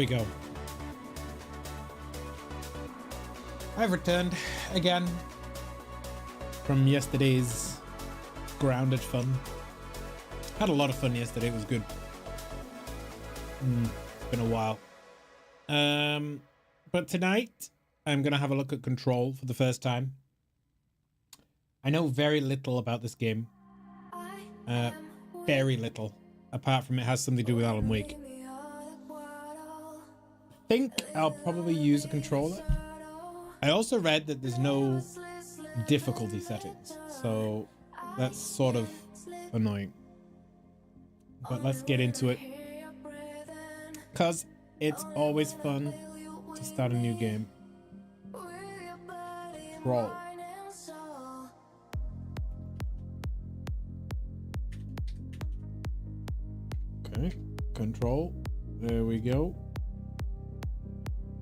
we go. I've returned again from yesterday's grounded fun. Had a lot of fun yesterday. It was good. It's been a while. But tonight I'm gonna have a look at Control for the first time. I know very little about this game. Very little, apart from it has something to do with Alan Wake. I think I'll probably use a controller. I also read that there's no difficulty settings, so that's sort of annoying. But let's get into it, because it's always fun to start a new game. Control. Okay, Control. There we go.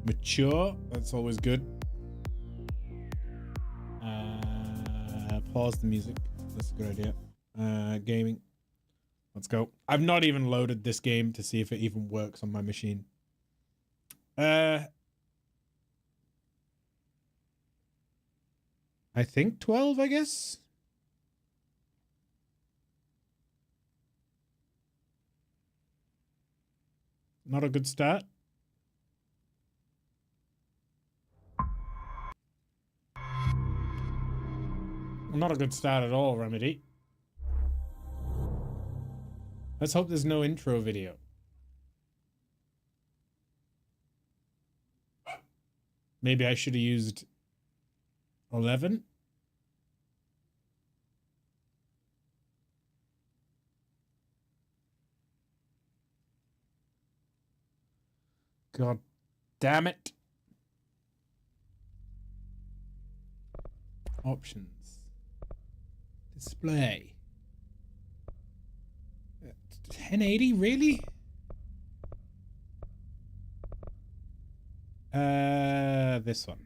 Mature. That's always good. Pause the music. That's a good idea. Gaming. Let's go. I've not even loaded this game to see if it even works on my machine. I think 12, I guess. Not a good start. Not a good start at all, Remedy. Let's hope there's no intro video. Maybe I should have used 11. God damn it. Options. Display. 1080, really? This one.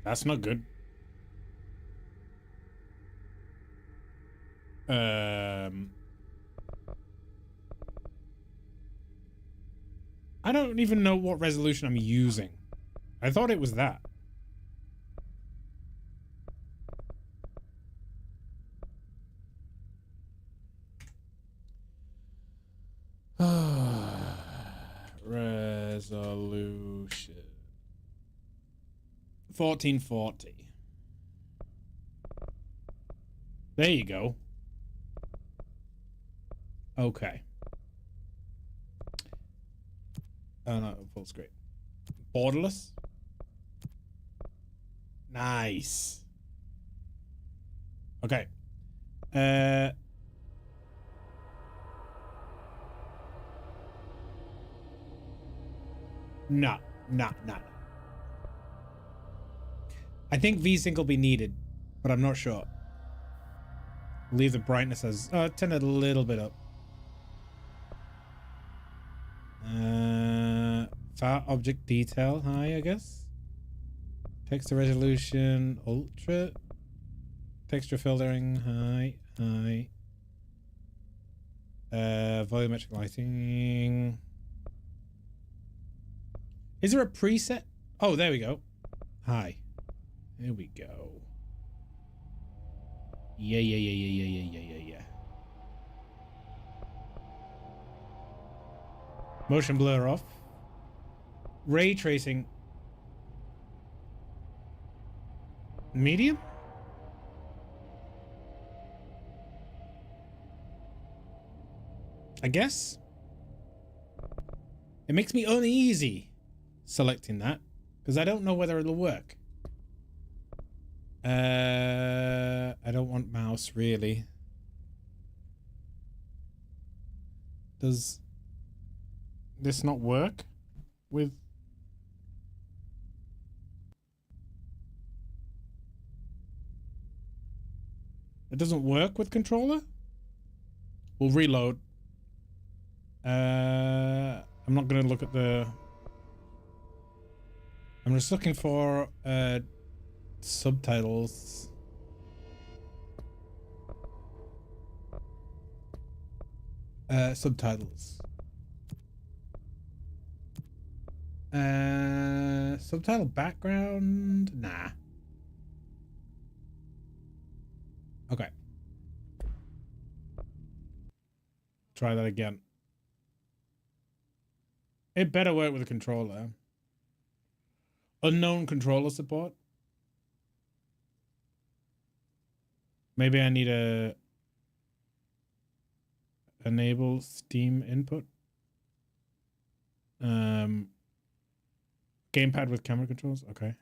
That's not good. I don't even know what resolution I'm using. I thought it was that. Resolution 1440. There you go. Okay. Oh no, full screen. Borderless. Nice. Okay. No. I think VSync will be needed, but I'm not sure. Leave the brightness as turn it a little bit up. Far object detail high, I guess. Texture resolution ultra. Texture filtering high. Volumetric lighting. Is there a preset? Oh, there we go. High. There we go. Yeah. Motion blur off. Ray tracing. Medium? I guess. It makes me uneasy selecting that, because I don't know whether it'll work. I don't want mouse, really. Does this not work with... It doesn't work with controller? We'll reload. I'm not going to look at the... I'm just looking for subtitles. Subtitles. Subtitle background? Nah. Okay. Try that again. It better work with a controller. Unknown controller support. Maybe I need a enable Steam input. Gamepad with camera controls. Okay.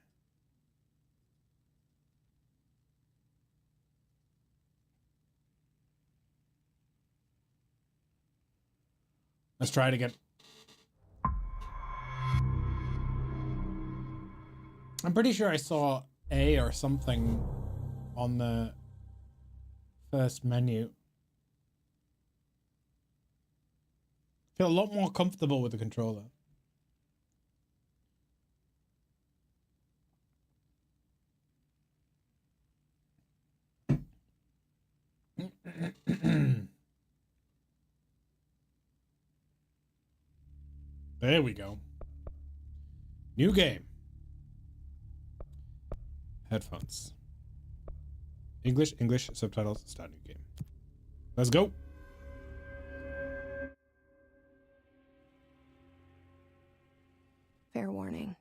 Let's try it again. I'm pretty sure I saw A or something on the first menu. Feel a lot more comfortable with the controller. There we go. New game. Headphones. English, subtitles, start new game. Let's go. Fair warning.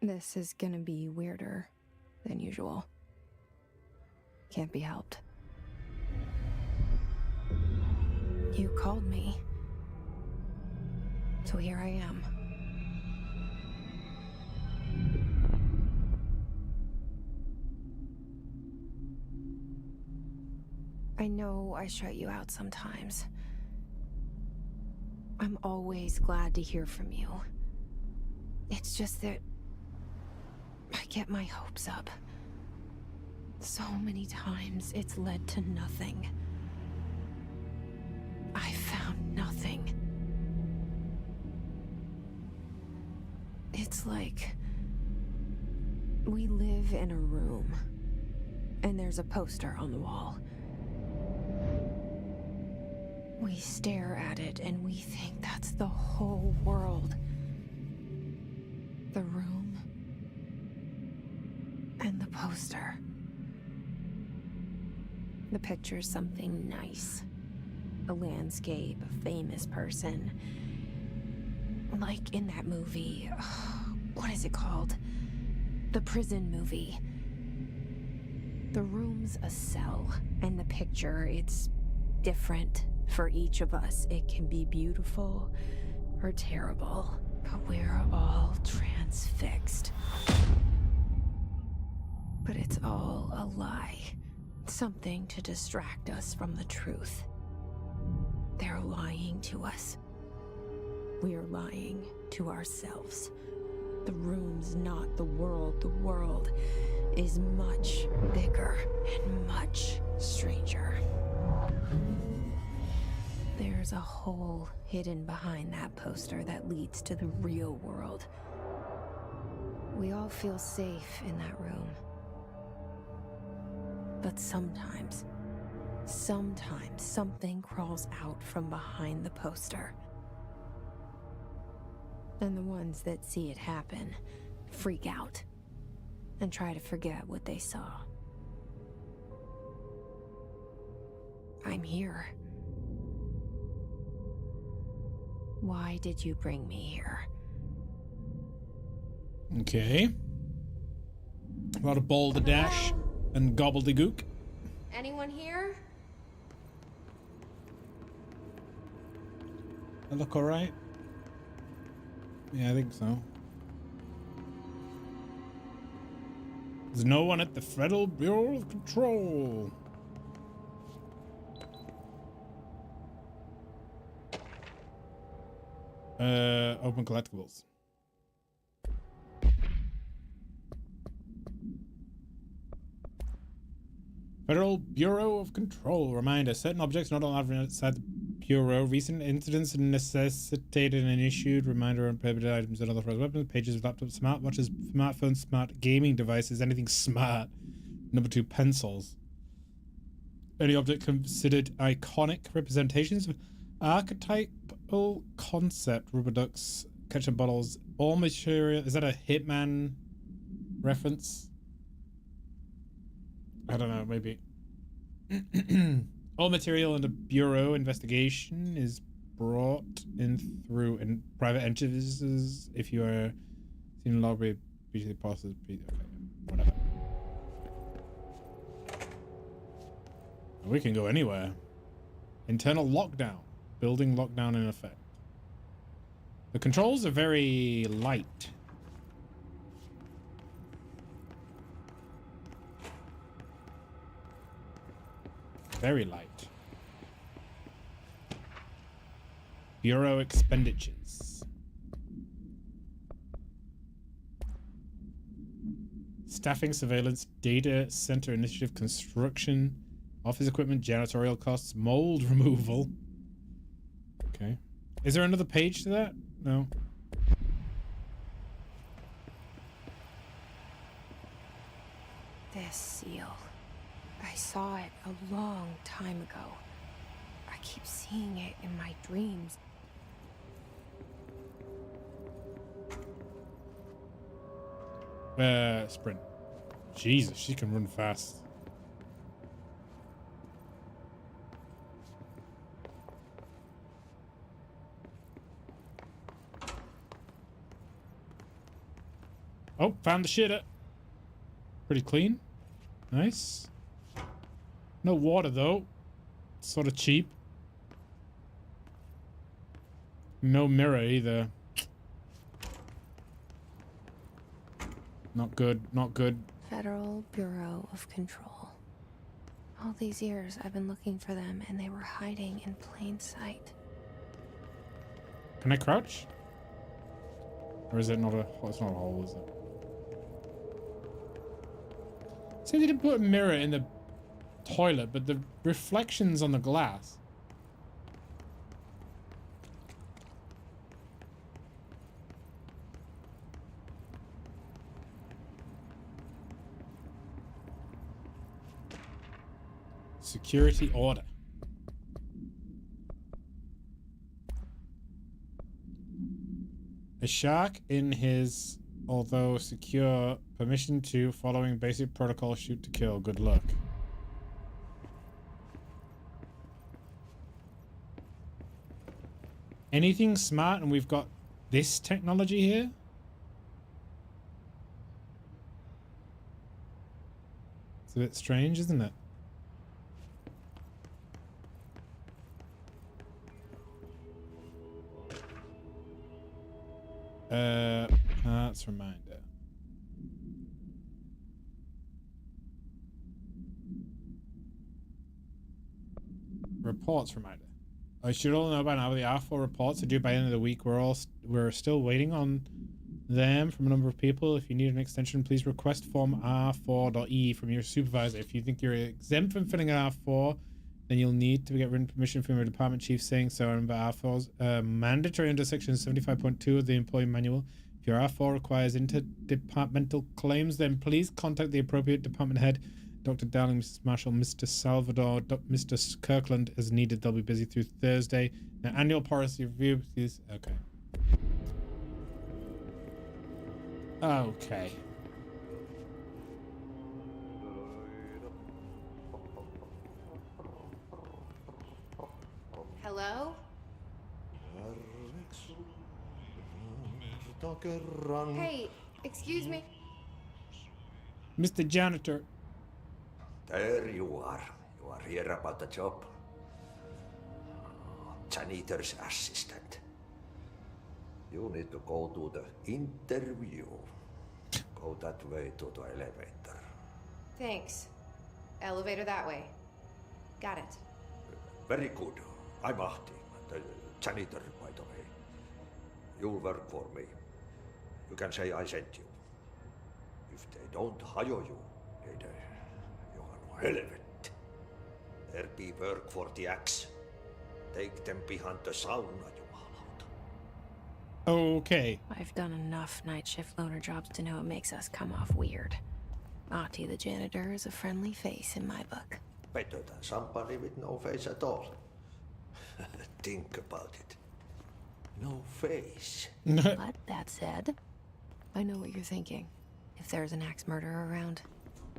This is gonna be weirder than usual. Can't be helped. You called me. So here I am. I know I shut you out sometimes. I'm always glad to hear from you. It's just that I get my hopes up. So many times it's led to nothing. I found nothing. It's like we live in a room and there's a poster on the wall. We stare at it and we think that's the whole world. The room and the poster. The picture's something nice. A landscape, a famous person. Like in that movie, what is it called? The prison movie. The room's a cell, and the picture, it's different for each of us. It can be beautiful or terrible, but we're all transfixed. But it's all a lie. Something to distract us from the truth. They're lying to us. We're lying to ourselves. The room's not the world. The world is much bigger and much stranger. There's a hole hidden behind that poster that leads to the real world. We all feel safe in that room. But sometimes something crawls out from behind the poster. And the ones that see it happen freak out and try to forget what they saw. I'm here. Why did you bring me here? Okay. A lot of balderdash and gobbledygook. Anyone here? I look alright? Yeah, I think so. There's no one at the Federal Bureau of Control. Open collectibles. Federal Bureau of Control. Reminder, certain objects not allowed outside the Bureau. Recent incidents necessitated an issued reminder on prohibited items and other weapons, pages of laptops, smartwatches, smartphones, smart gaming devices, anything smart. Number 2, pencils. Any object considered iconic representations of archetypal concept, rubber ducks, ketchup bottles, all material. Is that a Hitman reference? I don't know, maybe. All material in the bureau investigation is brought in through in private entities if you are seen in log usually passes. Okay, whatever. We can go anywhere. Internal lockdown. Building lockdown in effect. The controls are very light. Very light. Bureau expenditures. Staffing, surveillance, data center initiative, construction, office equipment, janitorial costs, mold removal. Okay. Is there another page to that? No. This seal. I saw it a long time ago. I keep seeing it in my dreams. Sprint. Jesus, she can run fast. Oh, found the shitter. Pretty clean. Nice. No water, though. Sort of cheap. No mirror, either. Not good, not good. Federal Bureau of Control. All these years I've been looking for them and they were hiding in plain sight. Can I crouch? Or is it not a... It's not a hole, is it? See, they didn't put a mirror in the toilet, but the reflections on the glass. Security order. A shark in his, although secure, permission to, following basic protocol, shoot to kill. Good luck. Anything smart, and we've got this technology here? It's a bit strange, isn't it? Parts reminder. Reports reminder. I should all know by now the R4 reports are due by the end of the week. We're still waiting on them from a number of people. If you need an extension, please request form R4.E from your supervisor. If you think you're exempt from filling an R4, then you'll need to get written permission from your department chief saying so. Remember, R4's mandatory under section 75.2 of the employee manual. If your R4 requires interdepartmental claims, then please contact the appropriate department head, Dr. Dowling, Mrs. Marshall, Mr. Salvador, Mr. Kirkland, as needed. They'll be busy through Thursday. Now, annual policy review, please. Okay. Okay. Hello? Hey, excuse me. Mr. Janitor. There you are. You are here about the job. Janitor's assistant. You need to go to the interview. Go that way to the elevator. Thanks. Elevator that way. Got it. Very good. I'm Ahti, the janitor, by the way. You'll work for me. You can say I sent you. If they don't hire you, then you are no helvet. There be work for the axe. Take them behind the sauna, jumalauta. Okay. I've done enough night shift loner jobs to know it makes us come off weird. Ahti the janitor is a friendly face in my book. Better than somebody with no face at all. Think about it. No face. But that said, I know what you're thinking. If there's an axe murderer around,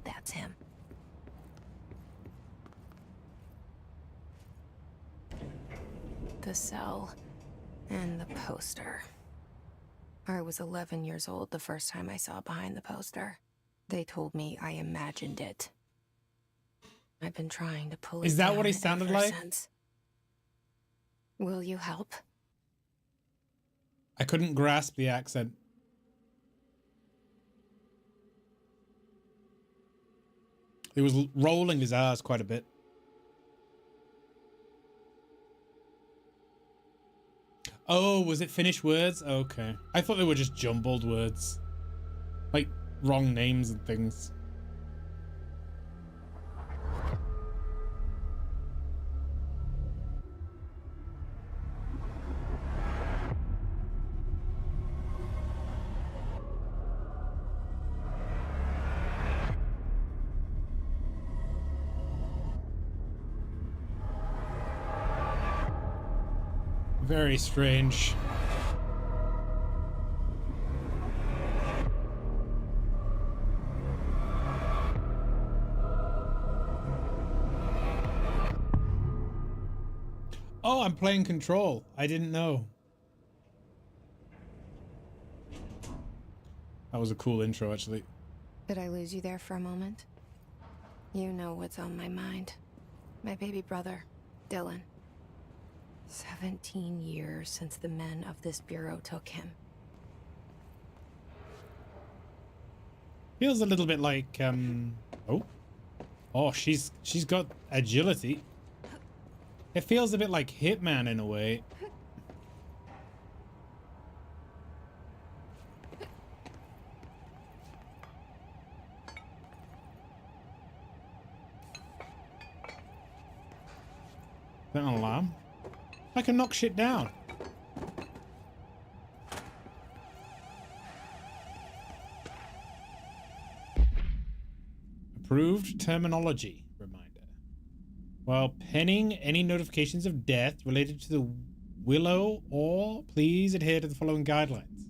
that's him. The cell and the poster. I was 11 years old the first time I saw behind the poster. They told me I imagined it. I've been trying to pull it Is that what he down sounded ever like? since. Will you help? I couldn't grasp the accent. He was rolling his R's quite a bit. Oh, was it finished words? Okay. I thought they were just jumbled words. Like wrong names and things. Very strange. Oh, I'm playing Control. I didn't know. That was a cool intro, actually. Did I lose you there for a moment? You know what's on my mind. My baby brother, Dylan. 17 years since the men of this bureau took him. Feels a little bit like oh, she's got agility. It feels a bit like Hitman in a way. Is that an alarm? I can knock shit down. Approved terminology reminder. While penning any notifications of death related to the Willow, or please adhere to the following guidelines.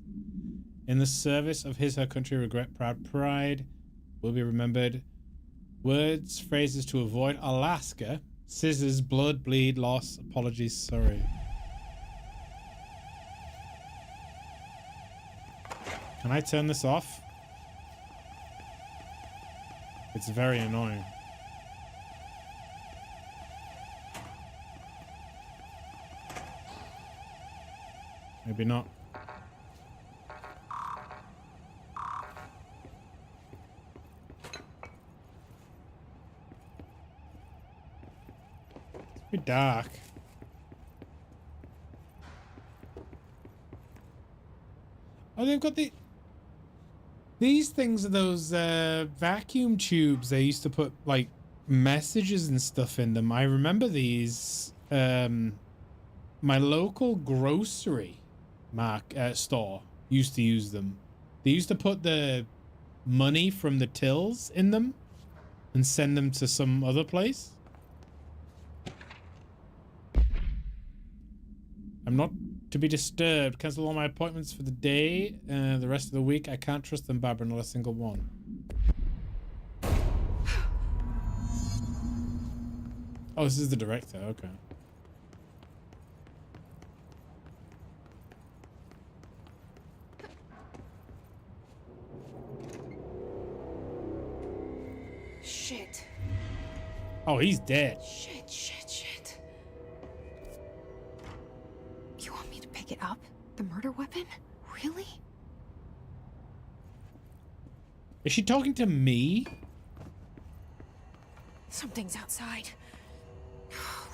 In the service of his, her country, regret, proud pride, will be remembered. Words, phrases to avoid: Alaska, scissors, blood, bleed, loss, apologies, sorry. Can I turn this off? It's very annoying. Maybe not. It's a bit dark. Oh, they've got these things are those vacuum tubes they used to put like messages and stuff in them. I remember these. My local grocery store used to use them. They used to put the money from the tills in them and send them to some other place. I'm not to be disturbed. Cancel all my appointments for the day. The rest of the week, I can't trust them, Barbara, not a single one. Oh, this is the director. Okay. Shit. Oh, he's dead. Shit. You want me to pick it up? The murder weapon? Really? Is she talking to me? Something's outside.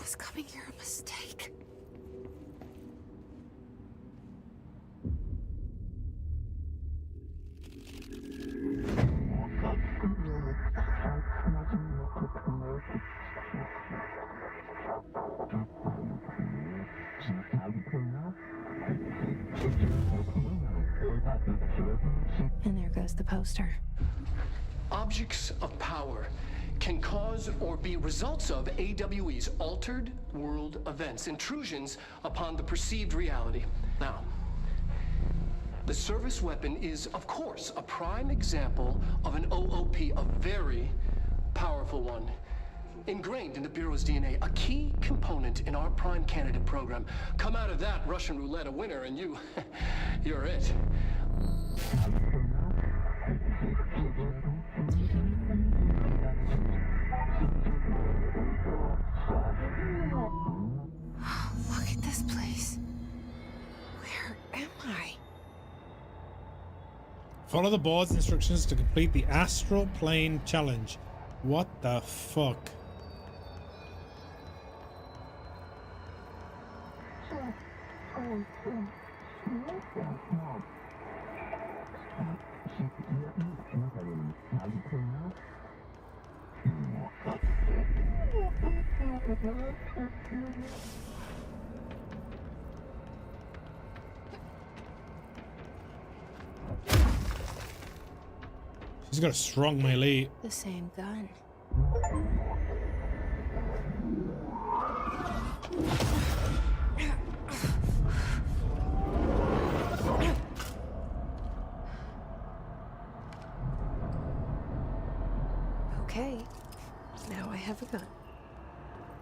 Was coming here a mistake? And there goes the poster. Objects of power can cause or be results of AWE's altered world events, intrusions upon the perceived reality. Now, the service weapon is, of course, a prime example of an OOP, a very powerful one. Ingrained in the Bureau's DNA, a key component in our prime candidate program. Come out of that Russian roulette a winner and you're it. Look at this place. Where am I? Follow the board's instructions to complete the Astral Plane Challenge. What the fuck? She's got a strong melee. The same gun. Okay, now I have a gun.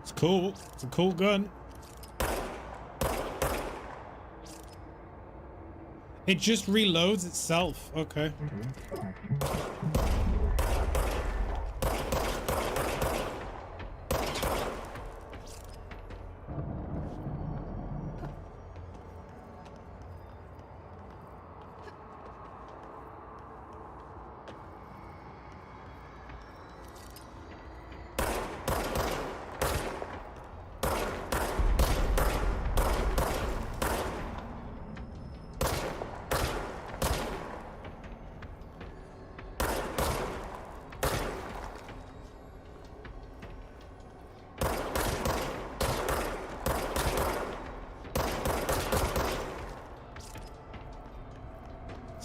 It's cool. It's a cool gun. It just reloads itself. Okay.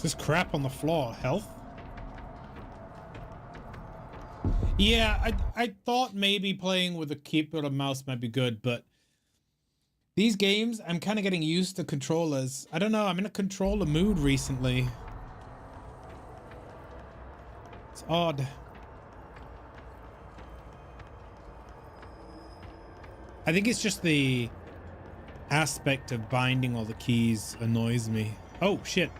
This crap on the floor. Health? Yeah, I thought maybe playing with a keyboard and mouse might be good, but these games, I'm kind of getting used to controllers. I don't know, I'm in a controller mood recently. It's odd. I think it's just the aspect of binding all the keys annoys me. Oh, shit.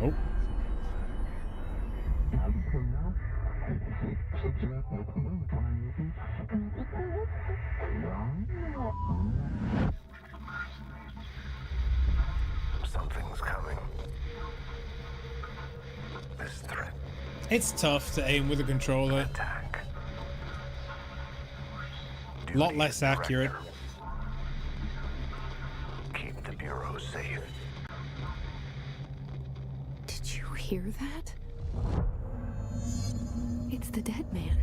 Oh. Something's coming. This threat. It's tough to aim with a controller. Attack. A lot less accurate. Keep the Bureau safe. Did you hear that? It's the dead man.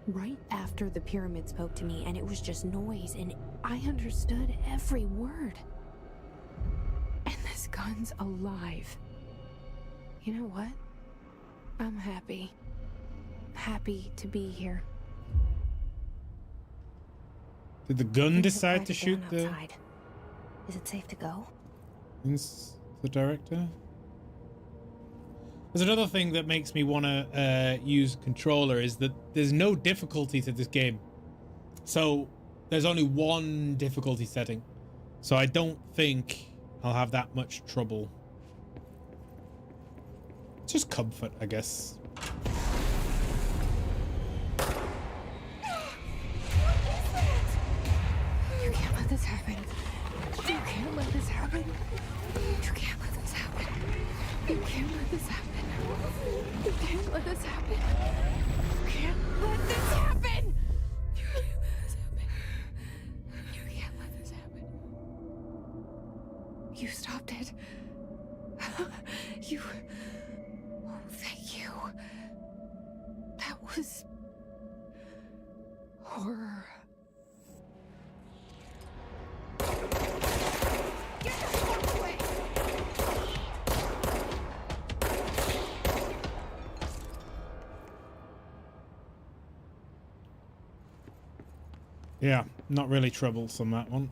Right after the pyramid spoke to me, and it was just noise, and I understood every word. And this gun's alive. You know what? I'm happy. Happy to be here. Did the gun decide to Going shoot the outside. Is it safe to go? the director? There's another thing that makes me want to use controller is that there's no difficulty to this game. So there's only one difficulty setting. So I don't think I'll have that much trouble. It's just comfort, I guess. You can't let this happen. You can't let this happen. You can't let this happen. You can't let this happen. You can't let this happen. You can't let this happen. You can't let this happen. You can't let this happen. You stopped it. You... Oh, thank you. That was was horror. Get the fuck away! Yeah, not really troublesome, that one.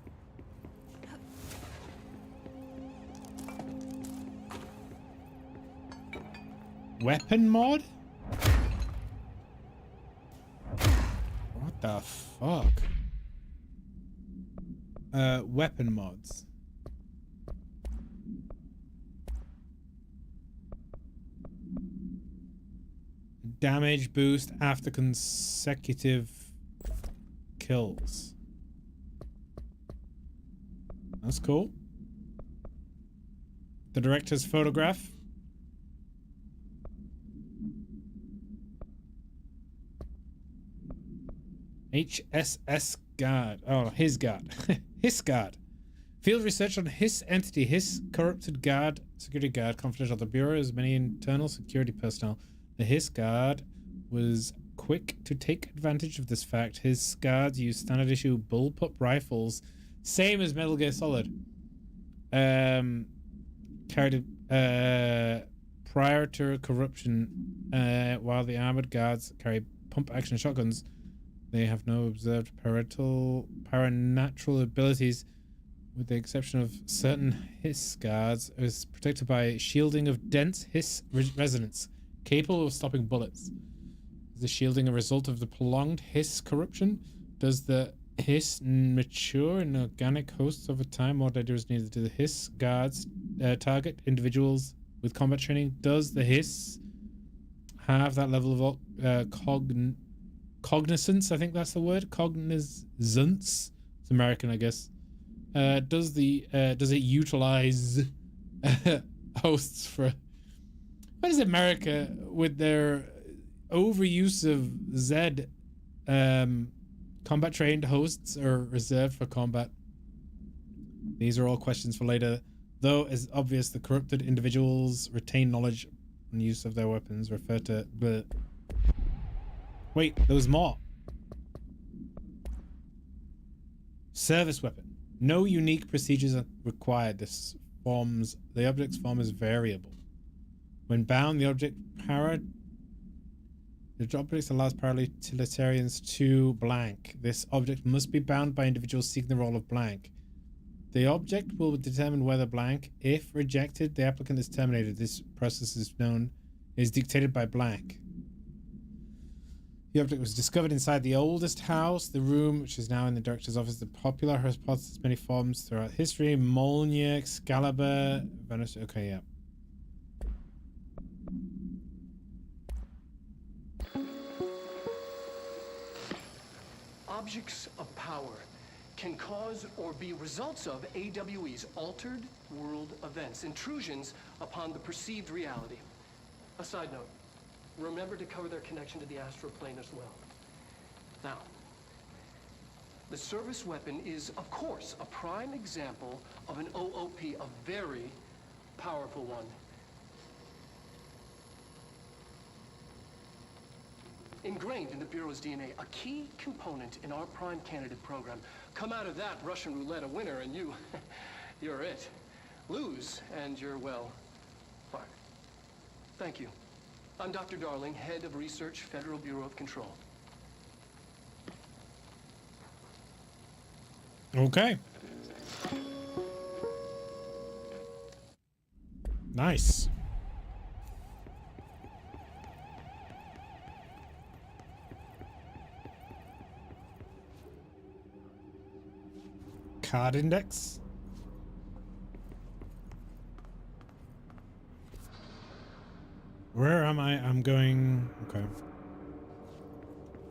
Weapon mod? What the fuck? Weapon mods. Damage boost after consecutive kills. That's cool. The director's photograph. HSS Guard. Oh, his guard. His guard. Field research on his entity, his corrupted guard, security guard, confidential. The Bureau has many internal security personnel. The his guard was quick to take advantage of this fact. His guards use standard issue bullpup rifles, same as Metal Gear Solid. Carried prior to corruption, while the armored guards carry pump action shotguns. They have no observed paranatural abilities, with the exception of certain hiss guards, is protected by shielding of dense hiss resonance, capable of stopping bullets. Is the shielding a result of the prolonged hiss corruption? Does the hiss mature in organic hosts over time? More data is needed. Do the hiss guards target individuals with combat training? Does the hiss have that level of cognizance? I think that's the word. Cognizance. It's American, I guess. Does it utilize hosts for? What is America with their overuse of Z? Combat trained hosts are reserved for combat. These are all questions for later. Though, as obvious, the corrupted individuals retain knowledge and use of their weapons. Refer to the. Wait, there was more. Service weapon. No unique procedures are required. The object's form is variable. When bound, the object allows parautilitarians to blank. This object must be bound by individuals seeking the role of blank. The object will determine whether blank. If rejected, the applicant is terminated. This process is dictated by blank. The object was discovered inside the oldest house, the room, which is now in the director's office. The popular hypothesis many forms throughout history. Mjolnir, Excalibur, Venice. Okay, yeah. Objects of power can cause or be results of AWE's altered world events, intrusions upon the perceived reality. A side note. Remember to cover their connection to the astral plane as well. Now, the service weapon is, of course, a prime example of an OOP, a very powerful one. Ingrained in the Bureau's DNA, a key component in our prime candidate program. Come out of that Russian roulette a winner and you're it. Lose and you're, well, fired. Thank you. I'm Dr. Darling, Head of Research, Federal Bureau of Control. Okay. Nice. Card index. Where am I? I'm going. Okay.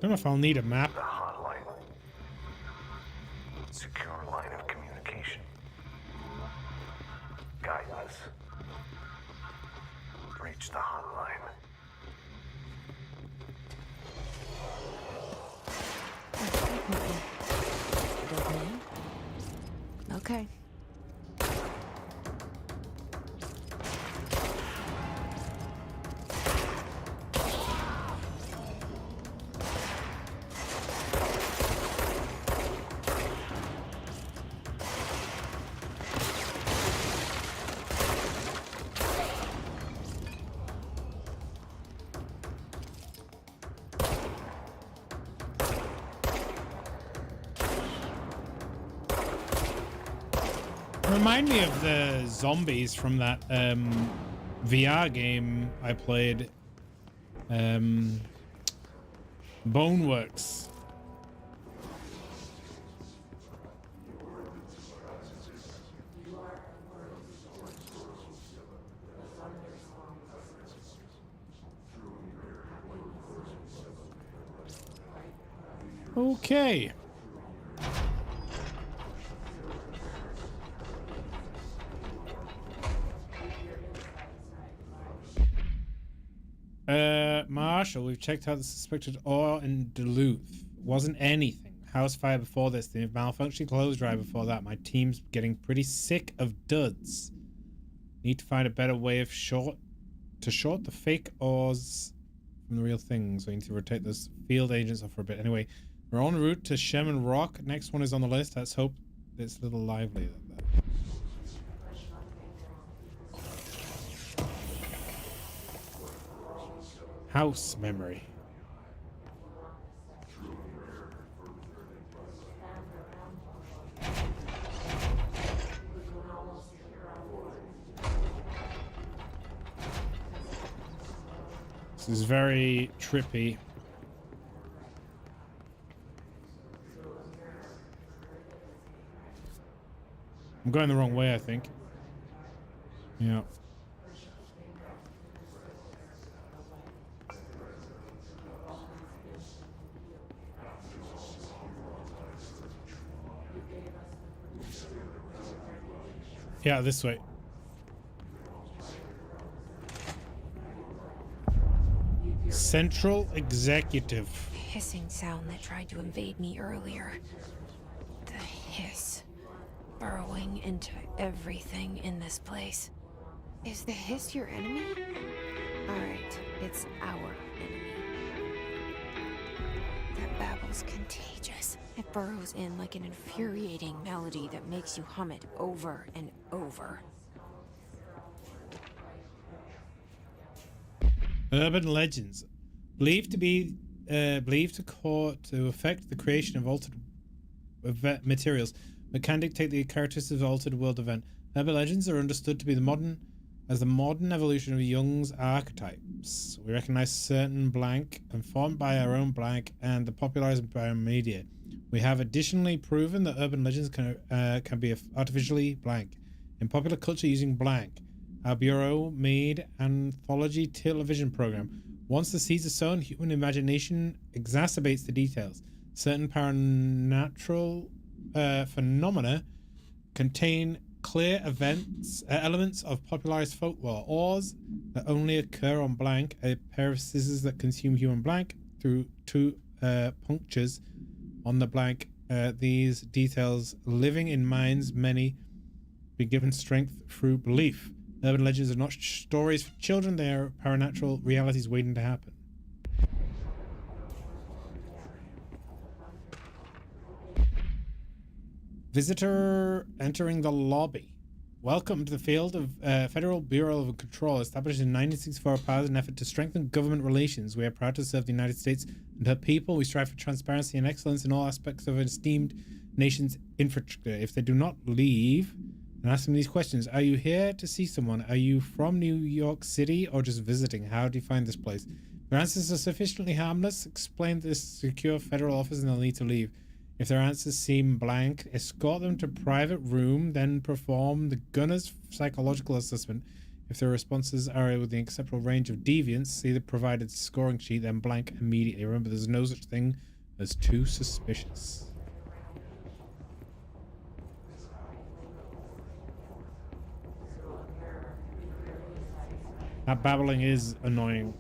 Don't know if I'll need a map. The hotline. Secure line of communication. Guidance. Reach the hotline. Okay. Remind me of the zombies from that VR game I played. Boneworks. Okay. Marshall, we've checked out the suspected ore in Duluth. Wasn't anything. House fire before this, the malfunctioning clothes drive before that. My team's getting pretty sick of duds. Need to find a better way of short the fake ores from the real things. We need to rotate those field agents off for a bit. Anyway, we're en route to Sherman Rock. Next one is on the list. Let's hope it's a little livelier than that. House memory. This is very trippy. I'm going the wrong way, I think. Yeah. Yeah, this way. Central Executive. Hissing sound that tried to invade me earlier. The hiss. Burrowing into everything in this place. Is the hiss your enemy? Alright, it's our enemy. That babble's contagious. It burrows in like an infuriating melody that makes you hum it over and over. Urban legends believed to affect the creation of altered materials, but can dictate the characteristics of altered world event. Urban legends are understood to be the modern evolution of Jung's archetypes. We recognize certain blank, informed by our own blank, and the popularized by our media. We have additionally proven that urban legends can be artificially blank. In popular culture using blank, our bureau made anthology television program. Once the seeds are sown, human imagination exacerbates the details. Certain paranormal phenomena contain clear elements of popularized folklore. Ores that only occur on blank, a pair of scissors that consume human blank through two punctures on the blank. These details living in minds many be given strength through belief. Urban legends are not stories for children, they are paranatural realities waiting to happen. Visitor entering the lobby. Welcome to the field of Federal Bureau of Control, established in 1964 as an effort to strengthen government relations. We are proud to serve the United States and her people. We strive for transparency and excellence in all aspects of an esteemed nation's infrastructure. If they do not leave, and ask them these questions. Are you here to see someone? Are you from New York City or just visiting? How do you find this place? If their answers are sufficiently harmless, explain this secure federal office and they'll need to leave. If their answers seem blank, escort them to private room, then perform the gunner's psychological assessment. If their responses are within the acceptable range of deviance, see the provided scoring sheet, then blank immediately. Remember, there's no such thing as too suspicious. That babbling is annoying.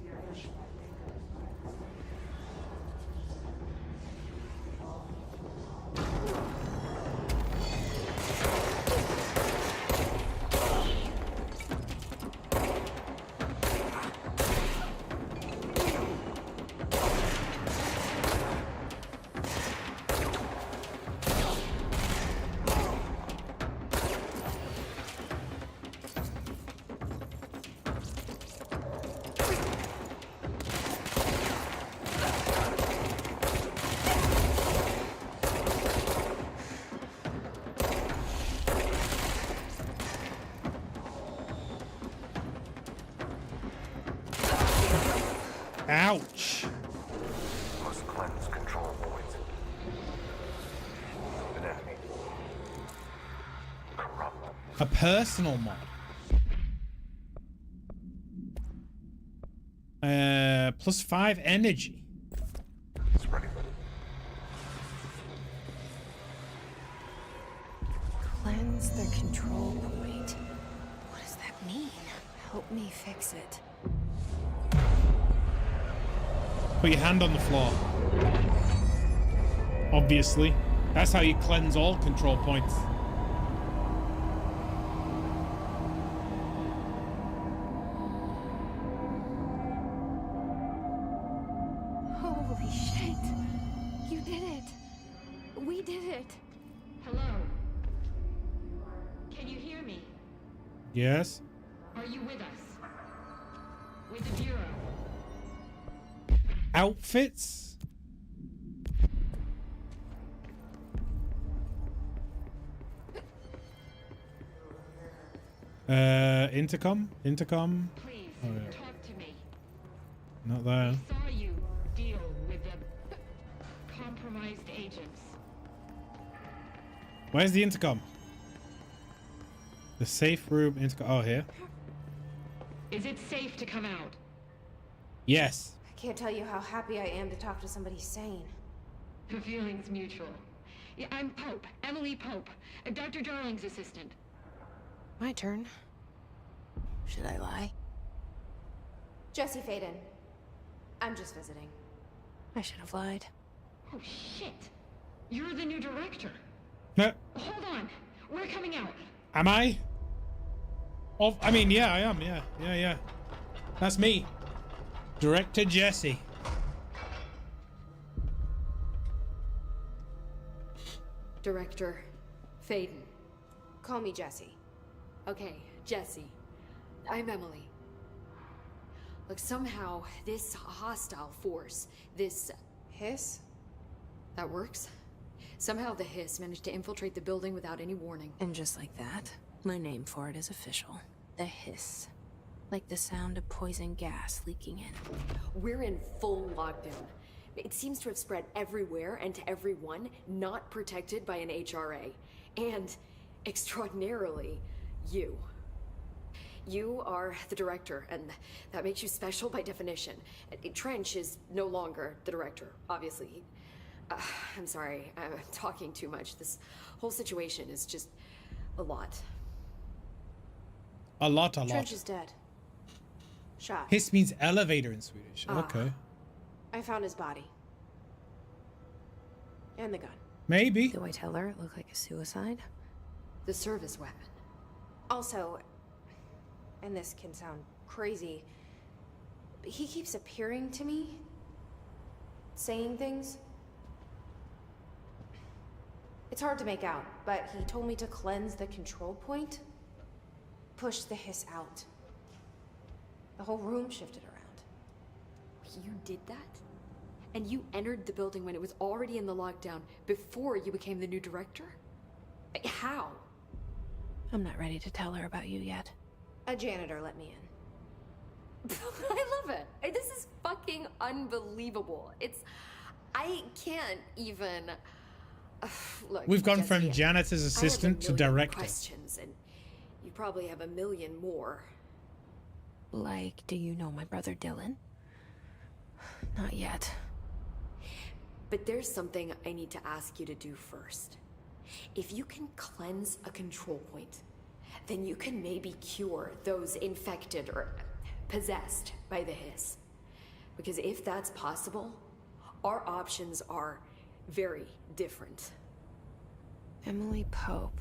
Ouch. Must cleanse control points. An enemy. Corrupt. A personal mod. +5 energy. It's ready. Cleanse the control point. What does that mean? Help me fix it. Put your hand on the floor. Obviously. That's how you cleanse all control points. Holy shit. You did it. We did it. Hello? Can you hear me? Yes. Are you with us? With the Bureau? Outfits? Intercom? Intercom? Please, Oh, yeah. talk to me. Not there. Saw you deal with the compromised agents. Where's the intercom? The safe room intercom. Oh, here. Is it safe to come out? Yes. I can't tell you how happy I am to talk to somebody sane. The feeling's mutual. Yeah, I'm Pope, Emily Pope, Dr. Darling's assistant. My turn. Should I lie? Jesse Faden. I'm just visiting. I should have lied. Oh shit! You're the new director. No. Hold on, we're coming out. Am I? Oh, I mean, yeah, I am. Yeah. That's me. Director Jesse. Director Faden. Call me Jesse. Okay, Jesse. I'm Emily. Look, somehow this hostile force, this... Hiss? that works? Somehow the Hiss managed to infiltrate the building without any warning. And just like that, my name for it is official. The Hiss. Like the sound of poison gas leaking in. We're in full lockdown. It seems to have spread everywhere and to everyone, not protected by an HRA. And, extraordinarily, you. You are the director, and that makes you special by definition. Trench is no longer the director, obviously. I'm sorry, I'm talking too much. This whole situation is just a lot. A lot. Trench is dead. Shot. Hiss means elevator in Swedish. Okay. I found his body. And the gun. Maybe. Do I tell her it looked like a suicide? The service weapon. Also, and this can sound crazy, but he keeps appearing to me, saying things. It's hard to make out, but he told me to cleanse the control point, push the Hiss out. The whole room shifted around. You did that? And you entered the building when it was already in the lockdown before you became the new director? How? I'm not ready to tell her about you yet. A janitor let me in. I love it. This is fucking unbelievable. I can't even... Look, We've gone Jesse, from janitor's assistant to I have a million director. questions, and you probably have a million more. Like, do you know my brother Dylan? Not yet. But there's something I need to ask you to do first. If you can cleanse a control point, then you can maybe cure those infected or possessed by the Hiss. Because if that's possible, our options are very different. Emily Pope.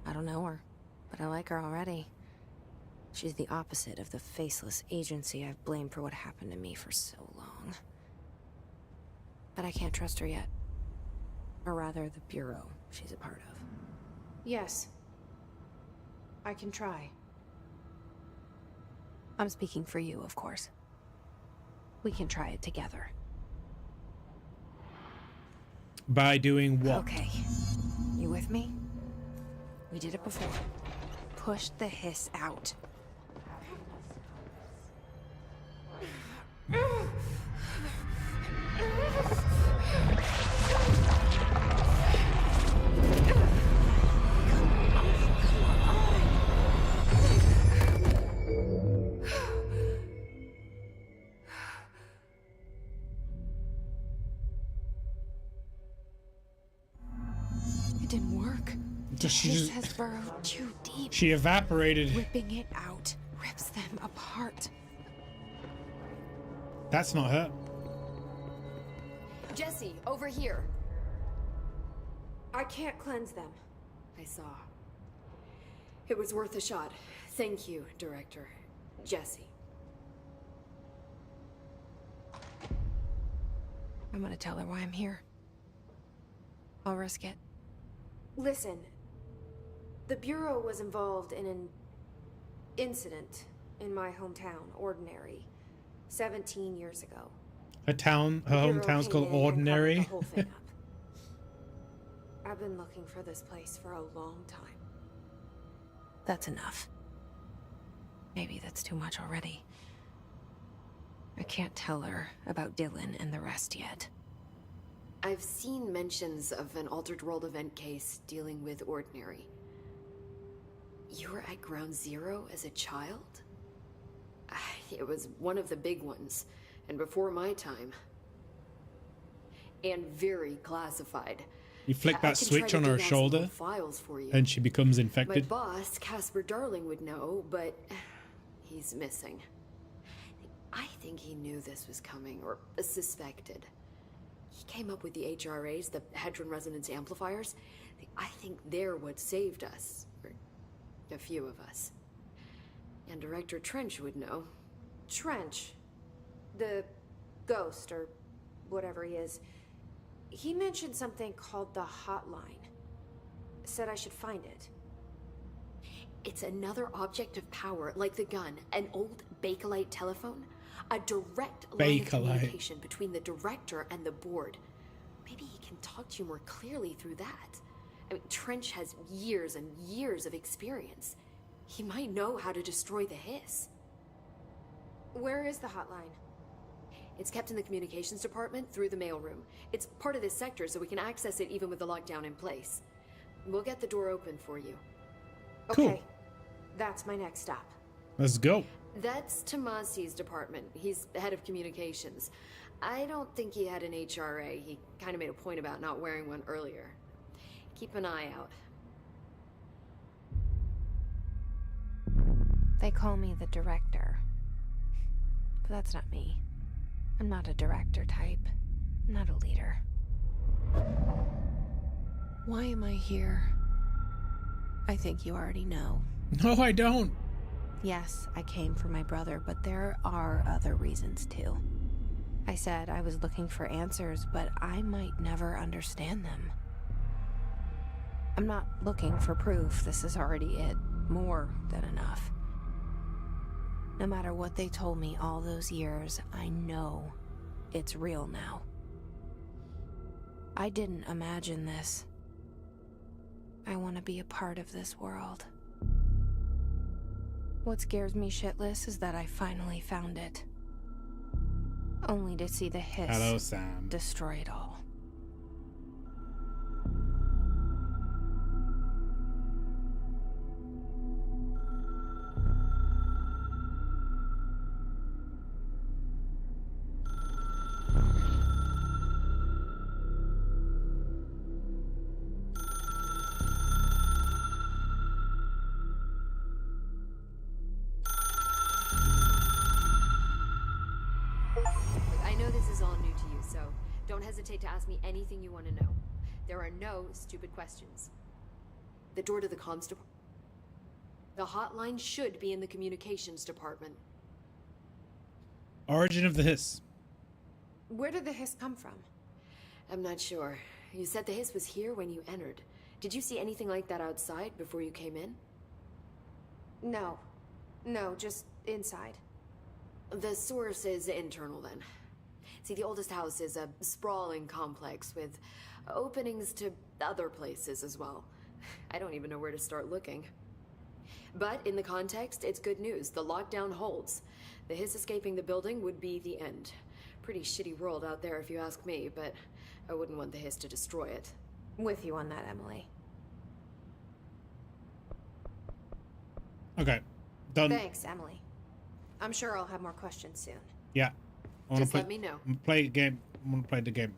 I don't know her, but I like her already. She's the opposite of the faceless agency I've blamed for what happened to me for so long. But I can't trust her yet. Or rather, the Bureau she's a part of. Yes. I can try. I'm speaking for you, of course. We can try it together. By doing what? Okay. You with me? We did it before. Push the Hiss out. It didn't work. She This just- has burrowed too deep. She evaporated. Ripping it out rips them apart. That's not her. Jesse, over here. I can't cleanse them. I saw. It was worth a shot. Thank you, Director. Jesse. I'm gonna tell her why I'm here. I'll risk it. Listen, the Bureau was involved in an incident in my hometown, Ordinary, 17 years ago. Her town, her The Bureau hometown's came called in and covered Ordinary. the whole thing up. I've been looking for this place for a long time. That's enough. Maybe that's too much already. I can't tell her about Dylan and the rest yet. I've seen mentions of an Altered World event case dealing with Ordinary. You were at Ground Zero as a child? It was one of the big ones, and before my time. And very classified. You flick I that can switch try on to her dig out some shoulder old files for you. and she becomes My infected. boss, Casper Darling, would know, but he's missing. I think he knew this was coming, or suspected. He came up with the HRAs, the Hedron Resonance Amplifiers. I think they're what saved us. Or a few of us. And Director Trench would know. Trench, the ghost, or whatever he is, he mentioned something called the Hotline. Said I should find it. It's another object of power, like the gun, an old Bakelite telephone. A direct line of Bakelite. communication between the director and the board. Maybe he can talk to you more clearly through that. I mean, Trench has years and years of experience. He might know how to destroy the Hiss. Where is the hotline? It's kept in the communications department through the mailroom. It's part of this sector, so we can access it even with the lockdown in place. We'll get the door open for you. Cool. Okay, that's my next stop. Let's go. That's Tomasi's department. He's the head of communications. I don't think he had an HRA. He kind of made a point about not wearing one earlier. Keep an eye out. They call me the director. But that's not me. I'm not a director type. I'm not a leader. Why am I here? I think you already know. No, I don't. Yes, I came for my brother, but there are other reasons too. I said I was looking for answers, but I might never understand them. I'm not looking for proof. This is already it. More than enough. No matter what they told me all those years, I know it's real now. I didn't imagine this. I want to be a part of this world. What scares me shitless is that I finally found it. Only to see the Hiss Hello, Sam. destroy it all. I know this is all new to you, so don't hesitate to ask me anything you want to know. There are no stupid questions. The door to the comms department. The hotline should be in the communications department. Origin of the Hiss. Where did the Hiss come from? I'm not sure. You said the Hiss was here when you entered. Did you see anything like that outside before you came in? No. No, just inside. The source is internal then. See, the oldest house is a sprawling complex with openings to other places as well. I don't even know where to start looking. But in the context, it's good news. The lockdown holds. The Hiss escaping the building would be the end. Pretty shitty world out there if you ask me, but I wouldn't want the Hiss to destroy it. With you on that, Emily. Okay. Done. Thanks, Emily. I'm sure I'll have more questions soon. Yeah. I wanna Just let me know. Play a game. I want to play the game.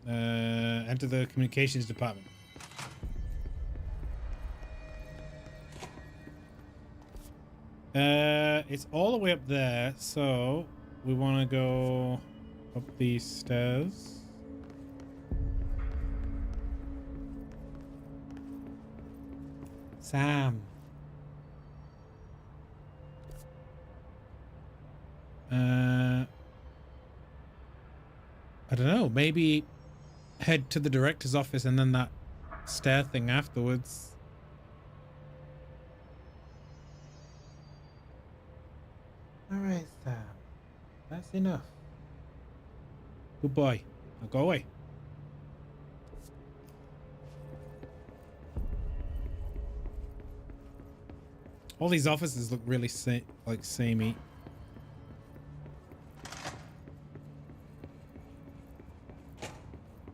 Enter the communications department. It's all the way up there, so we want to go up these stairs. Sam. I don't know, maybe head to the director's office and then that stair thing afterwards. Alright, Sam. That's enough. Good boy. Now go away. All these offices look really like samey.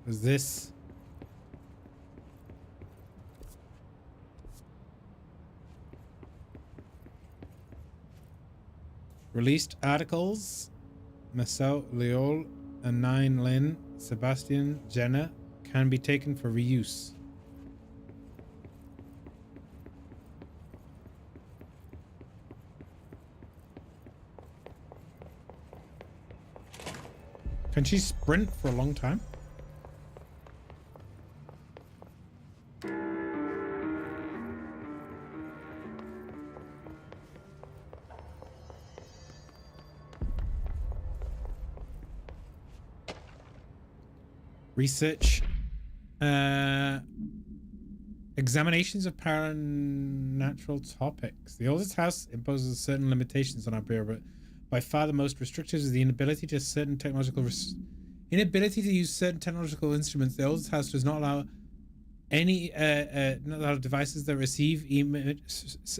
Is this? Released articles. Marcel Leol and Nine Lin, Sebastian Jenner can be taken for reuse. Can she sprint for a long time? Research. Examinations of paranatural topics. The oldest house imposes certain limitations on our bureau, but by far the most restrictive is the inability to use certain technological instruments. The oldest house does not allow any not allow devices that receive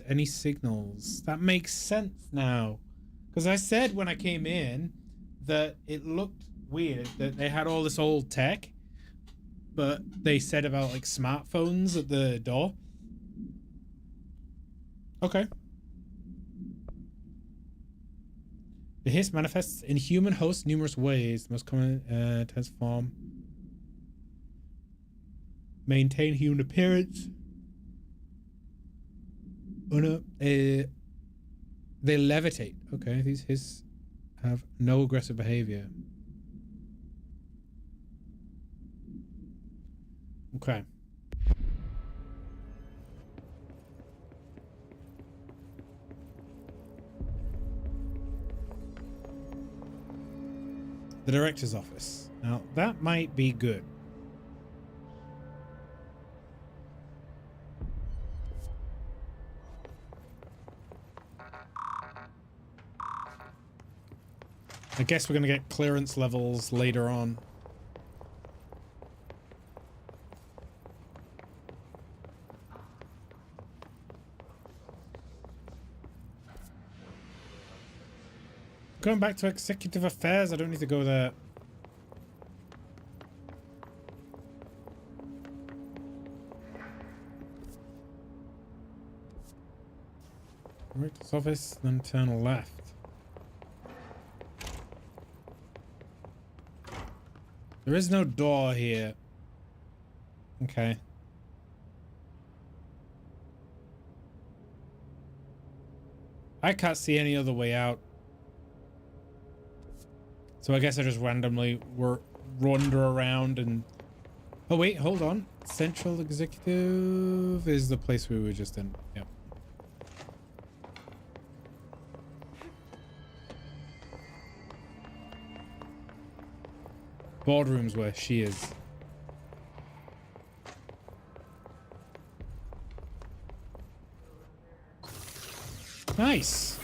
any signals. That makes sense now, because I said when I came in that it looked weird that they had all this old tech, but they said about like smartphones at the door. Okay. The Hiss manifests in human hosts numerous ways. The most common test form. Maintain human appearance. Oh no. They levitate. Okay, these Hiss have no aggressive behavior. Okay. The director's office. Now, that might be good. I guess we're going to get clearance levels later on. Going back to executive affairs, I don't need to go there. Director's office, then turn left. There is no door here. Okay. I can't see any other way out. So I guess I just randomly wander around and... Oh wait, hold on. Central Executive is the place we were just in. Yep. Boardroom's where she is. Nice.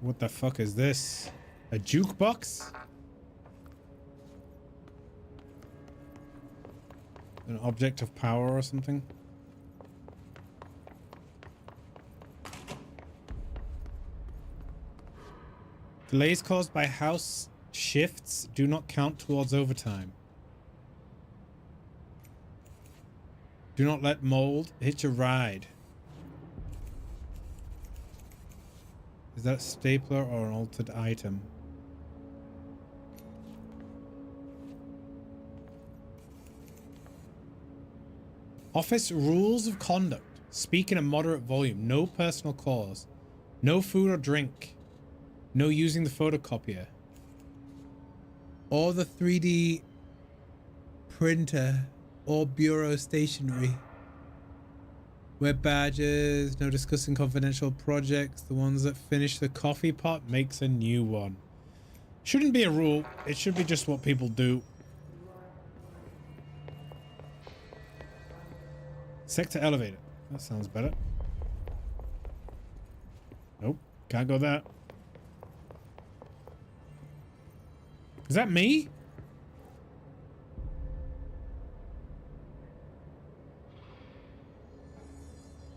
What the fuck is this? A jukebox? An object of power or something? Delays caused by house shifts do not count towards overtime. Do not let mold hitch a ride. Is that a stapler or an altered item? Office rules of conduct. Speak in a moderate volume. No personal calls. No food or drink. No using the photocopier. Or the 3D printer or bureau stationery. Wear badges. No discussing confidential projects. The ones that finish the coffee pot makes a new one. Shouldn't be a rule. It should be just what people do. Sector elevator. That sounds better. Nope. Can't go there. Is that me?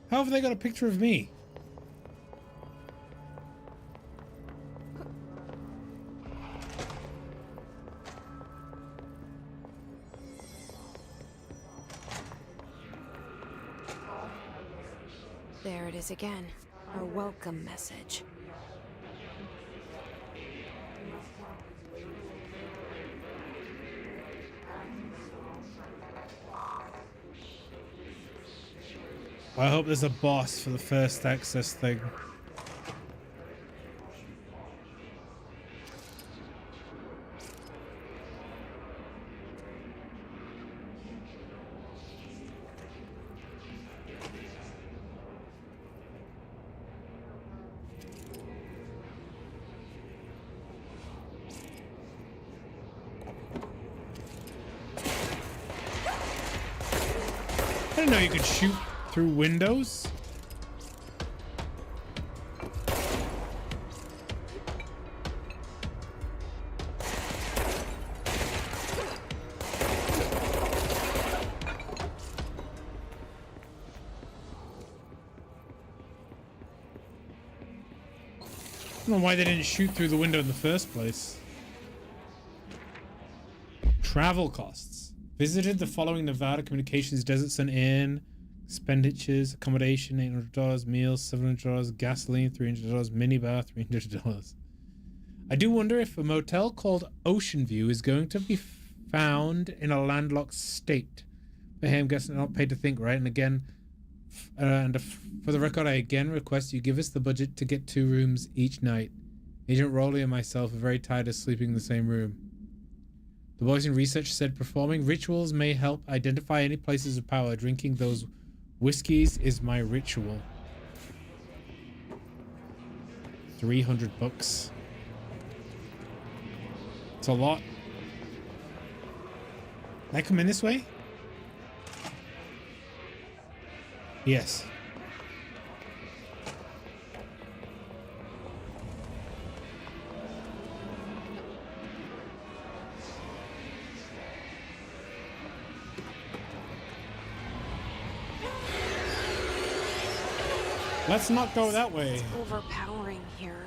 How have they got a picture of me? There it is again. A welcome message. I hope there's a boss for the first access thing. I didn't know you could shoot through windows. I don't know why they didn't shoot through the window in the first place. Travel costs. Visited the following Nevada Communications Desert Sun Inn. Expenditures, accommodation, $800, meals, $700, gasoline, $300, minibar, $300. I do wonder if a motel called Ocean View is going to be found in a landlocked state. But hey, I'm guessing not paid to think, right? And again, for the record, I again request you give us the budget to get 2 rooms each night. Agent Rowley and myself are very tired of sleeping in the same room. The boys in research said performing rituals may help identify any places of power. Drinking those whiskeys is my ritual. 300 bucks. It's a lot. Can I come in this way? Yes. Let's not go that way. It's overpowering here.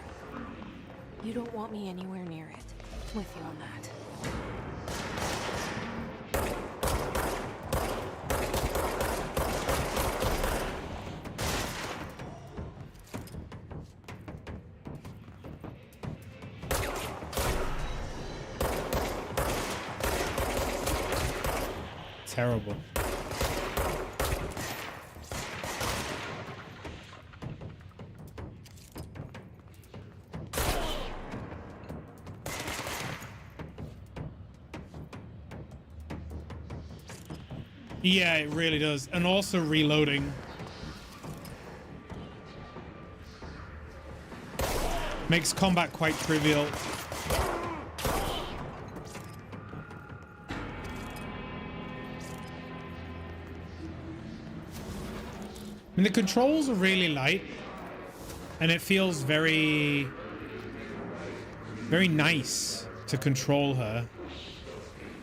You don't want me anywhere near it. I'm with you on that. Terrible. Yeah, it really does. And also reloading. Makes combat quite trivial. I mean, the controls are really light. And it feels very very nice to control her.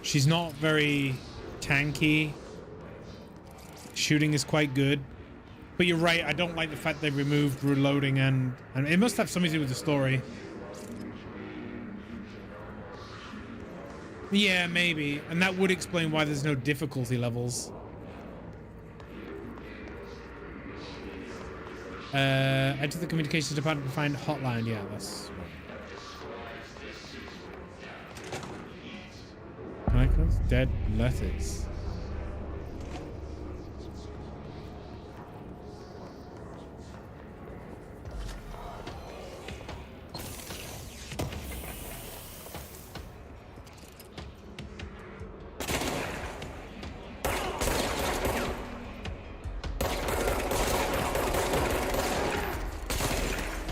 She's not very tanky. Shooting is quite good. But you're right, I don't like the fact they removed reloading and it must have something to do with the story. Yeah, maybe. And that would explain why there's no difficulty levels. Enter the communications department to find hotline. Yeah, that's right. Michael's dead letters.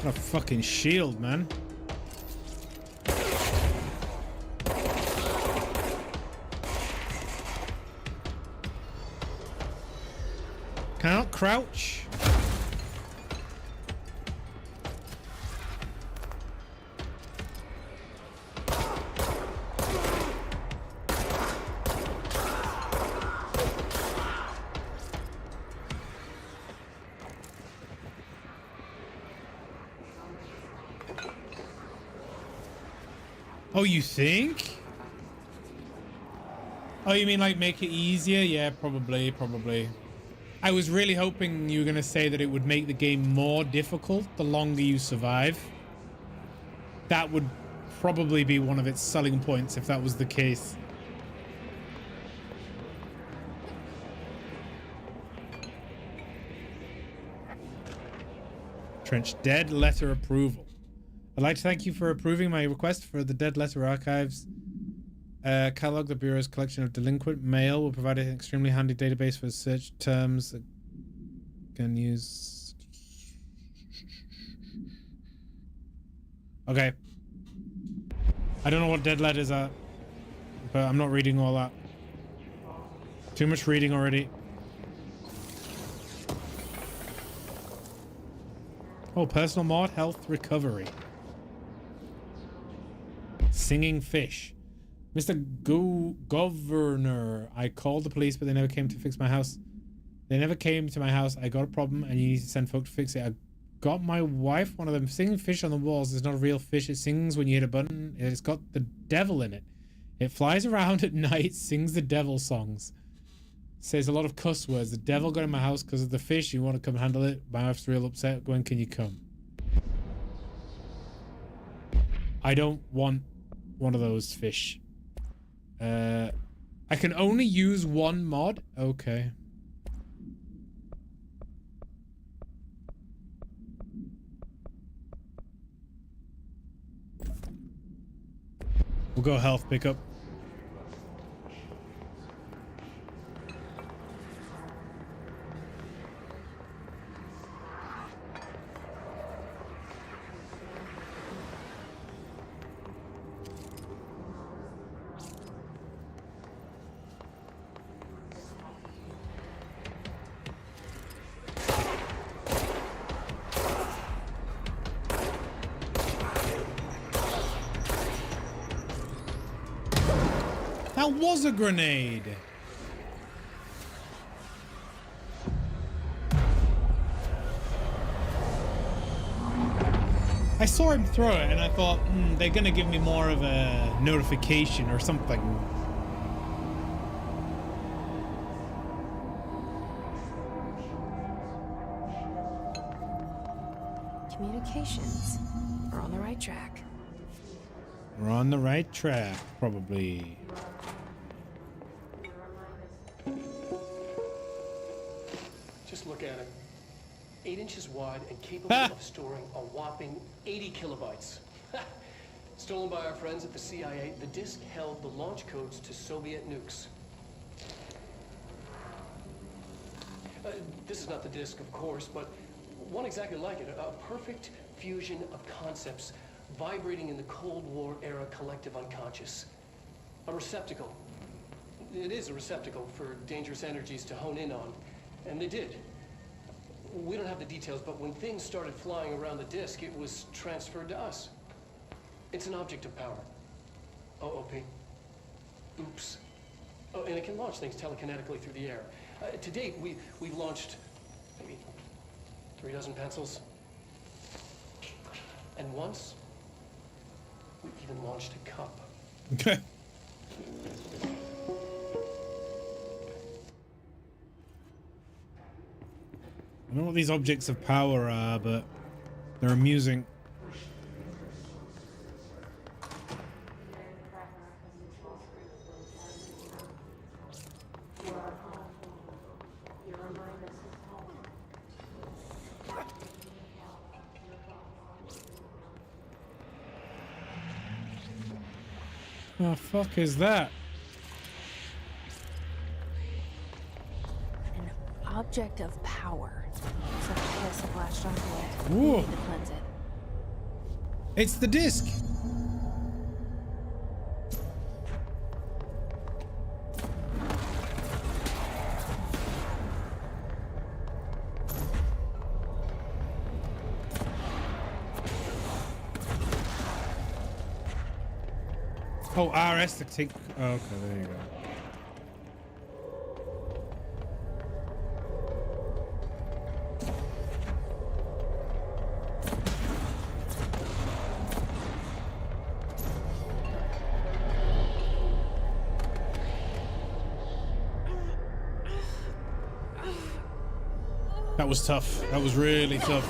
What a fucking shield, man. Cannot crouch. Oh, you think? Oh, you mean like make it easier? Yeah, probably. I was really hoping you were going to say that it would make the game more difficult the longer you survive. That would probably be one of its selling points if that was the case. Trench, dead letter approval. I'd like to thank you for approving my request for the Dead Letter Archives catalog. The Bureau's collection of delinquent mail will provide an extremely handy database for search terms that can use. Okay. I don't know what dead letters are, but I'm not reading all that. Too much reading already. Oh, personal mod, health recovery. Singing fish. Mr. Governor, I called the police, but they never came to fix my house. They never came to my house. I got a problem, and you need to send folk to fix it. I got my wife one of them. Singing fish on the walls is not a real fish. It sings when you hit a button. It's got the devil in it. It flies around at night, sings the devil songs. Says a lot of cuss words. The devil got in my house because of the fish. You want to come handle it? My wife's real upset. When can you come? I don't want one of those fish. I can only use one mod? Okay. We'll go health pickup. That was a grenade. I saw him throw it and I thought, they're gonna give me more of a notification or something. Communications. We're on the right track. We're on the right track, probably. Just look at it. 8 inches wide and capable of storing a whopping 80 kilobytes. Stolen by our friends at the CIA, the disk held the launch codes to Soviet nukes. This is not the disk, of course, but one exactly like it. A perfect fusion of concepts vibrating in the Cold War era collective unconscious. A receptacle. It is a receptacle for dangerous energies to hone in on. And they did. We don't have the details, but when things started flying around the disk, it was transferred to us. It's an object of power. OOP. Oops. Oh, and it can launch things telekinetically through the air. To date, we've launched maybe 3 dozen pencils. And once, we even launched a cup. Okay. I don't know what these objects of power are, but they're amusing. The fuck is that? An object of power. So this flashed onto it. Ooh. We need to cleanse it. It's the disc. Oh, RS to take. Oh, okay, there you go. That was tough. That was really tough.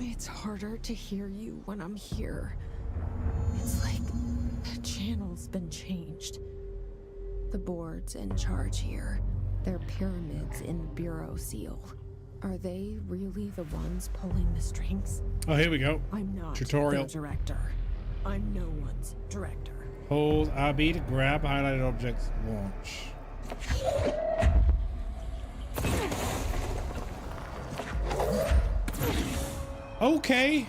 It's harder to hear you when I'm here. It's like the channel's been changed. The board's in charge here. They're pyramids in Bureau Seal. Are they really the ones pulling the strings? Oh, here we go. I'm not Tutorial. the director. I'm no one's director. Hold RB to grab highlighted objects. Launch. Okay.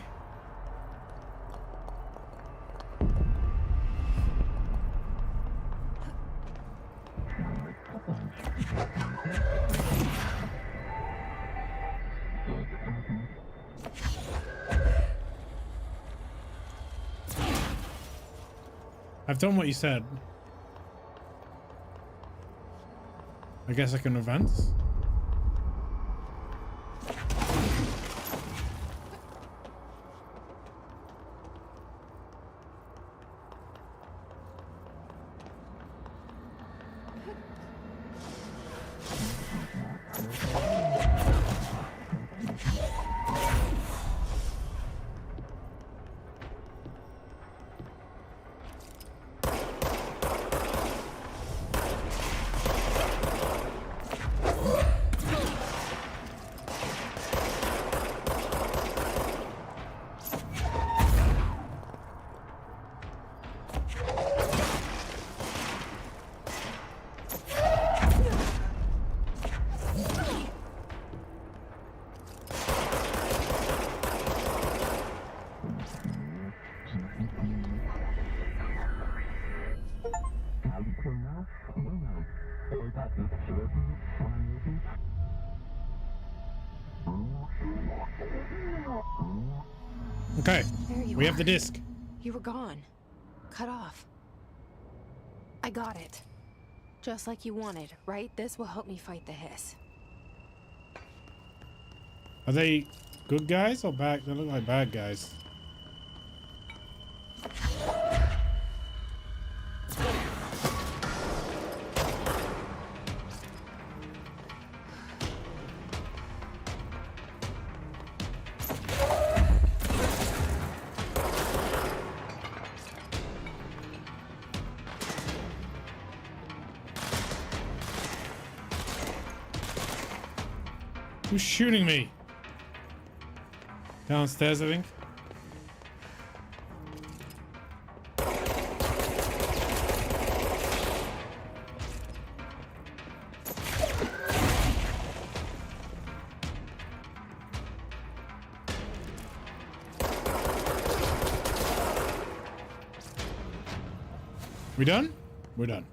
I've done what you said. I guess I can advance. Okay, There you we have are. the disc. You were gone. Cut off. I got it. Just like you wanted, right? This will help me fight the hiss. Are they good guys or bad? They look like bad guys. Who's shooting me? Downstairs, I think. We done? We're done.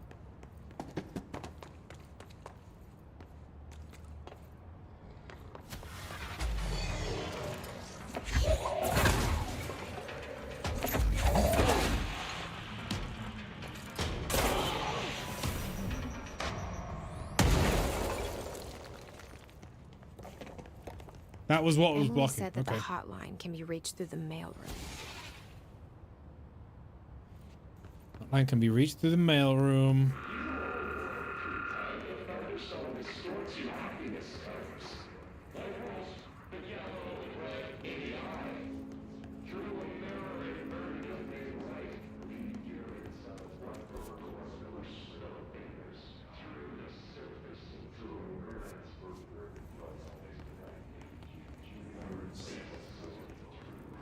That was what was Emily blocking. said that Okay. the hotline can be reached through the mailroom. Hotline can be reached through the mailroom.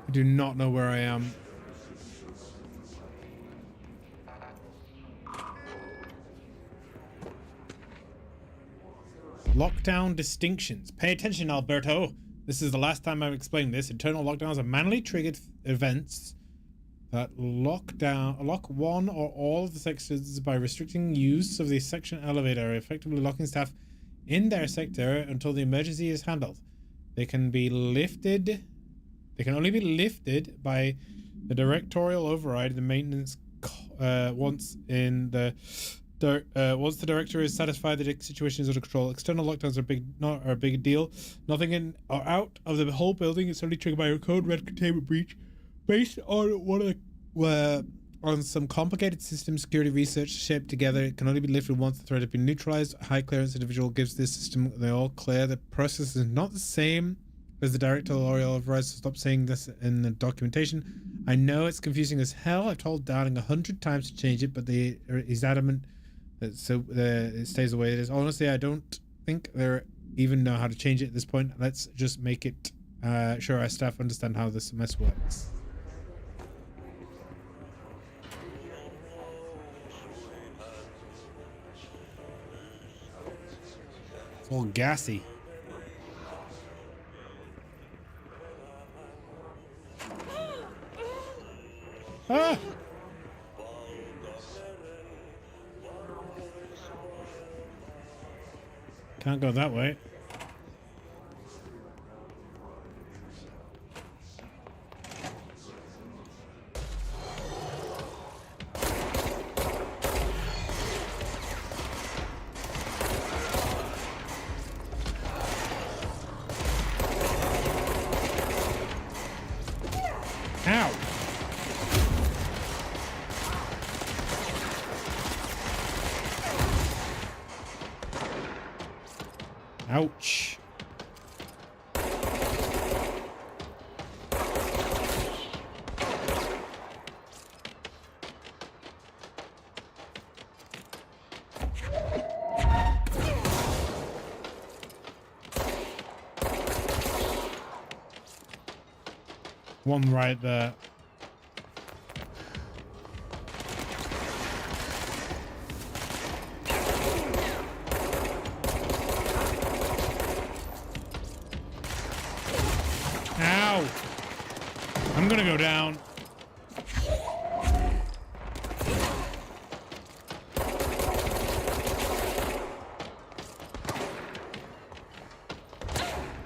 I do not know where I am. Lockdown distinctions. Pay attention, Alberto. This is the last time I'm explaining this. Internal lockdowns are manually triggered events that lock one or all of the sections by restricting use of the section elevator, effectively locking staff in their sector until the emergency is handled. They can be lifted. They can only be lifted by the directorial override of the maintenance once the director is satisfied that the situation is under control. External lockdowns are a big deal. Nothing in or out of the whole building is only triggered by a code red containment breach based on on some complicated system security research shaped together. It can only be lifted once the threat has been neutralized. A high clearance individual gives this system the all clear. The process is not the same as the directorial override, so stop saying this in the documentation. I know it's confusing as hell. I've told Downing 100 times to change it, but he's adamant that it stays the way it is. Honestly, I don't think they even know how to change it at this point. Let's just make it sure our staff understand how this mess works. It's all gassy. Ah! Can't go that way. Ow! Ouch. One right there. Ow! I'm gonna go down.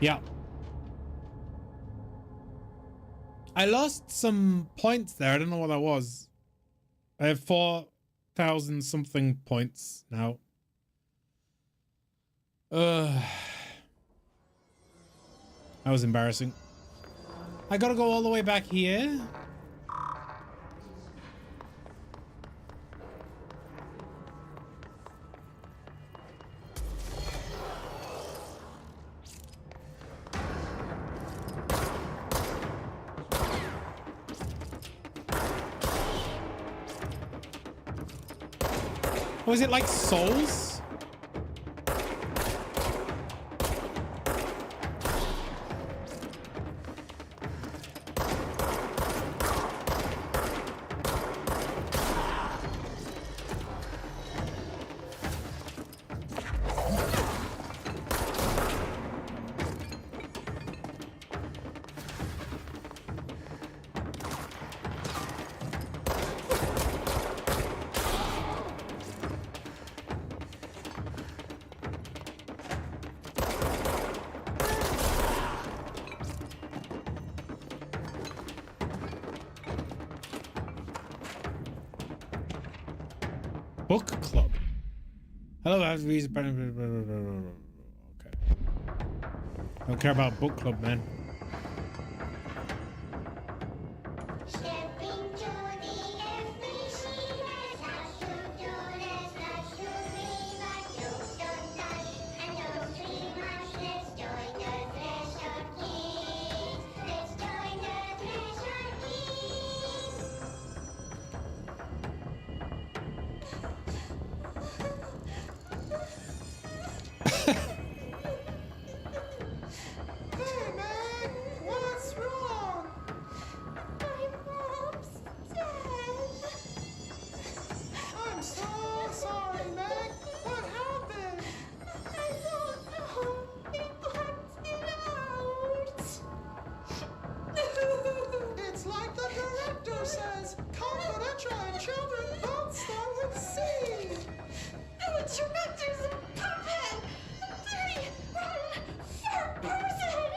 Yeah. I lost some points there. I don't know what that was. I have 4,000 something points now. That was embarrassing. I gotta go all the way back here. Was it like Souls? Book club. Hello, how's the okay. Don't care about book club, man.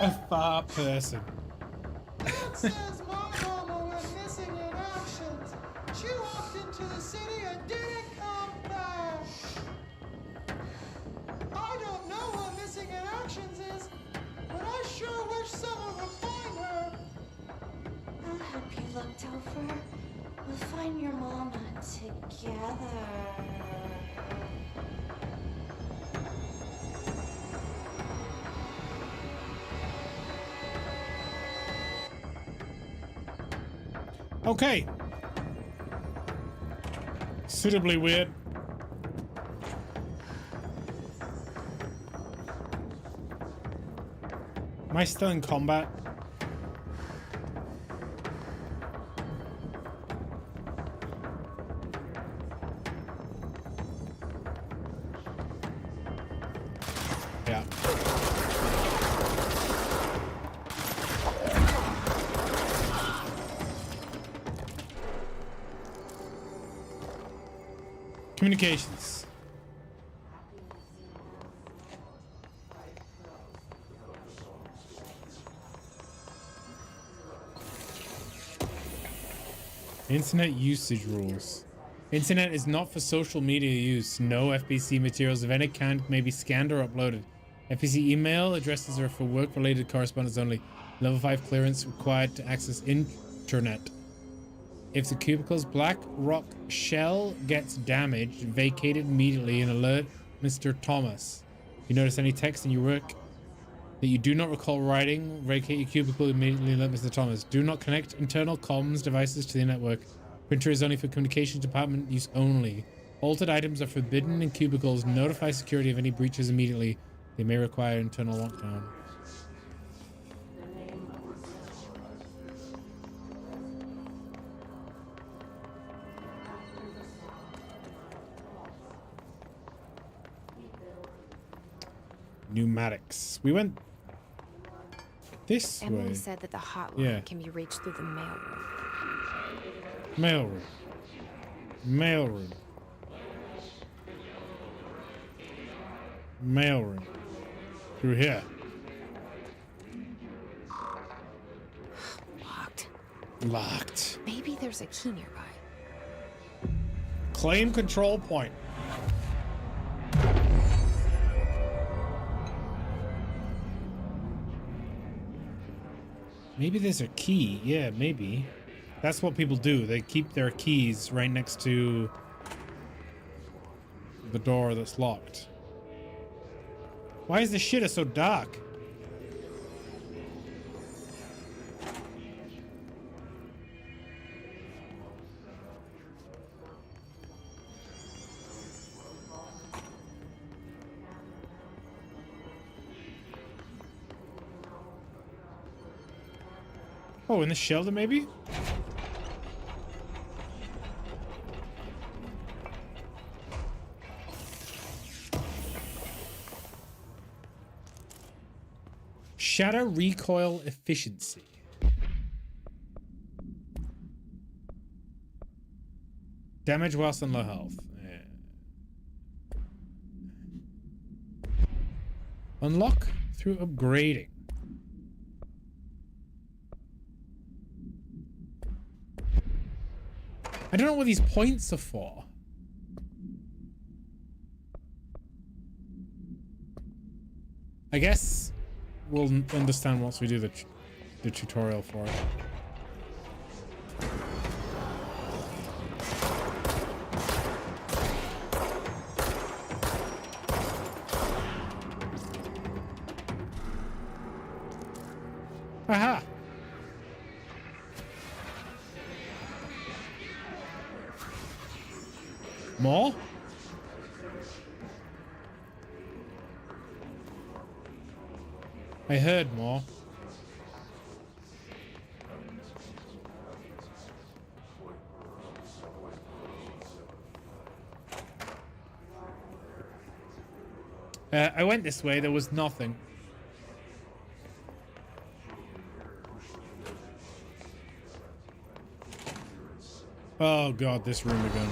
A far person. It says my mama went missing in actions. She walked into the city and didn't come back. I don't know what missing in actions is, but I sure wish someone would find her. I'll help you look, Topher. We'll find your mama together. Okay. Suitably weird. Am I still in combat? Yeah. Communications. Internet usage rules. Internet is not for social media use. No FBC materials of any kind may be scanned or uploaded. FBC email addresses are for work-related correspondence only. Level 5 clearance required to access internet. If the cubicle's black rock shell gets damaged, vacate it immediately and alert Mr. Thomas. If you notice any text in your work that you do not recall writing, vacate your cubicle immediately and alert Mr. Thomas. Do not connect internal comms devices to the network. Printer is only for communications department use only. Altered items are forbidden in cubicles. Notify security of any breaches immediately. They may require internal lockdown. Pneumatics. We went this Emily way. said that the hotline Yeah. can be reached through the mailroom. Mailroom. Mailroom. Mailroom. Through here. Locked. Locked. Maybe there's a key nearby. Claim control point. Maybe there's a key. Yeah, maybe. That's what people do. They keep their keys right next to the door that's locked. Why is this shit so dark? Oh, in the shelter, maybe? Shatter recoil efficiency. Damage whilst on low health. Yeah. Unlock through upgrading. I don't know what these points are for. I guess we'll understand once we do the tutorial for it. Aha! More? I heard more. I went this way, there was nothing. Oh god, this room again.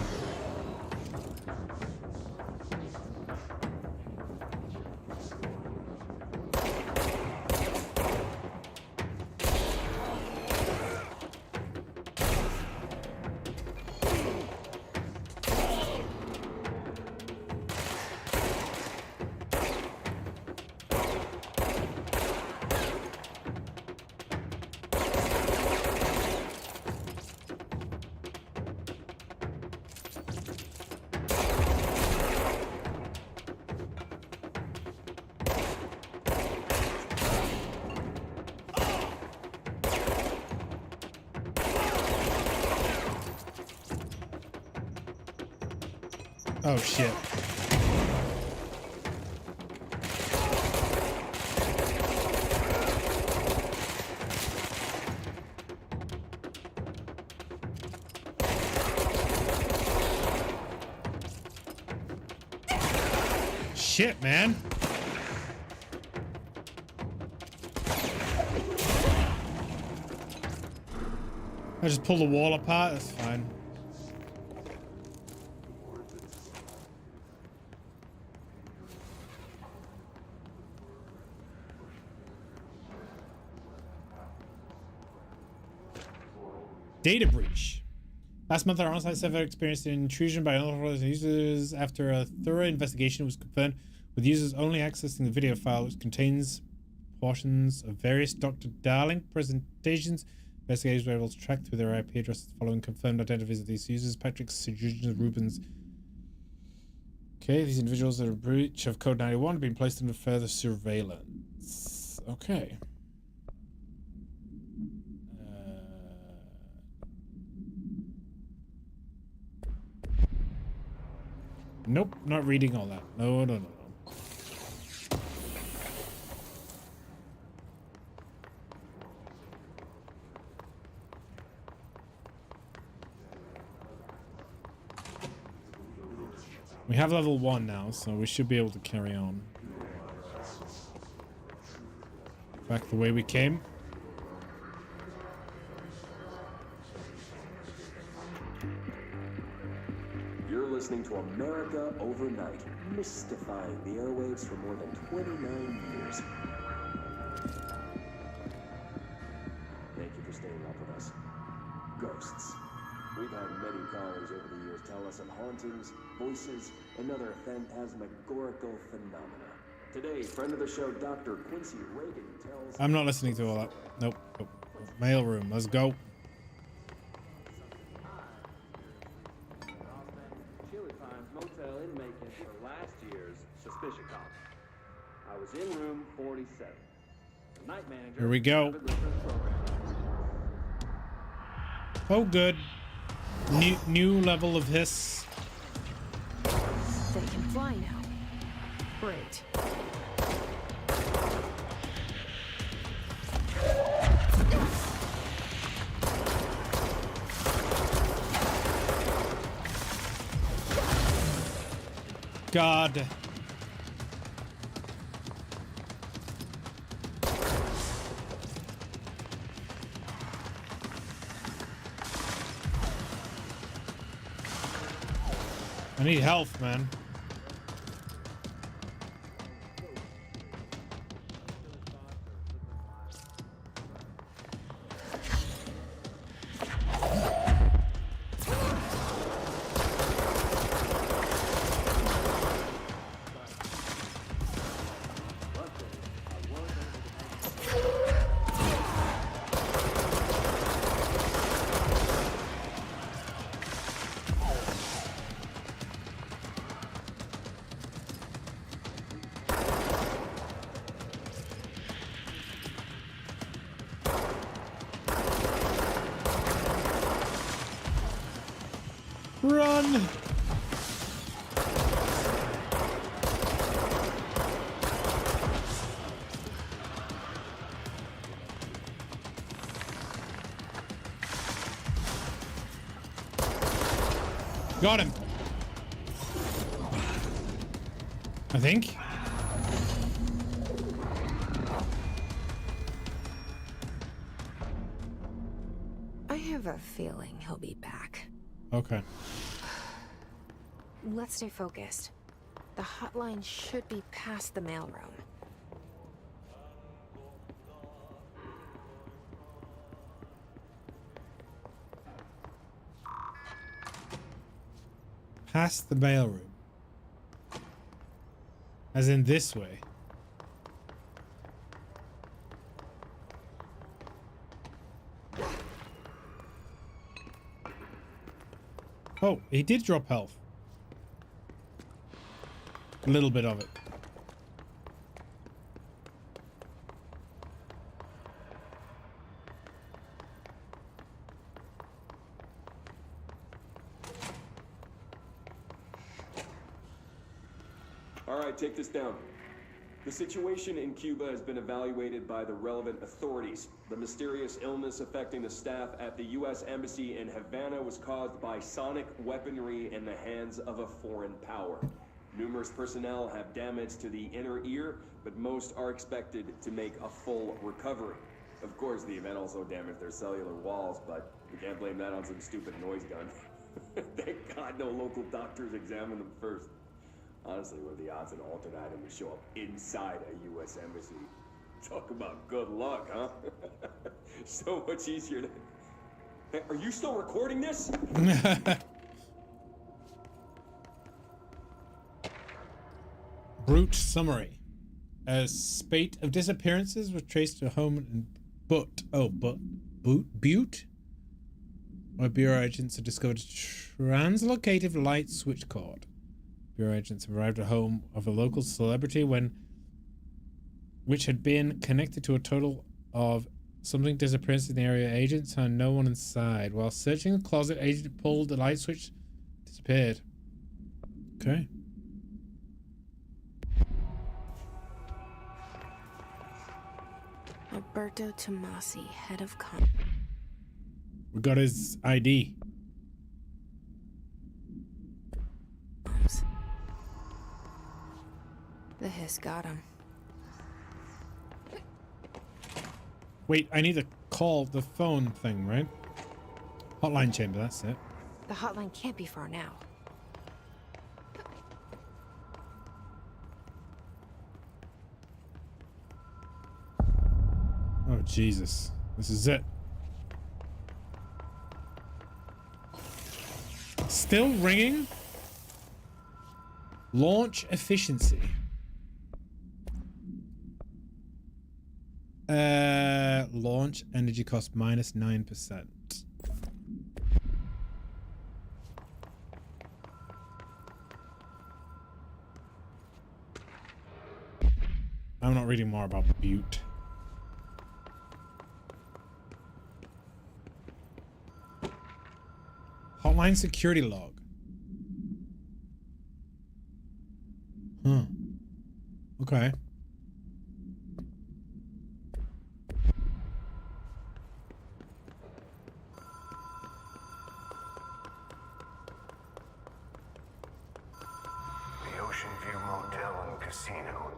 Oh shit. Shit, man. I just pull the wall apart, that's fine. Data breach. Last month, our on-site server experienced an intrusion by unauthorized users. After a thorough investigation was confirmed, with users only accessing the video file, which contains portions of various Dr. Darling presentations. Investigators were able to track through their IP addresses following confirmed identities of these users: Patrick, Sujin, Rubens. Okay, these individuals are in breach of Code 91 have been placed under further surveillance. Okay. Nope, not reading all that. No, no, no, no. We have level 1 now, so we should be able to carry on. Back the way we came. You're listening to America Overnight, mystifying the airwaves for more than 29 years. Thank you for staying up with us. Ghosts. We've had many callers over the years tell us of hauntings, voices, and other phantasmagorical phenomena. Today, friend of the show, Dr. Quincy Reagan tells... I'm not listening to all that. Nope. Nope. Mail room. Let's go. Chili Pines Motel inmate for last year's suspicious call. I was in room 47. The night manager... Here we go. Oh, good. New level of hiss. They can fly now. Great. God. I need health, man. Run! Got him. I think. I have a feeling he'll be back. Okay. Let's stay focused. The hotline should be past the mailroom. Past the mailroom. As in this way. Oh, he did drop health. A little bit of it. All right, take this down. The situation in Cuba has been evaluated by the relevant authorities. The mysterious illness affecting the staff at the U.S. Embassy in Havana was caused by sonic weaponry in the hands of a foreign power. Numerous personnel have damage to the inner ear, but most are expected to make a full recovery. Of course, the event also damaged their cellular walls, but we can't blame that on some stupid noise gun. Thank God no local doctors examined them first. Honestly, what are the odds an alternate item would show up inside a U.S. embassy? Talk about good luck, huh? So much easier to... Hey, are you still recording this? Brute summary. A spate of disappearances was traced to a home in Butte, where Bureau agents have discovered a translocative light switch cord. Bureau agents have arrived at home of a local celebrity which had been connected to a total of something disappearances in the area. Agents found no one inside. While searching the closet, agent pulled the light switch, disappeared. Okay. Alberto Tomasi, head of We got his ID. The hiss got him. Wait, I need to call the phone thing, right? Hotline chamber, that's it. The hotline can't be far now. Oh, Jesus. This is it. Still ringing? Launch efficiency. Launch energy cost minus 9%. I'm not reading more about Butte. Hotline security log. Huh. Okay. The Ocean View Motel and Casino.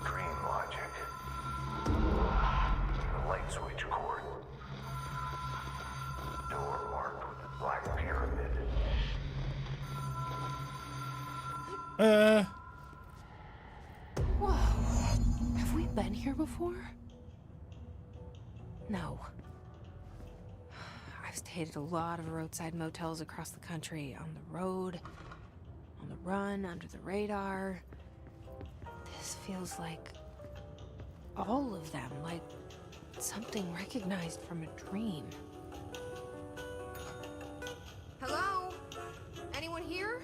Dream Logic. The light switch cord. Door marked with the Black Pyramid. Whoa. Have we been here before? No. I've stayed at a lot of roadside motels across the country. On the road, on the run, under the radar. This feels like all of them, like something recognized from a dream. Hello? Anyone here?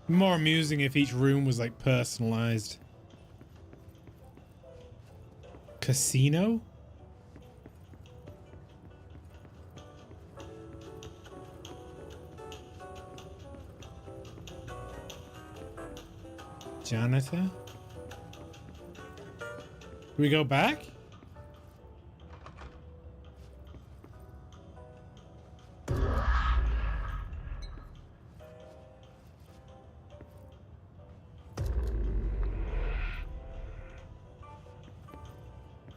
More amusing if each room was like personalized. Casino? Janitor? Do we go back?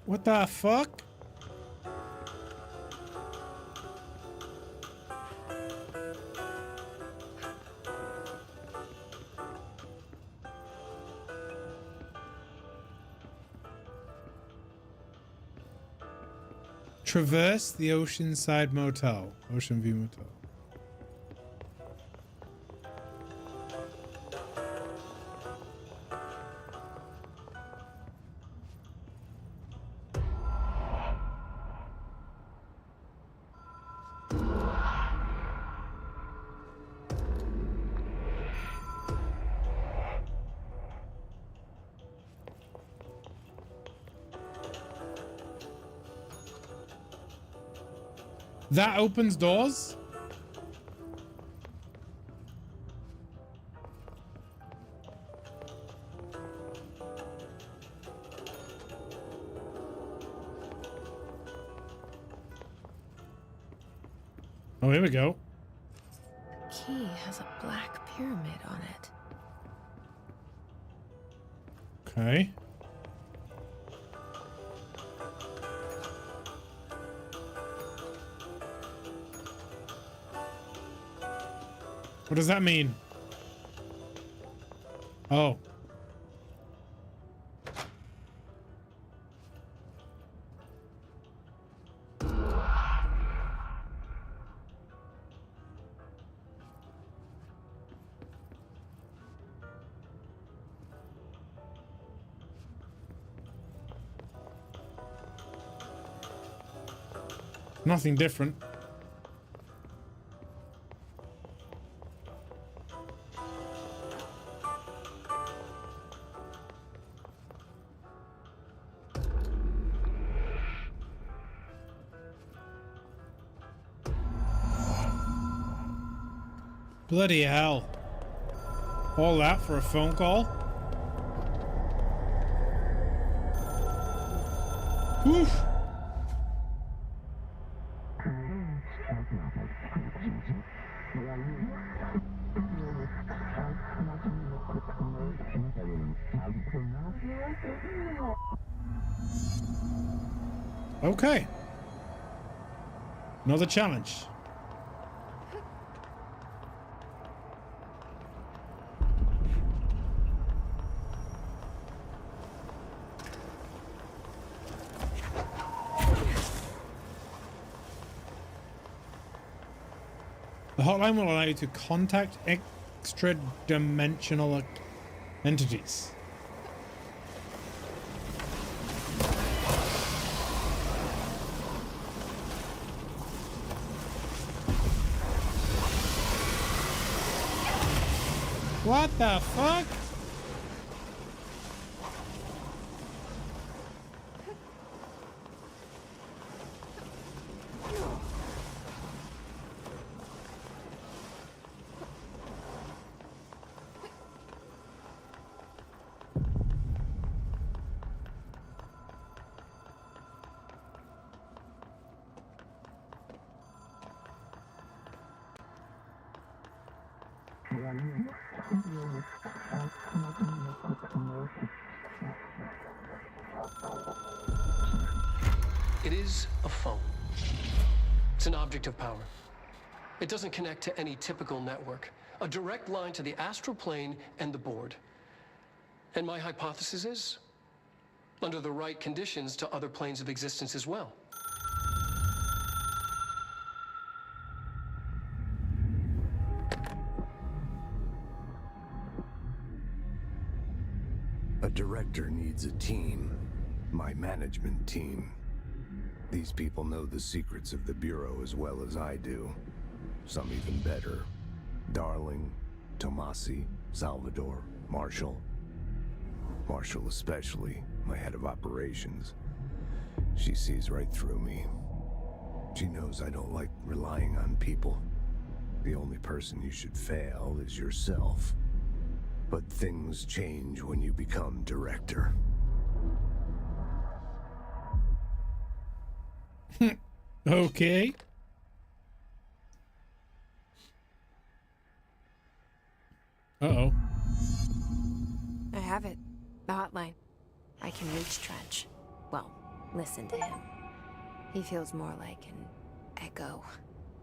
What the fuck? Traverse the Oceanside Motel. Ocean View Motel. That opens doors? Oh, here we go. Key has a black pyramid on it. Okay. What does that mean? Oh. Nothing different. Bloody hell. All that for a phone call? Oof. Okay. Another challenge. The hotline will allow you to contact extra-dimensional entities. What the fuck? It is a phone. It's an object of power. It doesn't connect to any typical network. A direct line to the astral plane and the board. And my hypothesis is, under the right conditions, to other planes of existence as well. A director needs a team. My management team. These people know the secrets of the Bureau as well as I do. Some even better. Darling, Tomasi, Salvador, Marshall. Marshall especially, my head of operations. She sees right through me. She knows I don't like relying on people. The only person you should fail is yourself. But things change when you become director. Okay. Uh-oh. I have it. The hotline. I can reach Trench. Well, listen to him. He feels more like an echo.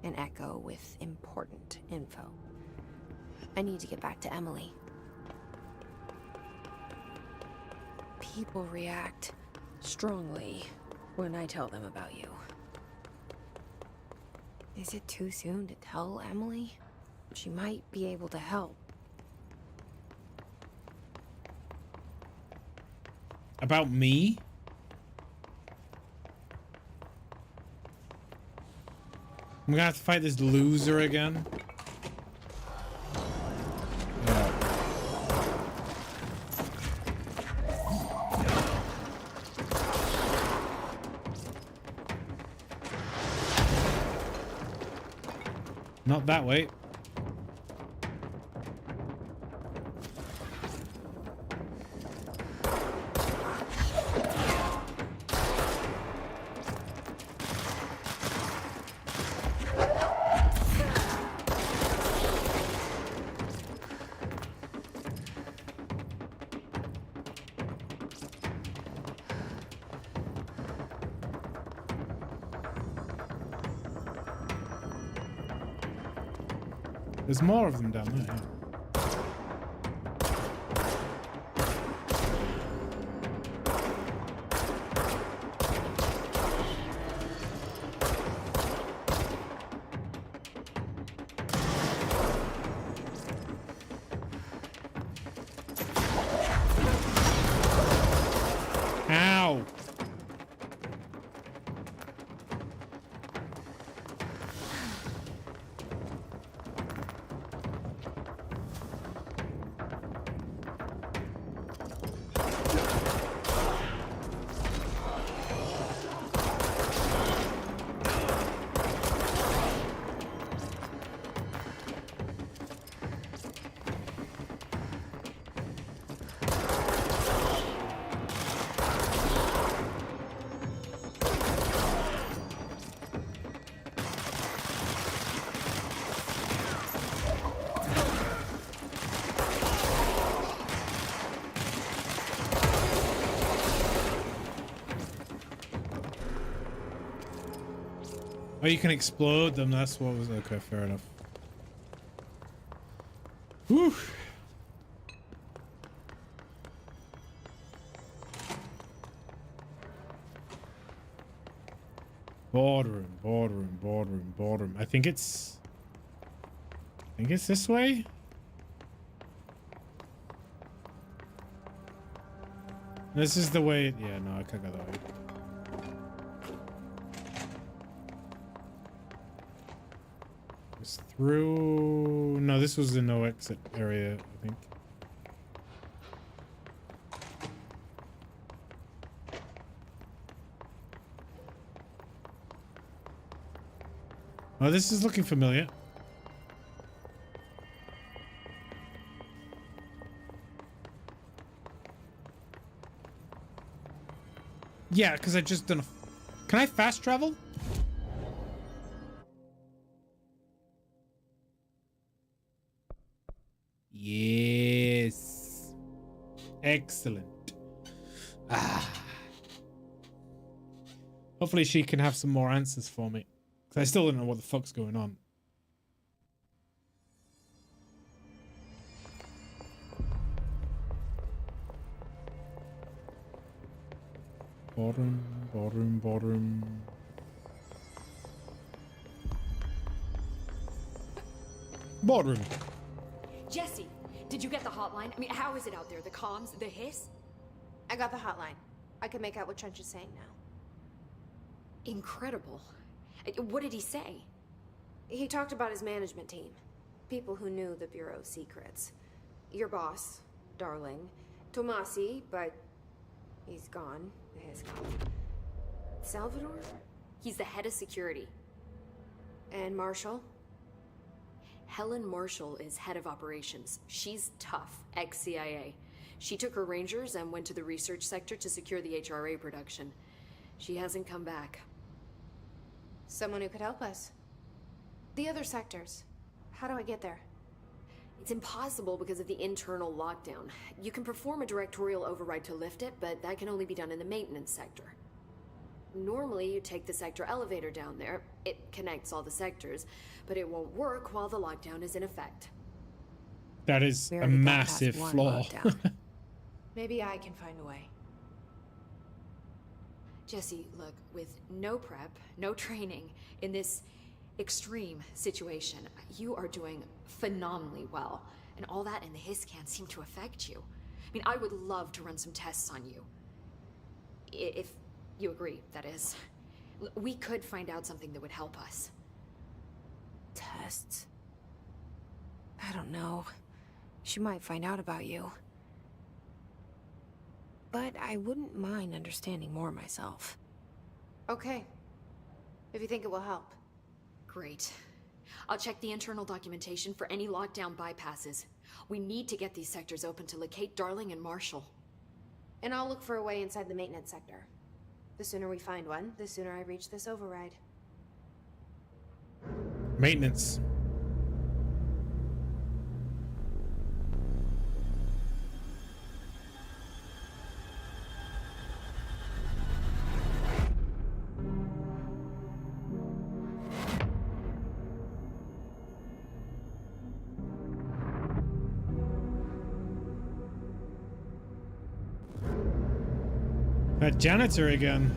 An echo with important info. I need to get back to Emily. People react strongly when I tell them about you. Is it too soon to tell Emily? She might be able to help. About me? I'm gonna have to fight this loser again. Not that way. There's more of them down there. Yeah. Ow! Oh, you can explode them. That's what was okay. Fair enough. Whew. Boardroom. I think it's this way. This is the way. Yeah, no, I can't go that way. It's through. No, this was the no exit area, I think. Oh, this is looking familiar. Yeah, because I just done a... Can I fast travel? Yes. Excellent. Ah. Hopefully she can have some more answers for me. Because I still don't know what the fuck's going on. Boardroom. Boardroom. Jesse, did you get the hotline? I mean, how is it out there? The comms, the hiss? I got the hotline. I can make out what Trench is saying now. Incredible. What did he say? He talked about his management team. people who knew the Bureau's secrets. Your boss, Darling. Tomasi, but he's gone. His Salvador? He's the head of security. And Marshall? Helen Marshall is head of operations. She's tough, ex-CIA. She took her Rangers and went to the research sector to secure the HRA production. She hasn't come back. Someone who could help us. The other sectors. How do I get there? It's impossible because of the internal lockdown. You can perform a directorial override to lift it, but that can only be done in the maintenance sector. Normally, you take the sector elevator down there. It connects all the sectors, but it won't work while the lockdown is in effect. That is We a already got massive past one flaw. lockdown. Maybe I can find a way. Jesse, look, with no prep, no training in this extreme situation, you are doing phenomenally well. And all that and the hiss can't seem to affect you. I mean, I would love to run some tests on you. If you agree, that is. We could find out something that would help us. Tests? I don't know. She might find out about you. But I wouldn't mind understanding more myself. Okay. If you think it will help. Great. I'll check the internal documentation for any lockdown bypasses. We need to get these sectors open to locate Darling and Marshall. And I'll look for a way inside the maintenance sector. The sooner we find one, the sooner I reach this override. Maintenance. That janitor again.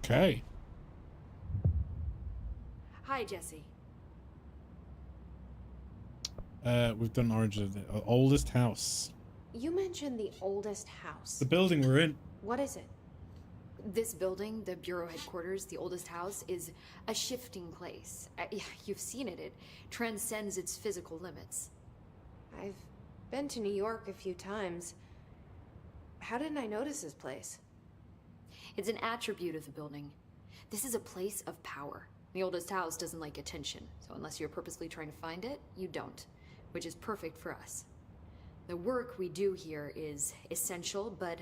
Okay. Hi, Jesse. We've done Origin of the oldest house. You mentioned the oldest house. The building we're in. What is it? This building, the Bureau headquarters, the oldest house, is a shifting place. You've seen it. It transcends its physical limits. I've been to New York a few times. How didn't I notice this place? It's an attribute of the building. This is a place of power. The oldest house doesn't like attention, so unless you're purposely trying to find it, you don't, which is perfect for us. The work we do here is essential, but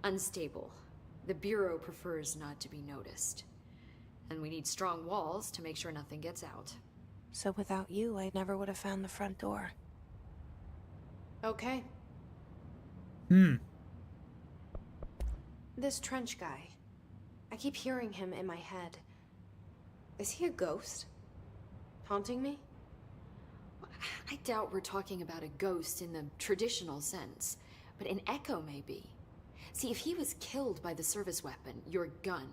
unstable. The Bureau prefers not to be noticed. And we need strong walls to make sure nothing gets out. So without you, I never would have found the front door. Okay. This Trench guy. I keep hearing him in my head. Is he a ghost? Haunting me? I doubt we're talking about a ghost in the traditional sense, but an echo maybe. See, if he was killed by the service weapon, your gun,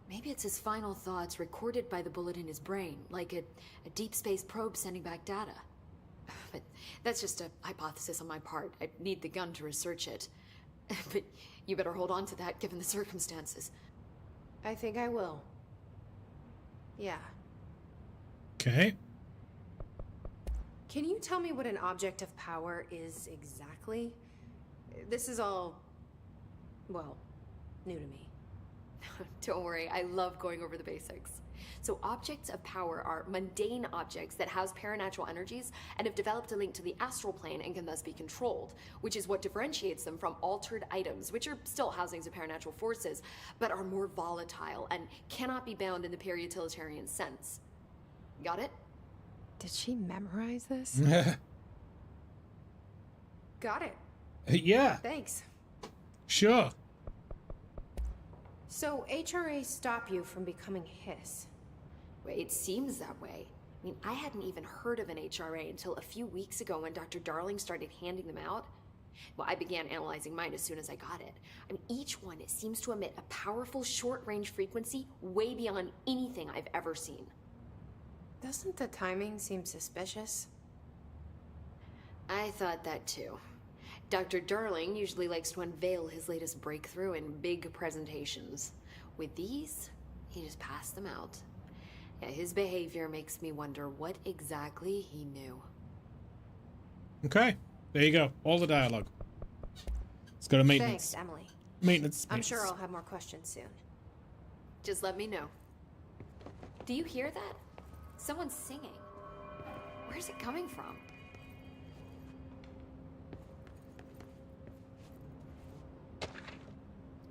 maybe it's his final thoughts recorded by the bullet in his brain, like a deep space probe sending back data. But that's just a hypothesis on my part. I'd need the gun to research it. But you better hold on to that given the circumstances. I think I will. Yeah. Okay. Can you tell me what an object of power is exactly? This is all, well, new to me. Don't worry, I love going over the basics. So objects of power are mundane objects that house paranatural energies and have developed a link to the astral plane and can thus be controlled, which is what differentiates them from altered items, which are still housings of paranatural forces, but are more volatile and cannot be bound in the peri-utilitarian sense. Got it? Did she memorize this? Got it. Yeah, Thanks. sure. So HRA stop you from becoming Hiss? Wait, it seems that way. I mean, I hadn't even heard of an HRA until a few weeks ago when Dr. Darling started handing them out. Well, I began analyzing mine as soon as I got it. I mean, each one seems to emit a powerful short-range frequency way beyond anything I've ever seen. Doesn't the timing seem suspicious? I thought that too. Dr. Darling usually likes to unveil his latest breakthrough in big presentations. With these, he just passed them out. Yeah, his behavior makes me wonder what exactly he knew. Okay, there you go. All the dialogue. Let's go to maintenance. Thanks, Emily. Maintenance. I'm sure I'll have more questions soon. Just let me know. Do you hear that? Someone's singing. Where's it coming from?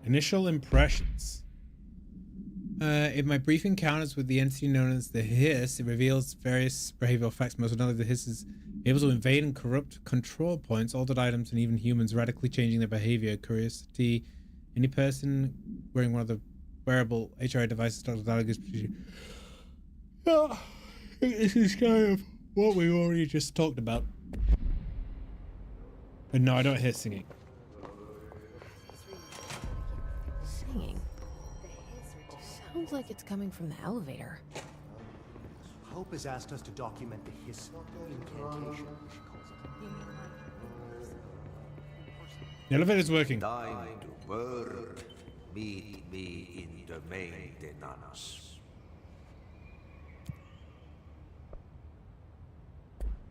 Initial impressions. In my brief encounters with the entity known as the Hiss, it reveals various behavioral facts. Most notably, the Hiss is able to invade and corrupt control points, altered items, and even humans, radically changing their behavior. Curiosity. Any person wearing one of the wearable HRA devices, Dr. Darling is this is kind of what we already just talked about. But no, I don't hear singing. Singing? Sounds like it's coming from the elevator. Hope has asked us to document the Hiss incantation, she calls it. The elevator's working. Time to work. Meet me in the maintenance.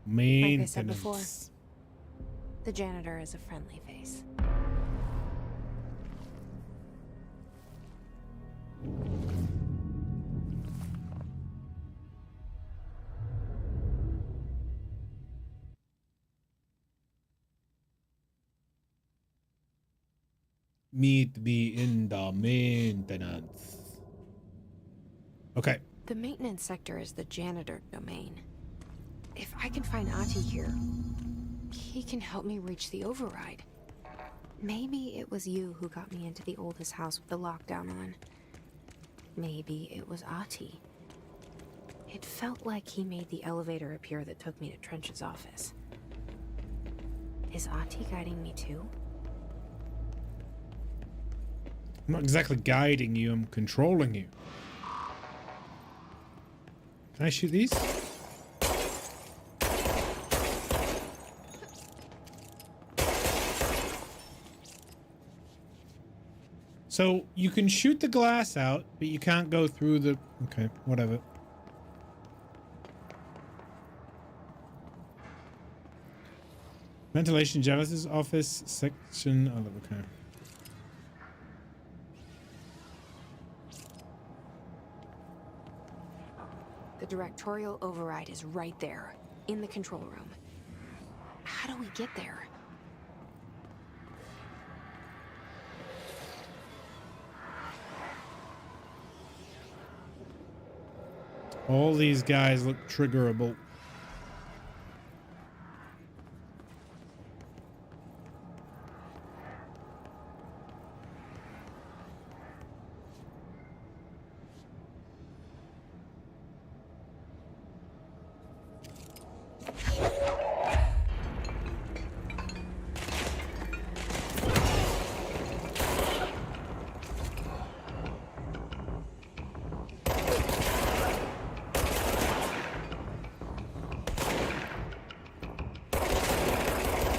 Like I said before, the janitor is a friendly face. Meet me in the maintenance. Okay. The maintenance sector is the janitor domain. If I can find Ahti here, he can help me reach the override. Maybe it was you who got me into the oldest house with the lockdown on. Maybe it was Ahti. It felt like he made the elevator appear that took me to Trench's office. Is Ahti guiding me too? I'm not exactly guiding you, I'm controlling you. Can I shoot these? So you can shoot the glass out, but you can't go through the... Okay, whatever. Ventilation, Janice's office, section... Oh, okay. The directorial override is right there, in the control room. How do we get there? All these guys look triggerable.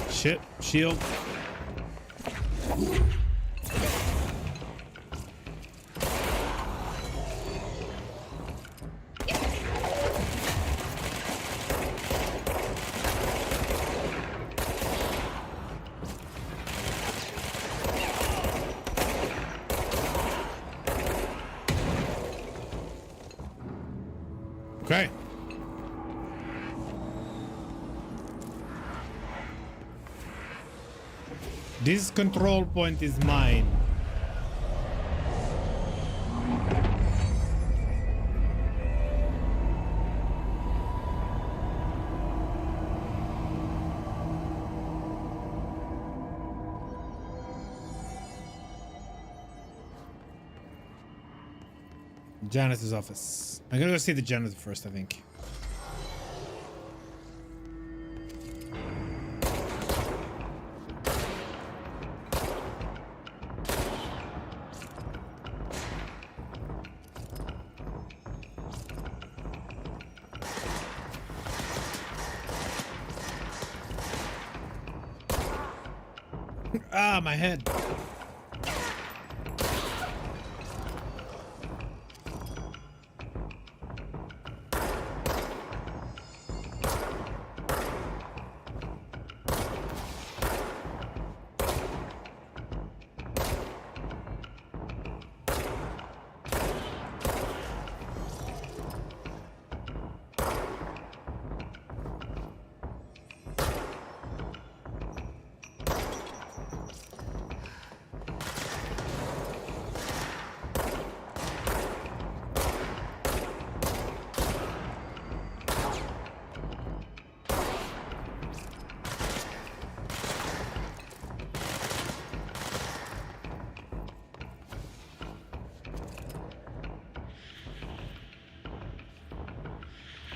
Shit, shield. Okay. This control point is mine. Janitor's office. I'm gonna go see the janitor first, I think. Ah, my head.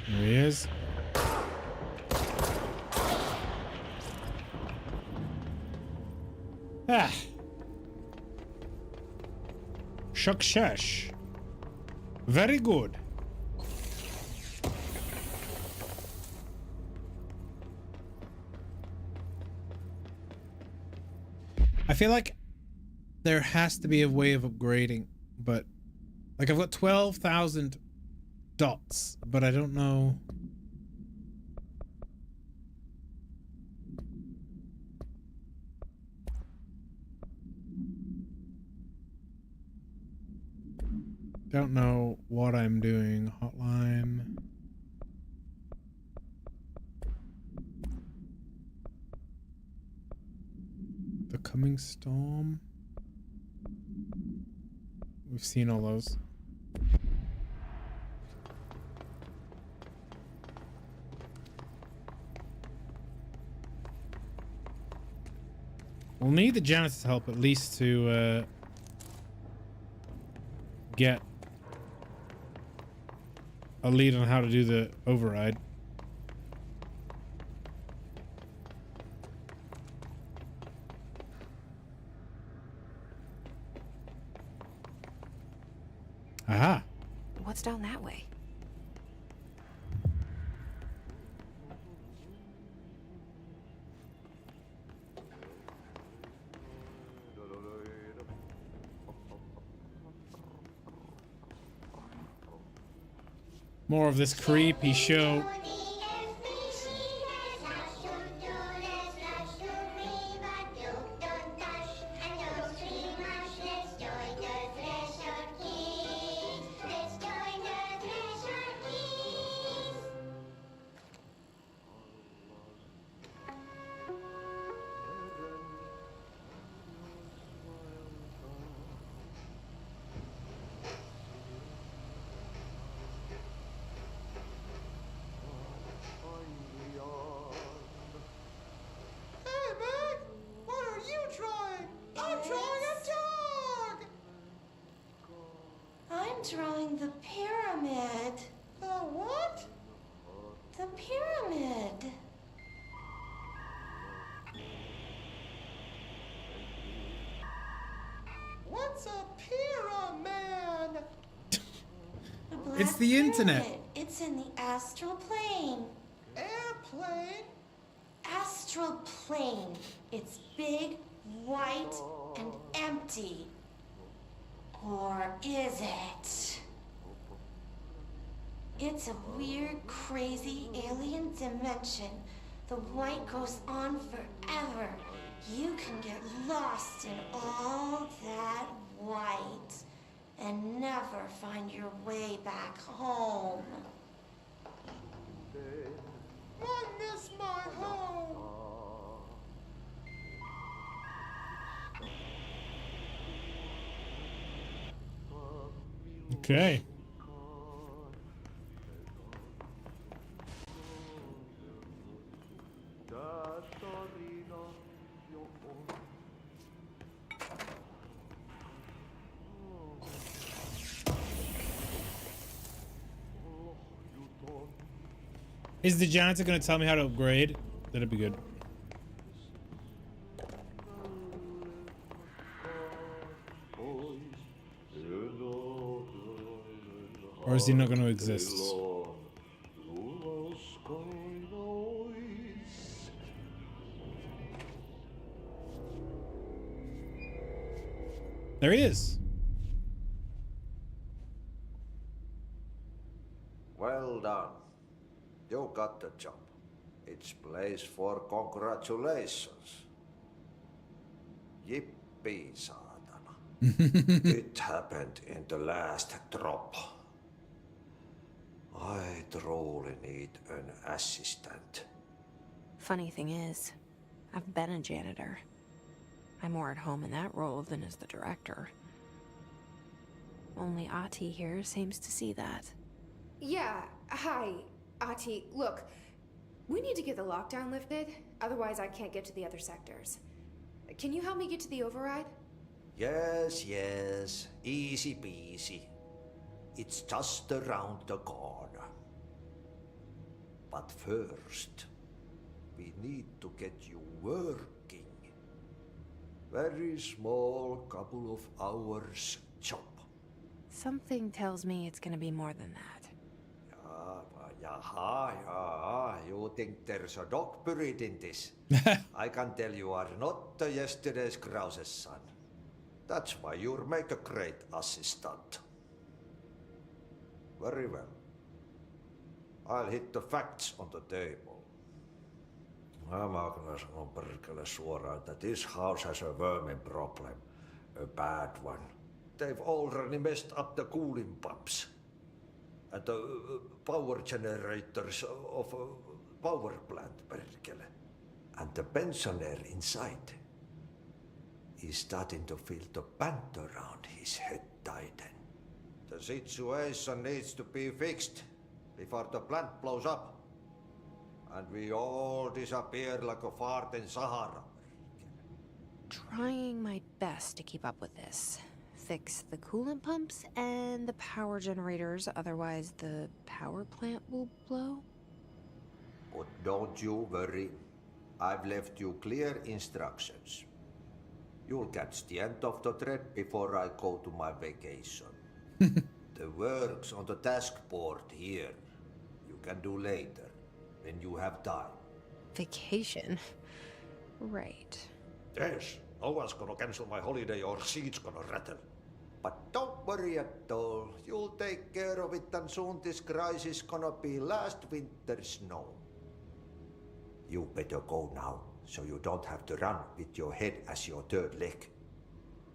There he is. Ah. Success. Very good. I feel like there has to be a way of upgrading, but like I've got 12,000 dots, but I don't know. Don't know what I'm doing. Hotline. The Coming Storm. We've seen all those. We'll need the janitor's help at least to get a lead on how to do the override. Aha. What's down that way? More of this creepy show. Drawing the pyramid. The what? The pyramid. What's a pyramid? It's the internet. Pyramid. It's in the astral plane. Airplane? Astral plane. It's big, white, and empty. Or is it? It's a weird, crazy alien dimension. The white goes on forever. You can get lost in all that white and never find your way back home. I miss my home. Okay. Is the janitor gonna tell me how to upgrade? That'd be good. Or is he not gonna exist? There he is. Well done. You got the job. It's place for congratulations. Yippee, saatana. It happened in the last drop. I truly need an assistant. Funny thing is, I've been a janitor. I'm more at home in that role than as the director. Only Ahti here seems to see that. Yeah, hi, Ahti. Look, we need to get the lockdown lifted, otherwise I can't get to the other sectors. Can you help me get to the override? Yes, yes. Easy peasy. It's just around the corner. But first, we need to get you working. Very small, couple of hours job. Something tells me it's gonna be more than that. Yeah. You think there's a dog buried in this? I can tell you are not the yesterday's Krause's son. That's why you'll make a great assistant. Very well. I'll hit the facts on the table. Mä kyllä sanon perkele suoraan, that this house has a vermin problem. A bad one. They've already messed up the cooling pumps. And the power generators of a power plant, perkele. And the pensioner inside is starting to feel the band around his head tighten. The situation needs to be fixed before the plant blows up. And we all disappear like a fart in Sahara. Trying my best to keep up with this. Fix the coolant pumps and the power generators, otherwise the power plant will blow. But don't you worry. I've left you clear instructions. You'll catch the end of the thread before I go to my vacation. The work's on the task board here. You can do later, when you have time. Vacation? Right. Yes, no one's gonna cancel my holiday or seat's gonna rattle. But don't worry at all. You'll take care of it and soon this crisis gonna be last winter's snow. You better go now, so you don't have to run with your head as your third leg.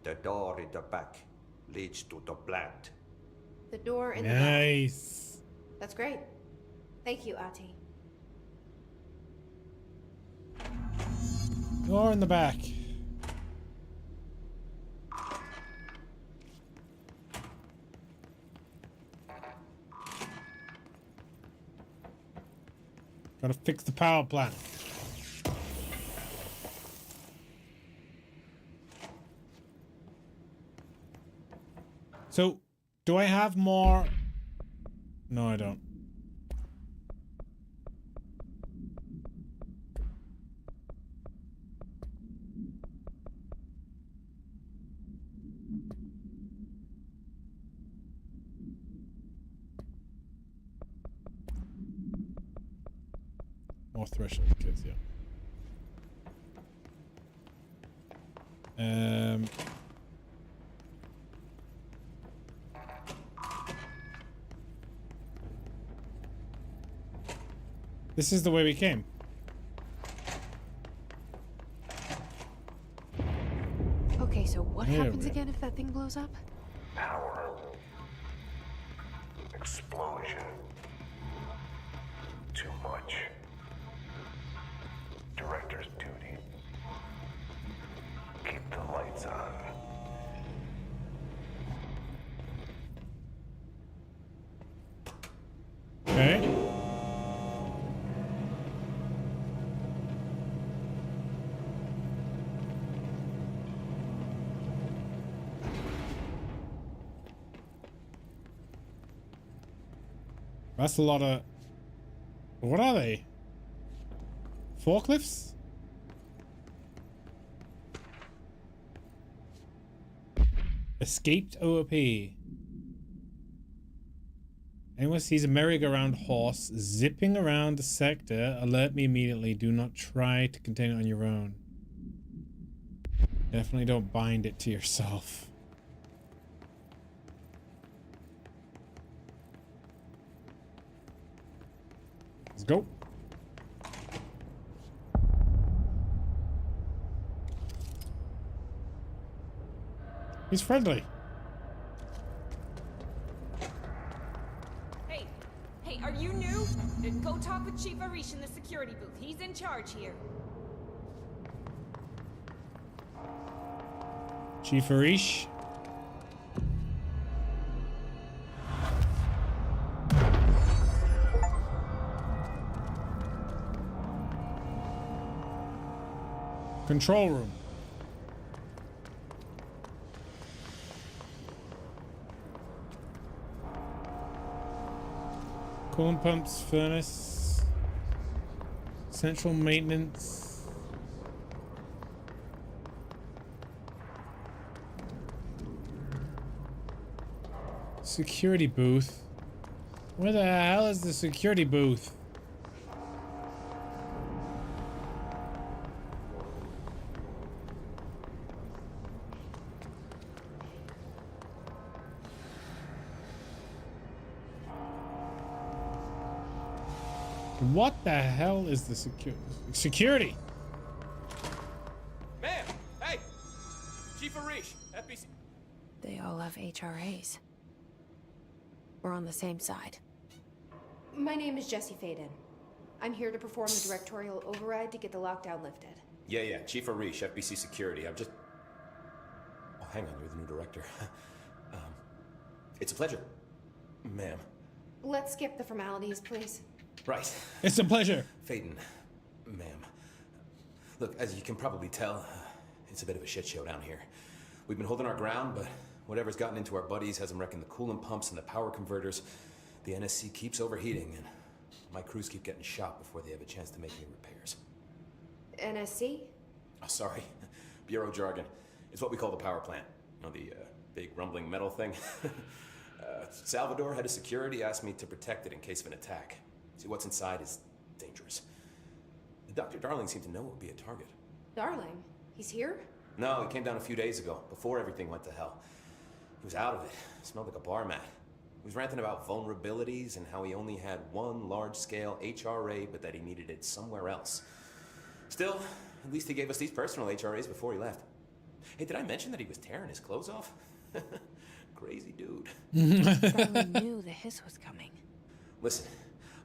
The door in the back leads to the plant. The door in Nice. the back. That's great. Thank you, Ahti. Door in the back. Gotta fix the power plant. So, do I have more? No, I don't. More threshold kids, yeah. This is the way we came. Okay, so what There happens we again if that thing blows up? Power. Explosion. Too much. Director's duty. Keep the lights on. Okay. That's a lot of What are they? Forklifts? Escaped OOP. Anyone sees a merry-go-round horse zipping around the sector, alert me immediately. Do not try to contain it on your own. Definitely don't bind it to yourself. Let's go. He's friendly. Hey, are you new? Go talk with Chief Arish in the security booth. He's in charge here. Chief Arish. Control room. Coolant pumps, furnace, central maintenance. Security booth. Where the hell is the security booth? What the hell is the security? Ma'am! Hey! Chief Arish, FBC. They all have HRAs. We're on the same side. My name is Jesse Faden. I'm here to perform the directorial override to get the lockdown lifted. Yeah, Chief Arish, FBC Security. I'm just... Oh, hang on, you're the new director. It's a pleasure, ma'am. Let's skip the formalities, please. Right. It's a pleasure. Faden, ma'am. Look, as you can probably tell, it's a bit of a shit show down here. We've been holding our ground, but whatever's gotten into our buddies has them wrecking the coolant pumps and the power converters. The NSC keeps overheating, and my crews keep getting shot before they have a chance to make any repairs. NSC? Oh, sorry. Bureau jargon. It's what we call the power plant. You know, the big rumbling metal thing? Salvador, head of security, asked me to protect it in case of an attack. See, what's inside is dangerous. Dr. Darling seemed to know it would be a target. Darling? He's here? No, he came down a few days ago, before everything went to hell. He was out of it. Smelled like a bar mat. He was ranting about vulnerabilities and how he only had one large-scale HRA, but that he needed it somewhere else. Still, at least he gave us these personal HRAs before he left. Hey, did I mention that he was tearing his clothes off? Crazy dude. Darling knew the hiss was coming. Listen,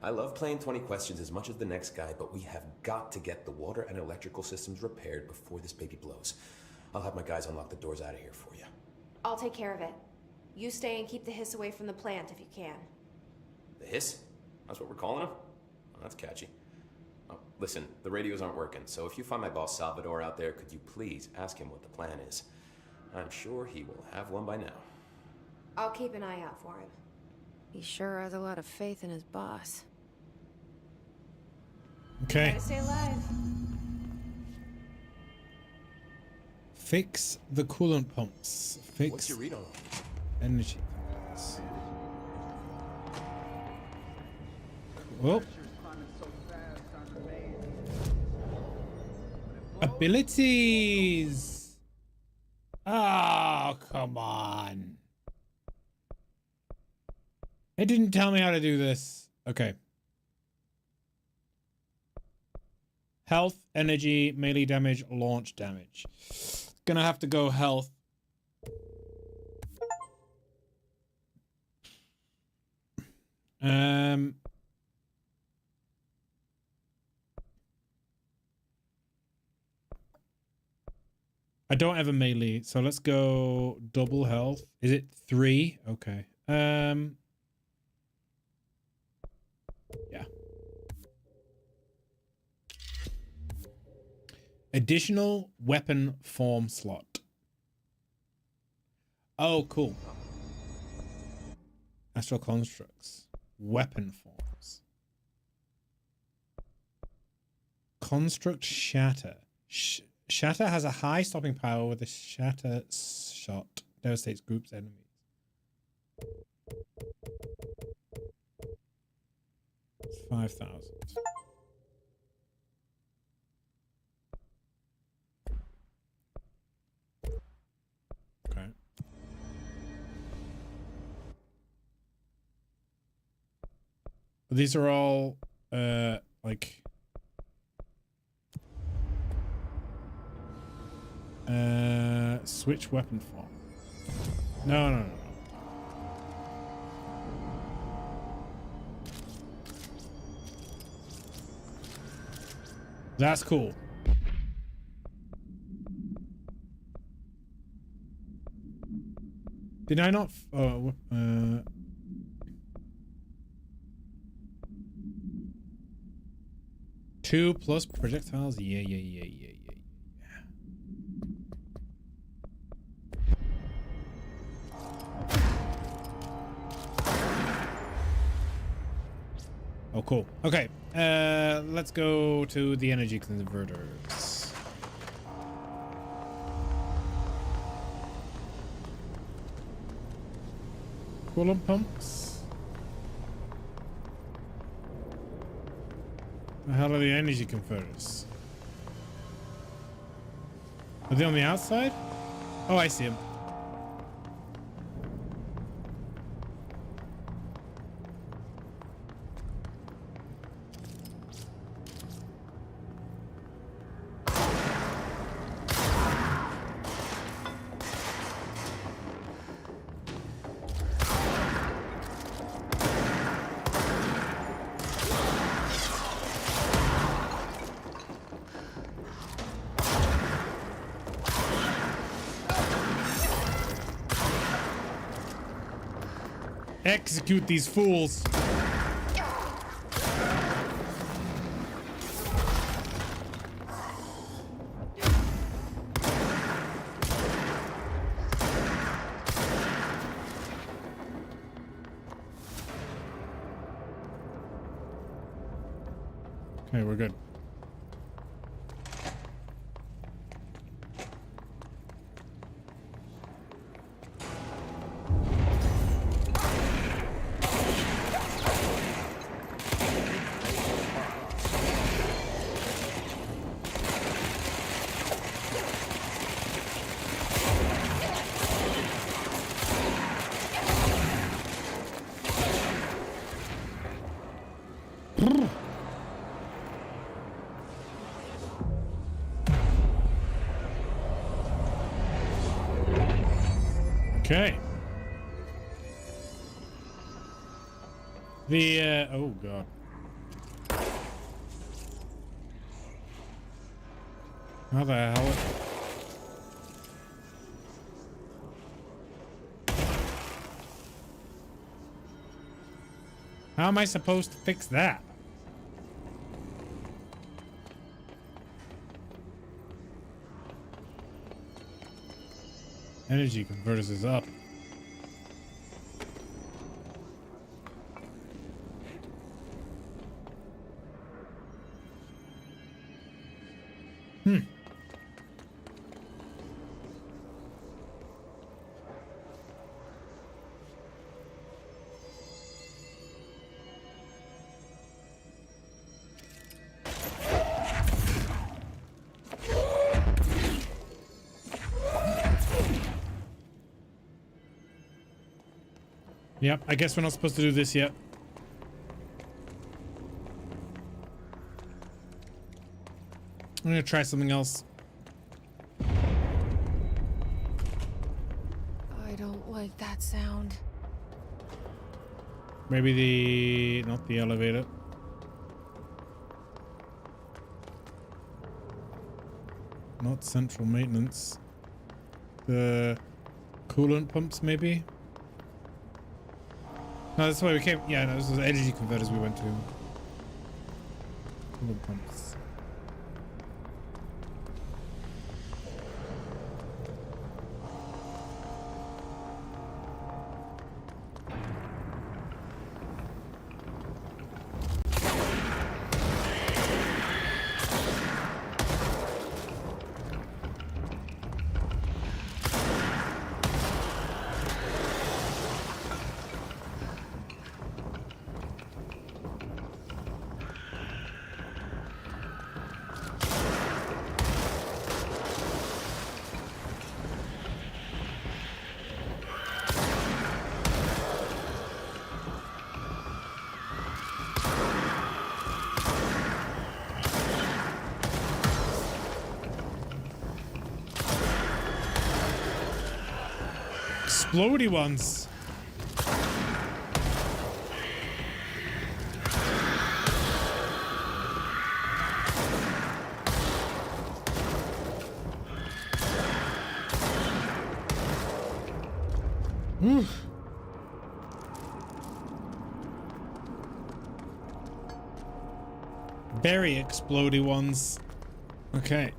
I love playing 20 questions as much as the next guy, but we have got to get the water and electrical systems repaired before this baby blows. I'll have my guys unlock the doors out of here for you. I'll take care of it. You stay and keep the hiss away from the plant if you can. The hiss? That's what we're calling him? Oh, that's catchy. Oh, listen, the radios aren't working, so if you find my boss Salvador out there, could you please ask him what the plan is? I'm sure he will have one by now. I'll keep an eye out for him. He sure has a lot of faith in his boss. Okay. Try to stay alive. Fix the coolant pumps. Fix What's your read on it? energy pumps. Well. Abilities. Oh, come on. It didn't tell me how to do this. Okay. Health, energy, melee damage, launch damage. Gonna have to go health. I don't have a melee, so let's go double health. Is it 3? Okay. Yeah. Additional weapon form slot. Oh, cool. Astral constructs. Weapon forms. Construct Shatter. Shatter has a high stopping power with a Shatter shot. Devastates groups enemies. It's 5,000. Okay. These are all like switch weapon form. No. That's cool. Did I not? 2 plus projectiles. Yeah. Oh, cool. Okay. Let's go to the energy converters. Coolant pumps. The hell are the energy converters? Are they on the outside? Oh, I see them. Execute these fools. Okay, we're good. Okay. The, oh god. How the hell? How am I supposed to fix that? Energy converters is up. Yep, I guess we're not supposed to do this yet. I'm gonna try something else. I don't like that sound. Maybe not the elevator. Not central maintenance. The coolant pumps, maybe? No, that's why we came. Yeah, no, this was energy converters we went to. Coolant pumps. explodey ones. Oof. Very explodey ones. Okay.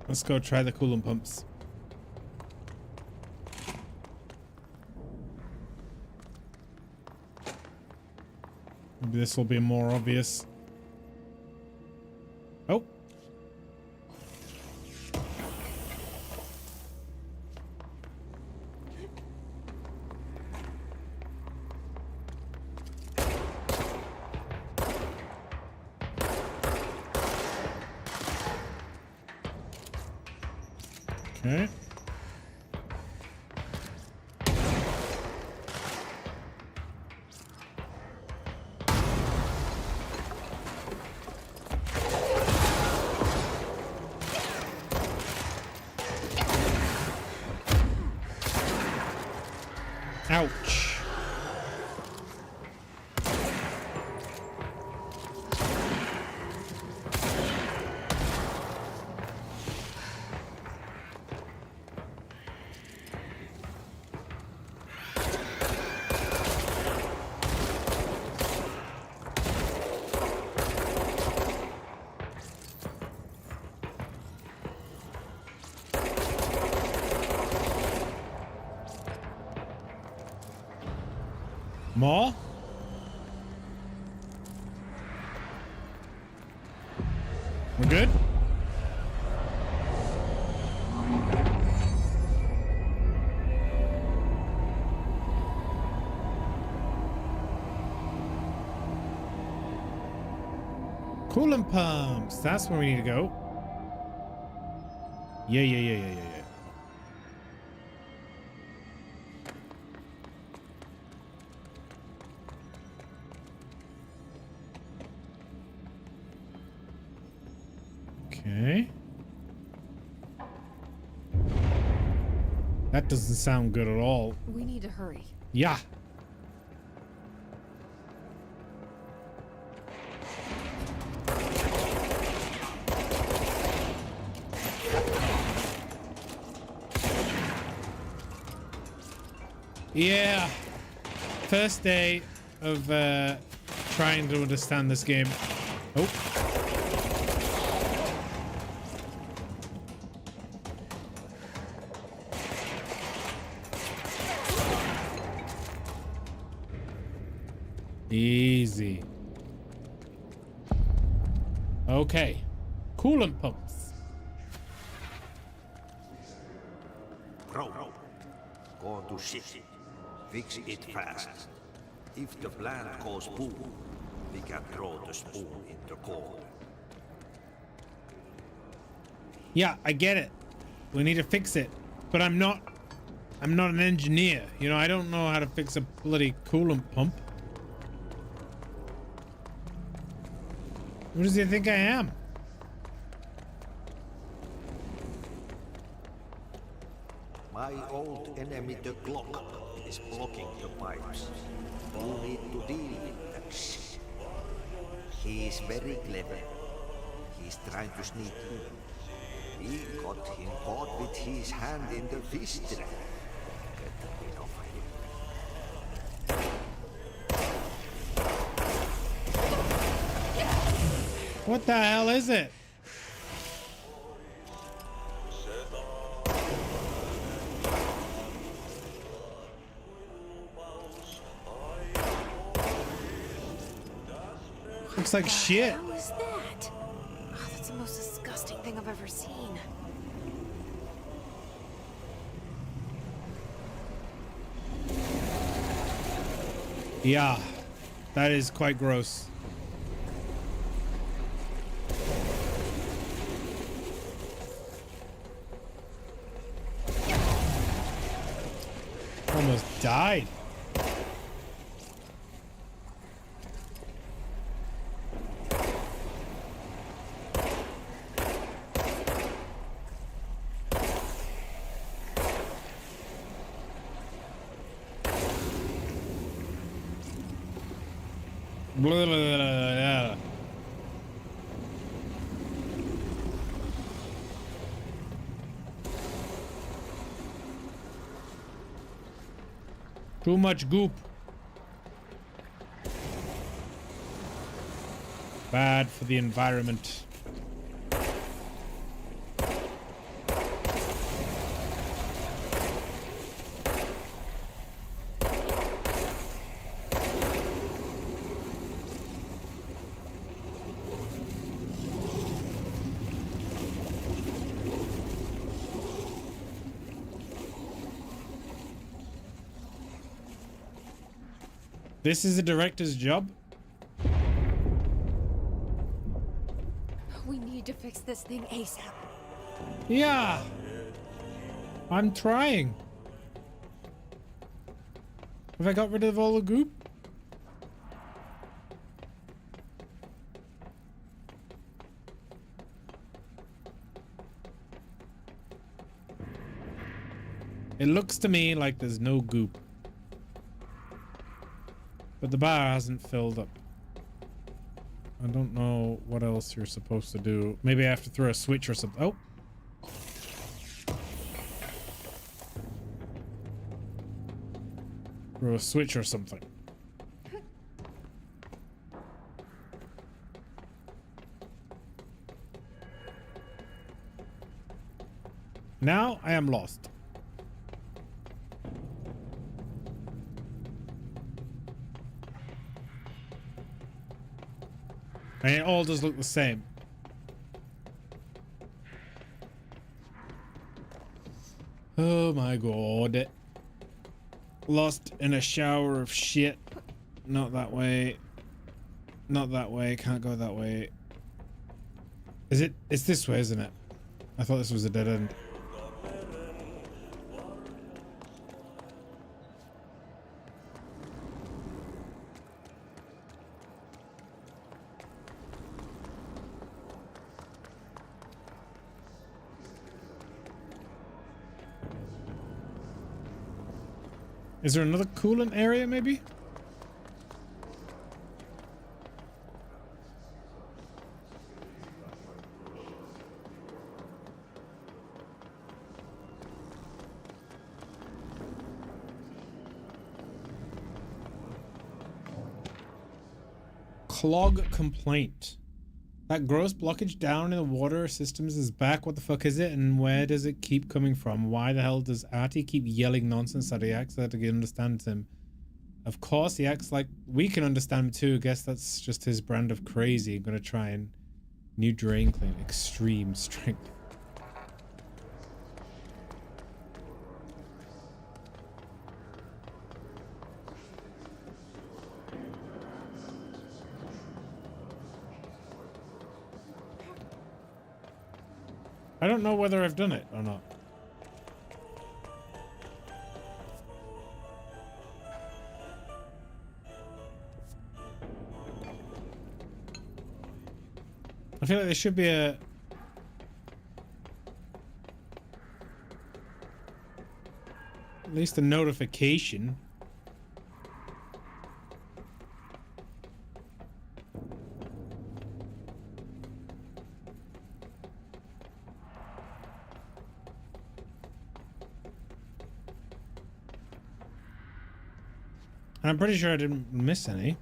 Let's go try the coolant pumps. Maybe this will be more obvious. Oh. Okay. Ouch. More? We're good? Coolant pumps. That's where we need to go. Yeah. Okay. That doesn't sound good at all. We need to hurry. Yeah. Yeah. First day of trying to understand this game. Oh. Easy. Okay. Coolant pumps. Bro, go to ship. Fix it fast. If the plant goes boom, we can throw the spoon in the corner. Yeah, I get it. We need to fix it. But I'm not an engineer. You know, I don't know how to fix a bloody coolant pump. Who does he think I am? My old enemy, the Glock, is blocking the pipes. You need to deal with that shit. He is very clever. He's trying to sneak in. We got him caught with his hand in the fish trap. Get rid of him. What the hell is it? Looks like shit. What was that? Oh, that's the most disgusting thing I've ever seen. Yeah, that is quite gross. Almost died. Blah, blah, blah, blah. Too much goop. Bad for the environment. This is a director's job. We need to fix this thing ASAP. Yeah. I'm trying. Have I got rid of all the goop? It looks to me like there's no goop. But the bar hasn't filled up. I don't know what else you're supposed to do. Maybe I have to throw a switch or something. Oh. Throw a switch or something. Now I am lost. And it all does look the same. Oh my god. Lost in a shower of shit. Not that way. Not that way. Can't go that way. Is it? It's this way, isn't it? I thought this was a dead end. Is there another coolant area, maybe? Clog complaint. That gross blockage down in the water systems is back. What the fuck is it? And where does it keep coming from? Why the hell does Artie keep yelling nonsense at the acts that he understands him? Of course he acts like we can understand him too. Guess that's just his brand of crazy. I'm gonna try and new drain clean. Extreme strength. I don't know whether I've done it or not. I feel like there should be at least a notification. I'm pretty sure I didn't miss any.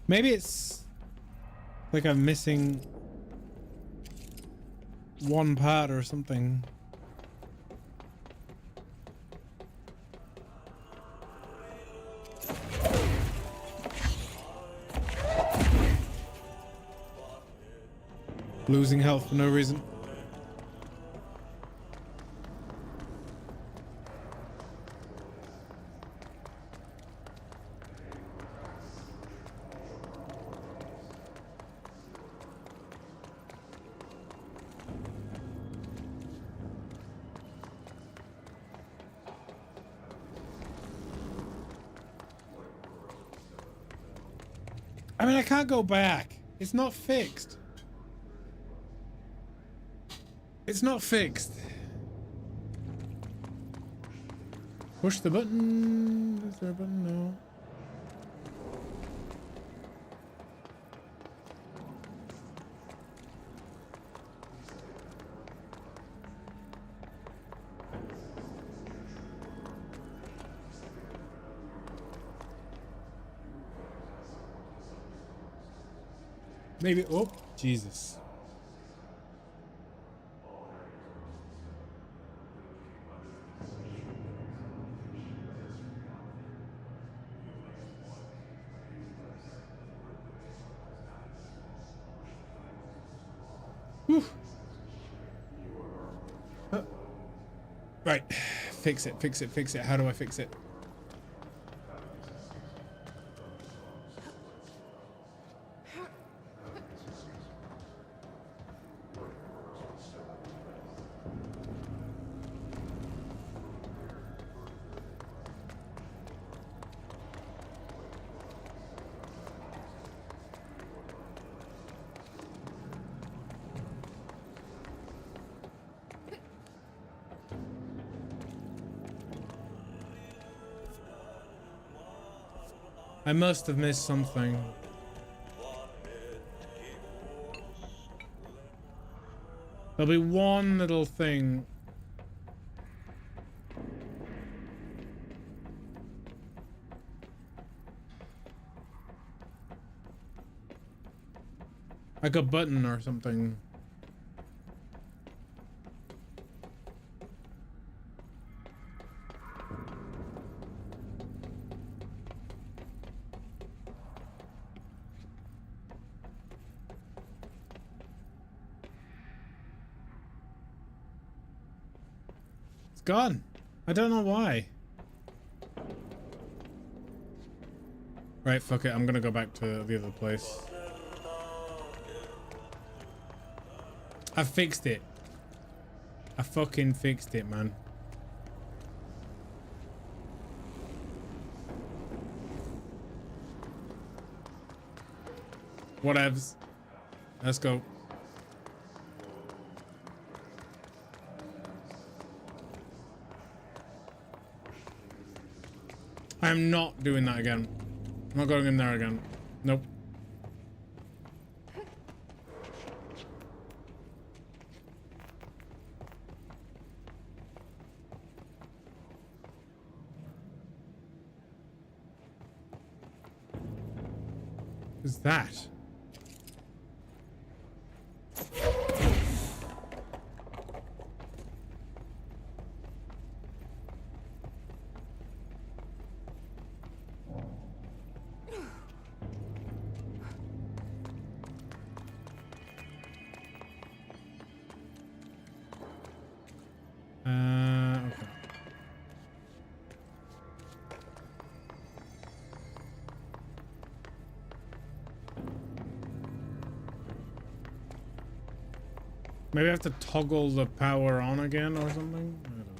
Maybe it's like I'm missing one part or something. Losing health for no reason. I mean, I can't go back. It's not fixed. It's not fixed. Push the button. Is there a button? No. Maybe. Oh, Jesus. Whew. Right. Fix it, fix it, fix it. How do I fix it? I must have missed something. There'll be one little thing. Like a button or something. Gone. I don't know why. Right, fuck it. I'm gonna go back to the other place. I fixed it. I fucking fixed it, man. Whatevs. Let's go. I'm not doing that again. I'm not going in there again. Nope. What's that? Okay. Maybe I have to toggle the power on again or something? I don't know.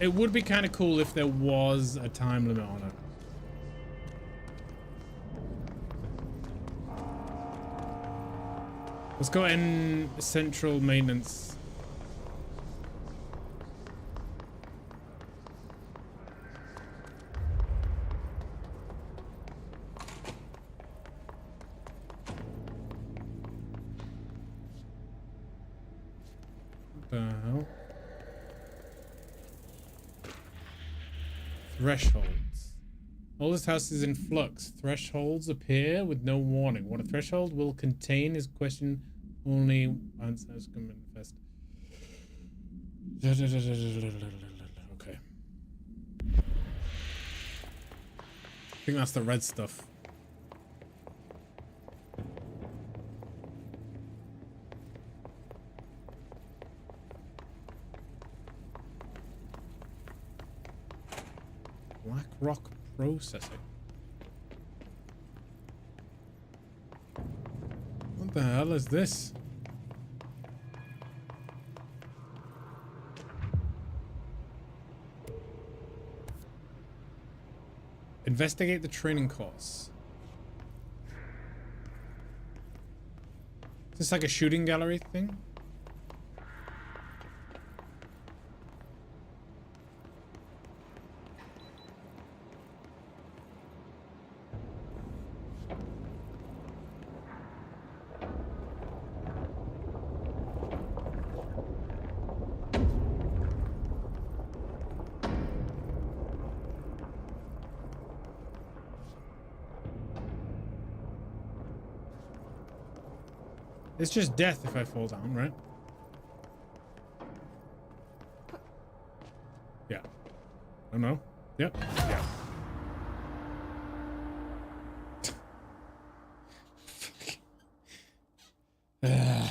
It would be kind of cool if there was a time limit on it. Let's go in central maintenance. What the hell? Thresholds. All this house is in flux. Thresholds appear with no warning. What a threshold will contain is question only answers can manifest. Okay. I think that's the red stuff. Black rock processing. What the hell is this? Investigate the training course. Is this like a shooting gallery thing? It's just death if I fall down, right? Yeah. Oh no. Yep. Yeah.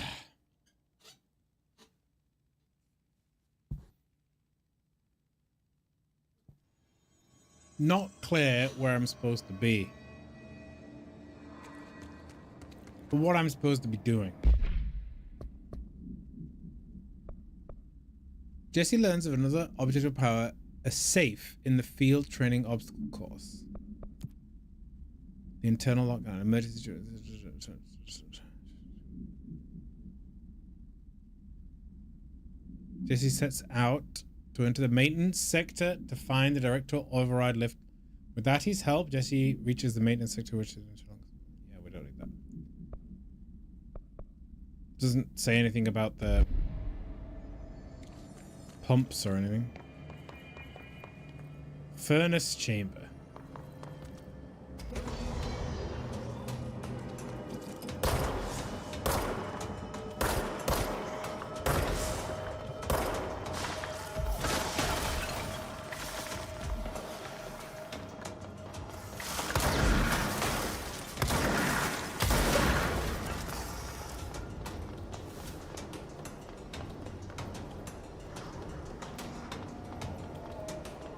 Not clear where I'm supposed to be. But what I'm supposed to be doing. Jesse learns of another object of power, a safe in the field training obstacle course. The internal lockdown, emergency. Jesse sets out to enter the maintenance sector to find the directorial override lift. With Atti's help, Jesse reaches the maintenance sector, which is yeah, we don't need that. Doesn't say anything about the pumps or anything. Furnace chamber.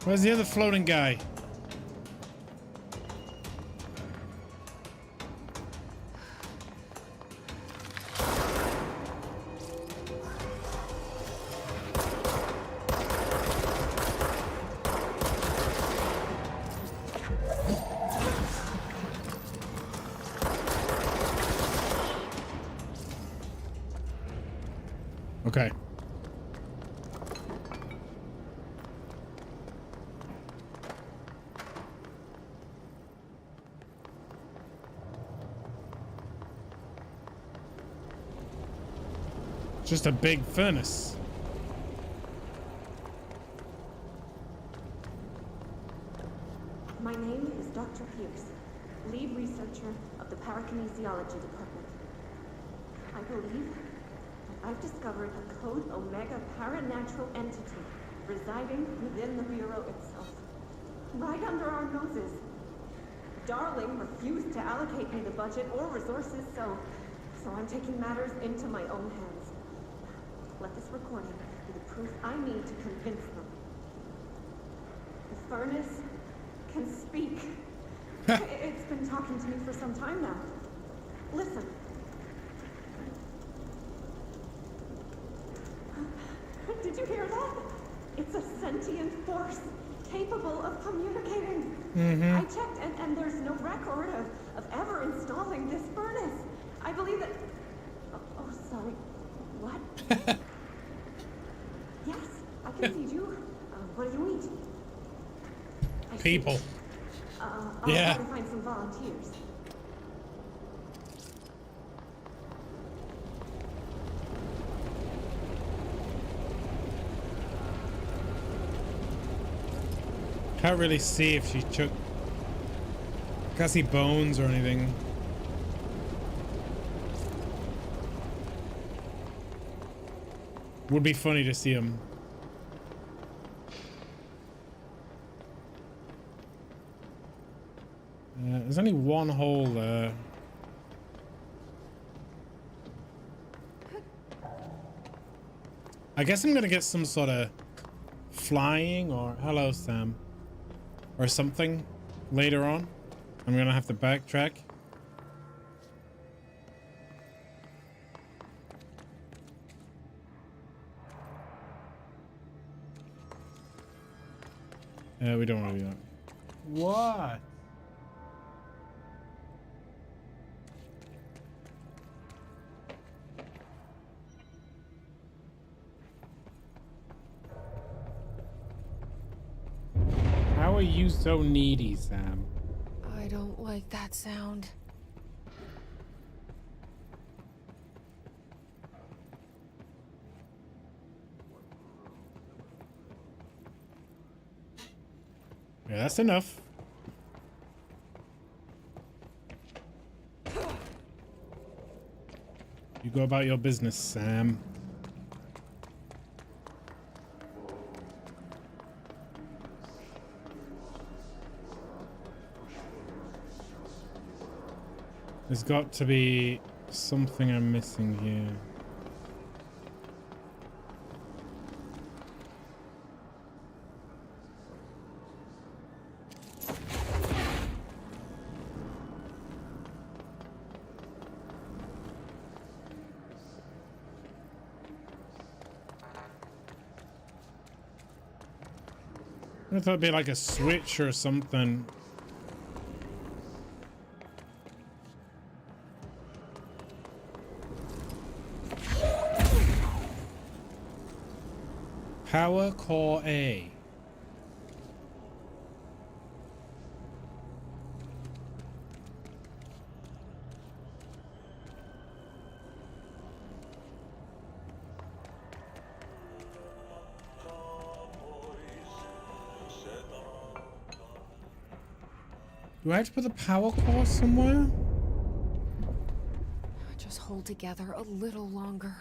Where's the other floating guy? Okay. Just a big furnace. My name is Dr. Pierce, lead researcher of the Parakinesiology Department. I believe that I've discovered a Code Omega paranatural entity residing within the Bureau itself, right under our noses. Darling refused to allocate me the budget or resources, so I'm taking matters into my own hands. Let this recording be the proof I need to convince them. The furnace can speak. It's been talking to me for some time now. Listen. Did you hear that? It's a sentient force capable of communicating. I checked and there's no record of ever installing this furnace. I believe that... Oh, sorry. What? Yes, I can feed you. What do you eat? People. I'll Yeah. try to find some volunteers. Can't really see if she took... Can't see bones or anything. Would be funny to see him. There's only one hole there. I guess I'm gonna get some sort of flying or hello Sam or something later on. I'm gonna have to backtrack. We don't want to do that. What? How are you so needy, Sam? I don't like that sound. Yeah, that's enough. You go about your business, Sam. There's got to be something I'm missing here. I thought it'd be like a switch or something. Power Core A. Do I have to put the power core somewhere? Just hold together a little longer.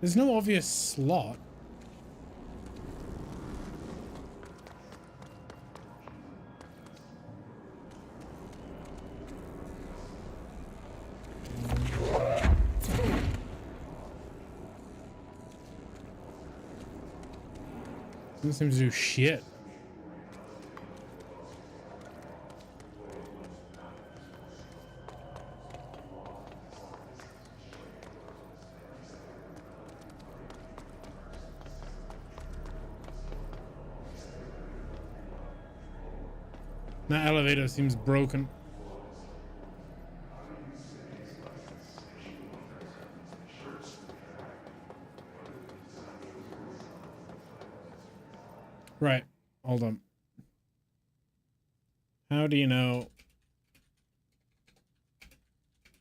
There's no obvious slot. Doesn't seem to do shit. That elevator seems broken. Right, hold on. How do you know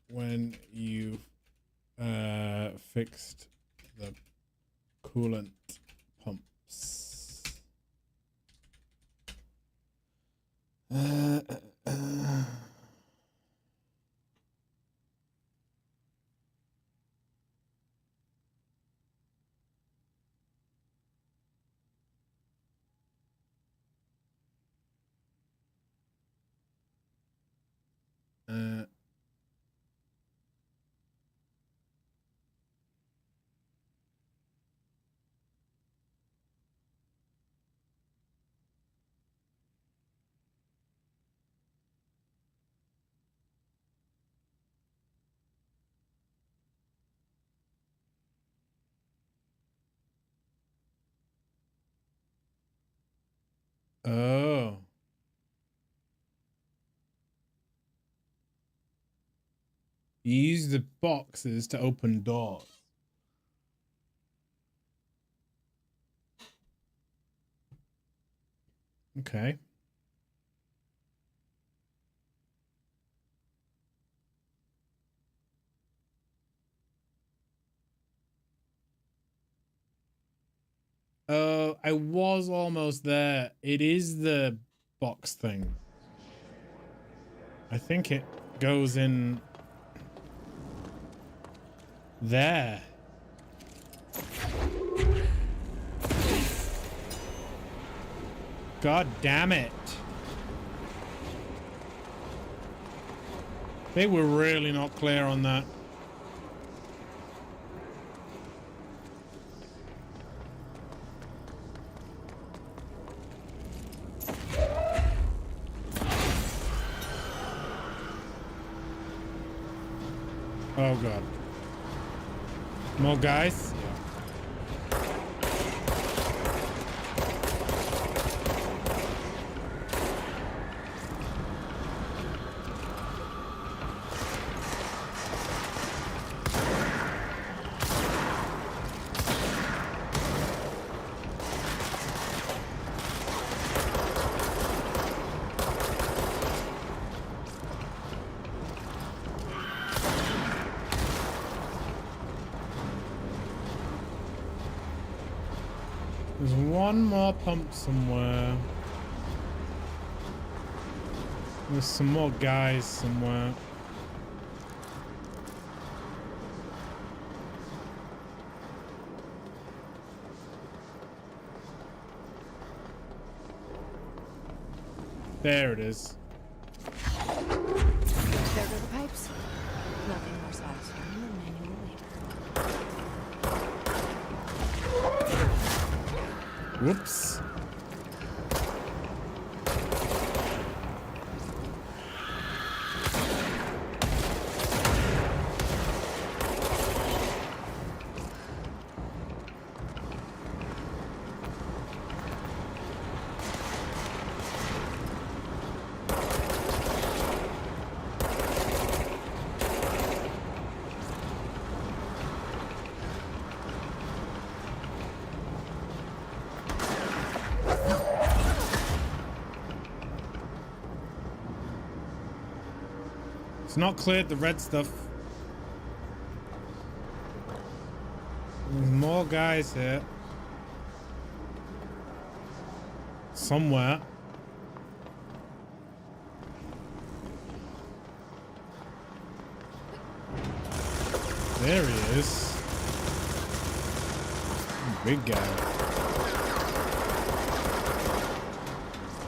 when you fixed the coolant pumps? Oh. You use the boxes to open doors. Okay. Oh, I was almost there. It is the box thing. I think it goes in there. God damn it. They were really not clear on that. Oh god. More guys? There's one more pump somewhere. There's some more guys somewhere. There it is. There go the pipes. Nothing more satisfying than manual labor. Whoops. It's not cleared the red stuff. There's more guys here. Somewhere. There he is. Big guy.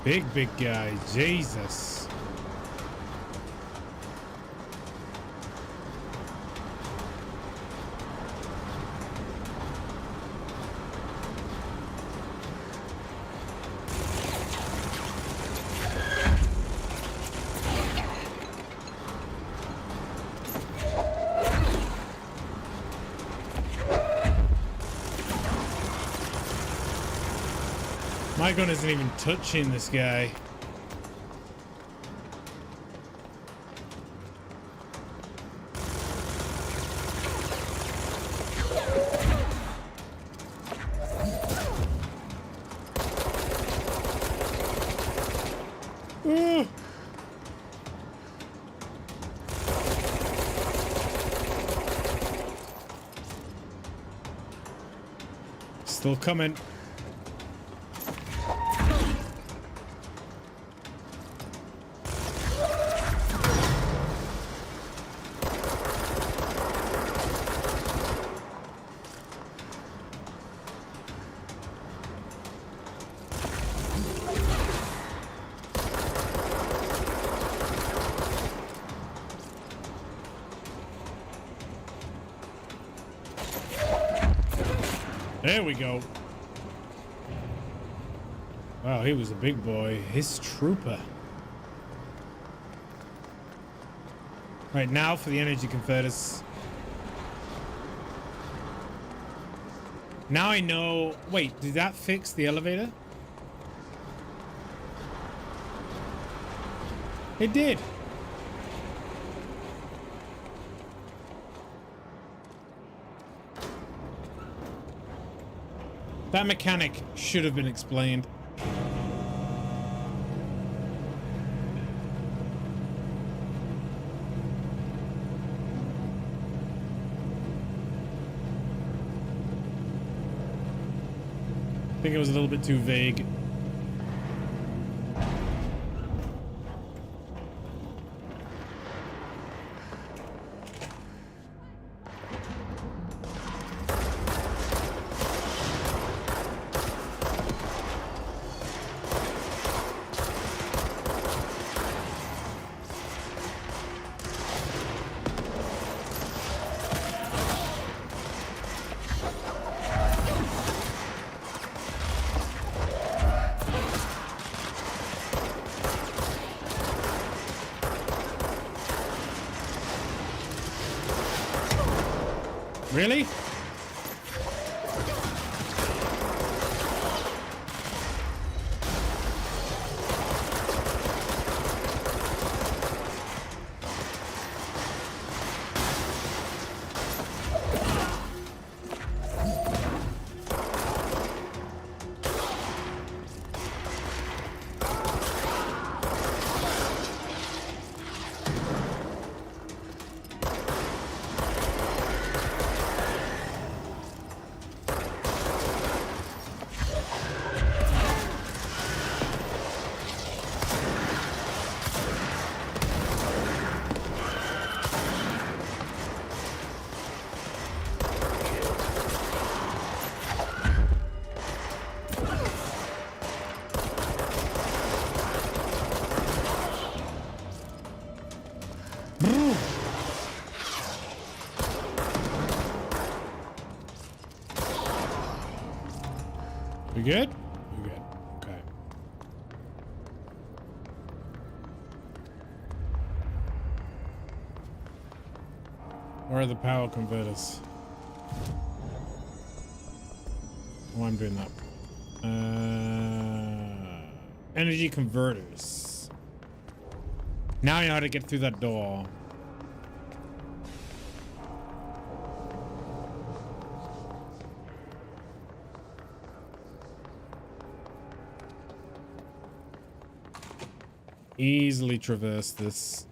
Big guy. Jesus. My gun isn't even touching this guy. Still coming. There we go. Wow, he was a big boy. His trooper. Right, now for the energy converters. Now I know... Wait, did that fix the elevator? It did. That mechanic should have been explained. I think it was a little bit too vague. Really? We good? We good. Okay. Where are the power converters? Oh, I'm doing that. Energy converters. Now I know how to get through that door. Easily traverse this.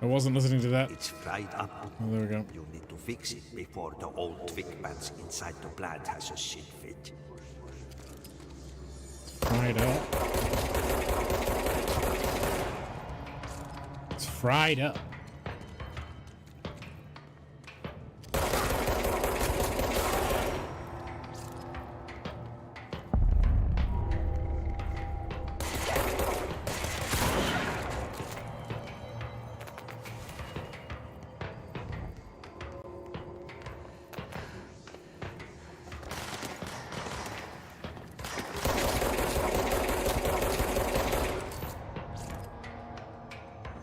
I wasn't listening to that. It's fried up. Oh, there we go. You need to fix it before the old Twigmans inside the plant has a shit fit. Fried up. It's fried up.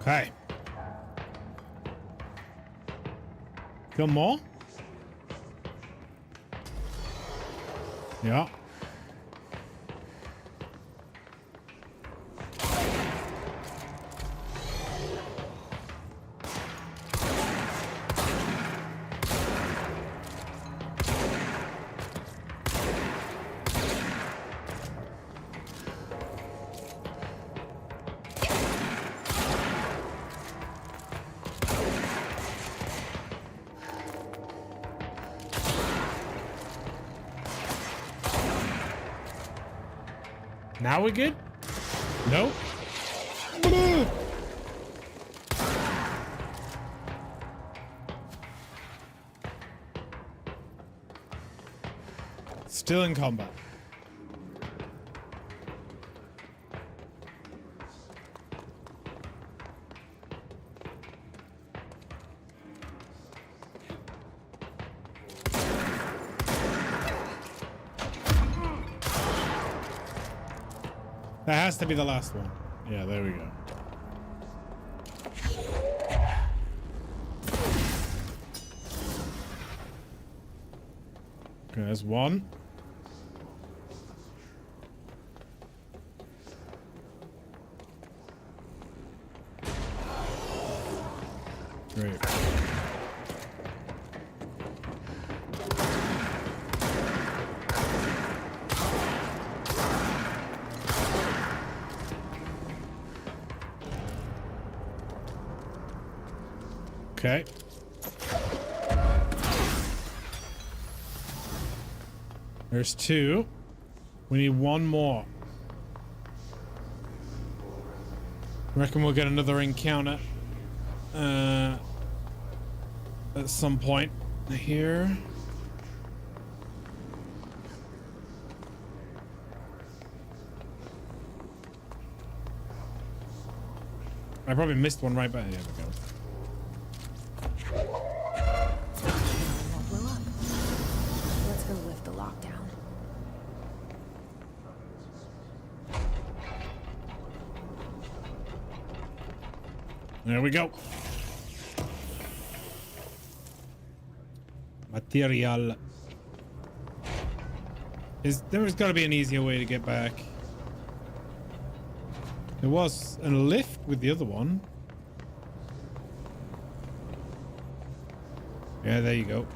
Okay. Kill more? Yeah. Now we good? Nope. Still in combat. That has to be the last one. Yeah, there we go. Okay, there's one. Great. Okay. There's two. We need one more. Reckon we'll get another encounter at some point here. I probably missed one right back. There we go. Let's go lift the lockdown. There we go. Material. There's got to be an easier way to get back. There was a lift with the other one. Yeah, there you go.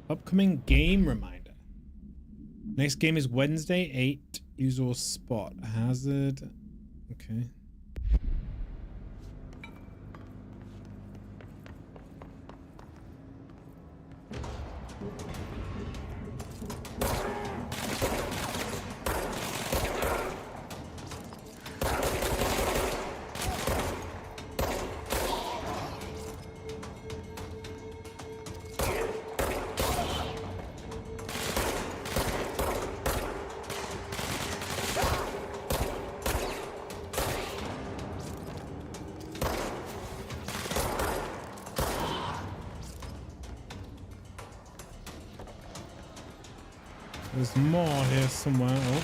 Upcoming game reminder. Next game is Wednesday, 8. Usual spot. Hazard. Okay. There's more here somewhere. Oh.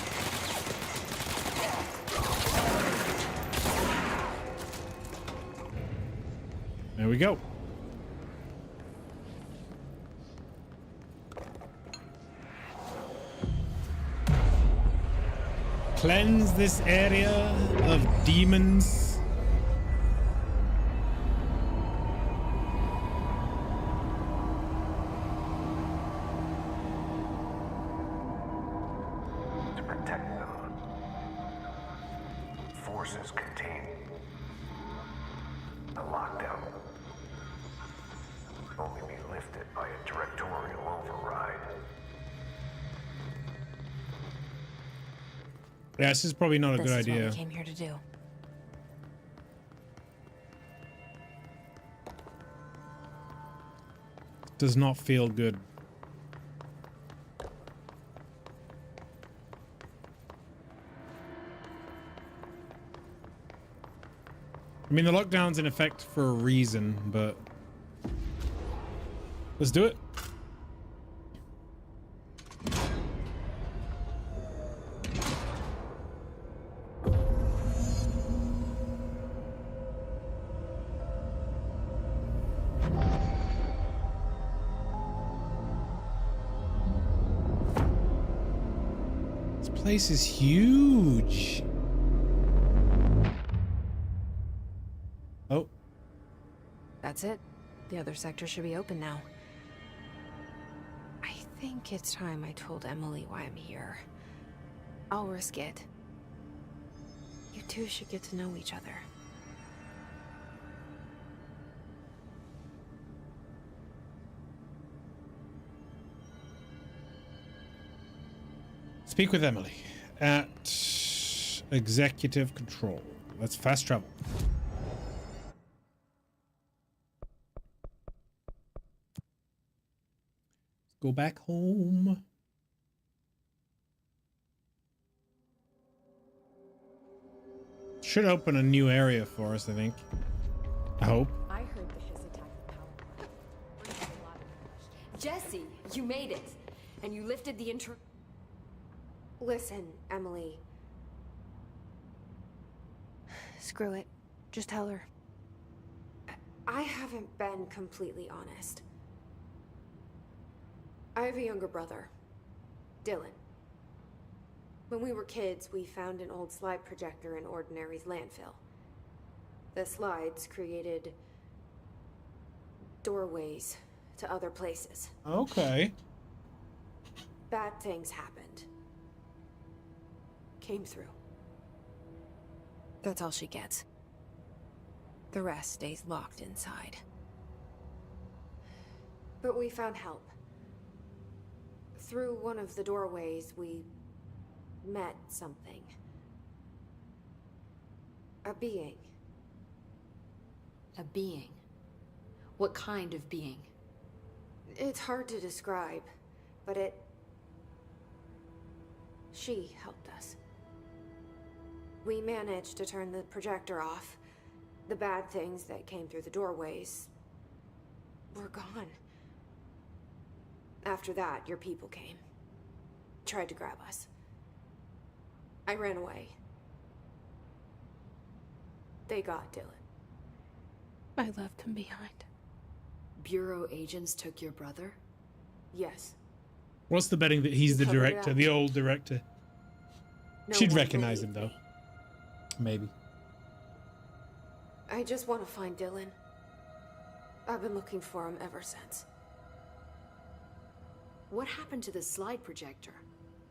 There we go. Cleanse this area of demons. Yeah, this is probably not a good idea. This is what we came here to do. Does not feel good. I mean, the lockdown's in effect for a reason, but let's do it. Place is huge. Oh. That's it. The other sector should be open now. I think it's time I told Emily why I'm here. I'll risk it. You two should get to know each other. Speak with Emily at executive control. Let's fast travel. Go back home. Should open a new area for us, I think. I hope. I heard the his attack the power. Jesse, you made it. And you lifted the Listen, Emily. Screw it. Just tell her. I haven't been completely honest. I have a younger brother, Dylan. When we were kids, we found an old slide projector in Ordinary's landfill. The slides created doorways to other places. Okay. Bad things happened. Came through. That's all she gets. The rest stays locked inside. But we found help. Through one of the doorways, we met something. A being. A being? What kind of being? It's hard to describe, but she helped us. We managed to turn the projector off. The bad things that came through the doorways were gone. After that, your people came. tried to grab us. I ran away. They got Dylan. I left him behind. Bureau agents took your brother? Yes. What's the betting that he's the Covered it director, up. the old director? No She'd one recognize him believed though. Maybe. I just want to find Dylan. I've been looking for him ever since. What happened to the slide projector?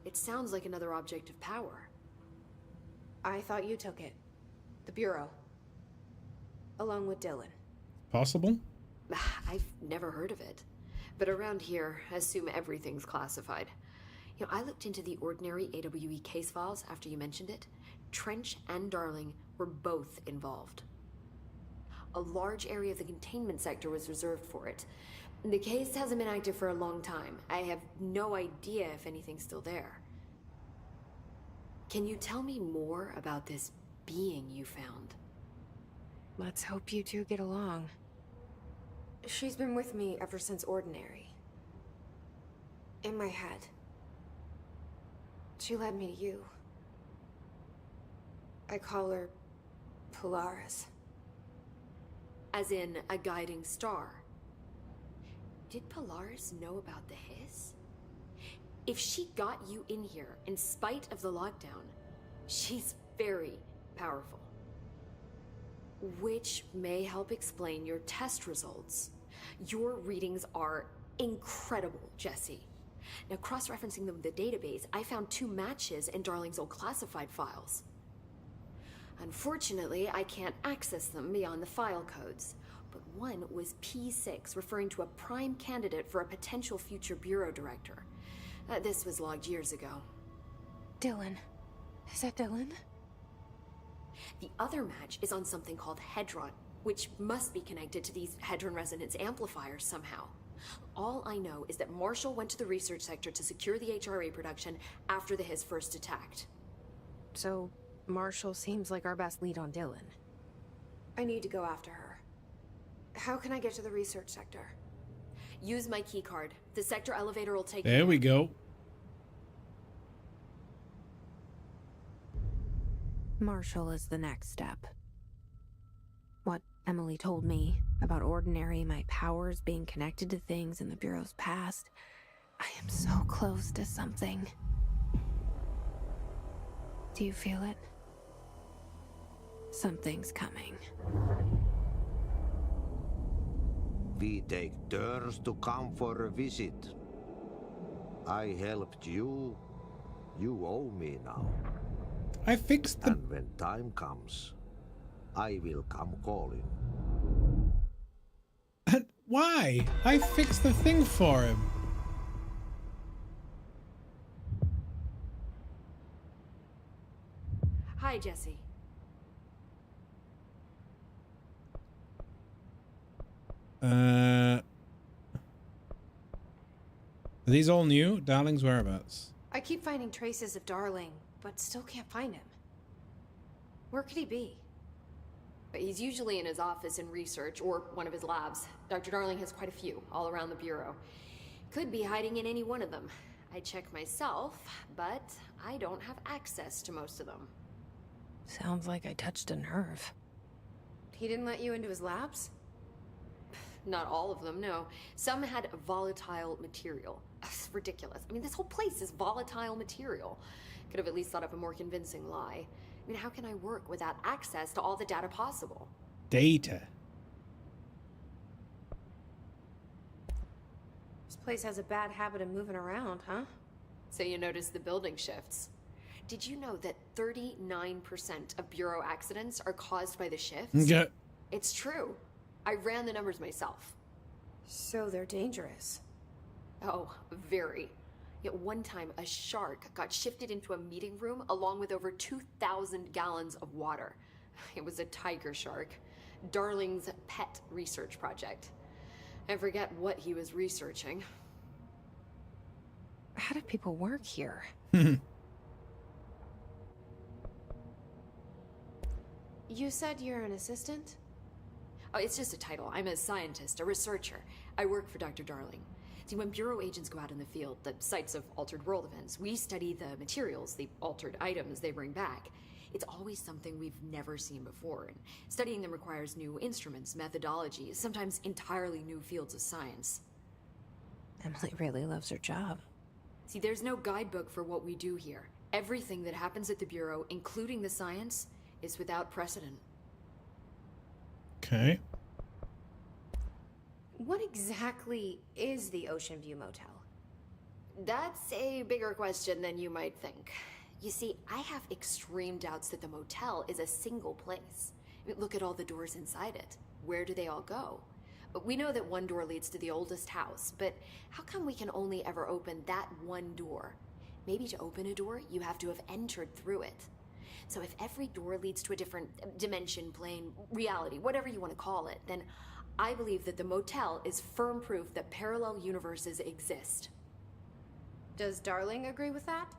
It sounds like another object of power. I thought you took it. The Bureau. Along with Dylan. Possible? I've never heard of it. But around here, I assume everything's classified. You know, I looked into the ordinary AWE case files after you mentioned it. Trench and Darling were both involved. A large area of the containment sector was reserved for it. The case hasn't been active for a long time. I have no idea if anything's still there. Can you tell me more about this being you found? Let's hope you two get along. She's been with me ever since Ordinary. In my head. She led me to you. I call her Polaris. As in a guiding star. Did Polaris know about the hiss? If she got you in here in spite of the lockdown, she's very powerful. Which may help explain your test results. Your readings are incredible, Jesse. Now, cross-referencing them with the database, I found 2 matches in Darling's old classified files. Unfortunately, I can't access them beyond the file codes, but one was P6, referring to a prime candidate for a potential future bureau director. This was logged years ago. Dylan. Is that Dylan? The other match is on something called Hedron, which must be connected to these Hedron resonance amplifiers somehow. All I know is that Marshall went to the research sector to secure the HRA production after the hiss first attacked. So, Marshall seems like our best lead on Dylan. I need to go after her. How can I get to the research sector? Use my key card. The sector elevator will take you There we go. Marshall is the next step. What Emily told me about Ordinary, my powers being connected to things in the Bureau's past. I am so close to something. Do you feel it? Something's coming. We take turns to come for a visit. I helped you. You owe me now. I fixed the... And when time comes, I will come calling. Why? I fixed the thing for him. Hi, Jesse. Are these all new? Darling's whereabouts? I keep finding traces of Darling, but still can't find him. Where could he be? He's usually in his office in research or one of his labs. Dr. Darling has quite a few all around the Bureau. Could be hiding in any one of them. I check myself, but I don't have access to most of them. Sounds like I touched a nerve. He didn't let you into his labs? Not all of them, no. Some had volatile material. It's ridiculous. I mean, this whole place is volatile material. Could have at least thought up a more convincing lie. I mean, how can I work without access to all the data possible? Data. This place has a bad habit of moving around, huh? So you notice the building shifts. Did you know that 39% of Bureau accidents are caused by the shifts? Yeah. It's true. I ran the numbers myself. So they're dangerous. Oh, very. Yet one time, a shark got shifted into a meeting room along with over 2,000 gallons of water. It was a tiger shark. Darling's pet research project. I forget what he was researching. How do people work here? You said you're an assistant? Oh, it's just a title. I'm a scientist, a researcher. I work for Dr. Darling. See, when Bureau agents go out in the field, the sites of altered world events, we study the materials, the altered items they bring back. It's always something we've never seen before, and studying them requires new instruments, methodologies, sometimes entirely new fields of science. Emily really loves her job. See, there's no guidebook for what we do here. Everything that happens at the Bureau, including the science, is without precedent. Okay. What exactly is the Ocean View Motel? That's a bigger question than you might think. You see, I have extreme doubts that the motel is a single place. I mean, look at all the doors inside it. Where do they all go? We know that one door leads to the oldest house, but how come we can only ever open that one door? Maybe to open a door, you have to have entered through it. So if every door leads to a different dimension, plane, reality, whatever you want to call it, then I believe that the motel is firm proof that parallel universes exist. Does Darling agree with that?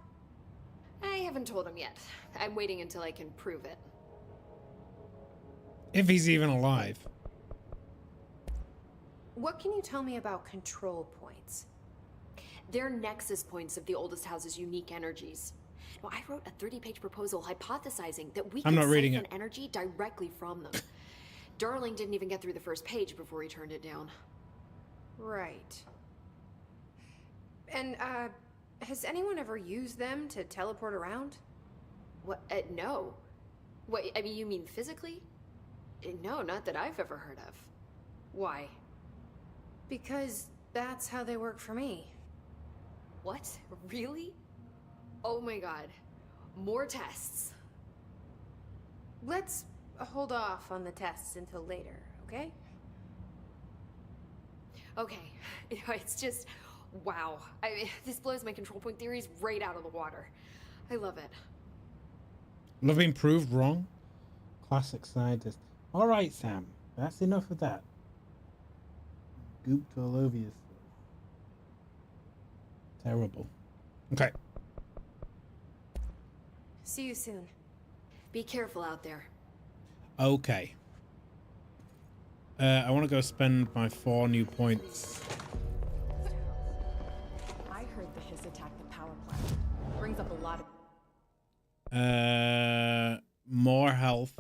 I haven't told him yet. I'm waiting until I can prove it. If he's even alive. What can you tell me about control points? They're nexus points of the oldest house's unique energies. Now, I wrote a 30-page proposal hypothesizing that we can siphon energy directly from them. Darling didn't even get through the first page before he turned it down. Right. And, has anyone ever used them to teleport around? What? No. What, I mean, you mean physically? No, not that I've ever heard of. Why? Because that's how they work for me. What? Really? Oh my god. More tests. Let's hold off on the tests until later, okay? Okay. You know, it's just... wow. I mean, this blows my control point theories right out of the water. I love it. Love being proved wrong? Classic scientist. Alright, Sam. That's enough of that. Gooped all over yourself. Terrible. Okay. See you soon. Be careful out there. Okay. I want to go spend my 4 new points. I heard the Hiss attacked the power plant. Brings up a lot of... More health.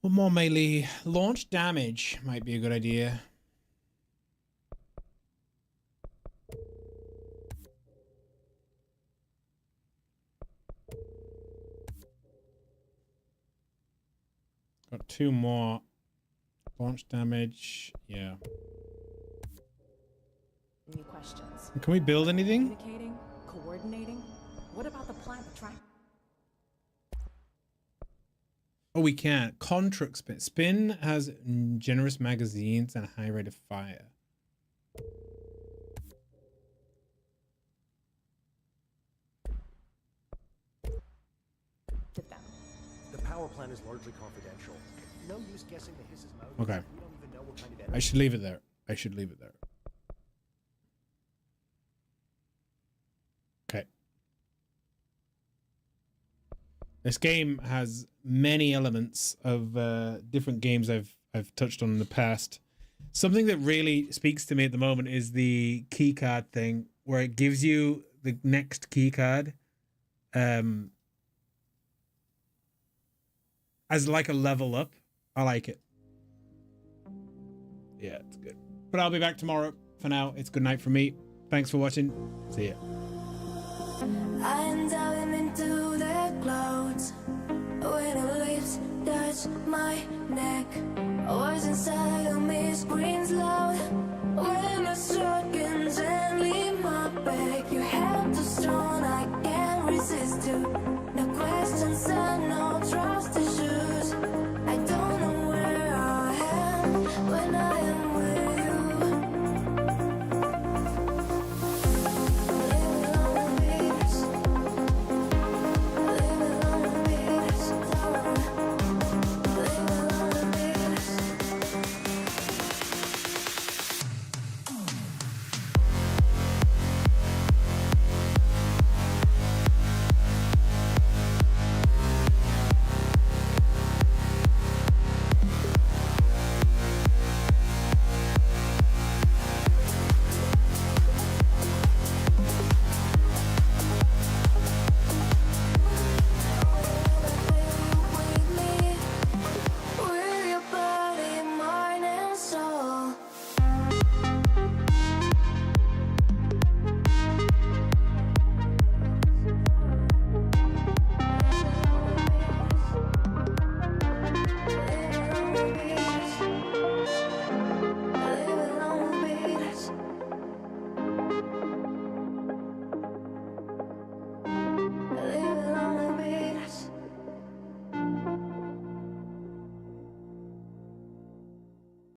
Well, more melee. Launch damage might be a good idea. Got 2 more. Launch damage. Yeah. New questions. Can we build anything? Communicating, coordinating. What about the plant track? Oh, we can't. Contract spin. Spin has generous magazines and a high rate of fire. The power plant is largely confidential. No use guessing the Hiss's motives. Okay. We don't even know what kind of energy. I should leave it there. I should leave it there. Okay. This game has many elements of different games I've touched on in the past. Something that really speaks to me at the moment is the keycard thing, where it gives you the next keycard as like a level up. I like it. Yeah, it's good. But I'll be back tomorrow. For now, it's good night from me. Thanks for watching. See ya. I'm diving into the clouds when her lips touch my neck. Voice inside of me screams loud when the struggles and leave my back. Your hand too strong, I can't resist you. No questions and no trust.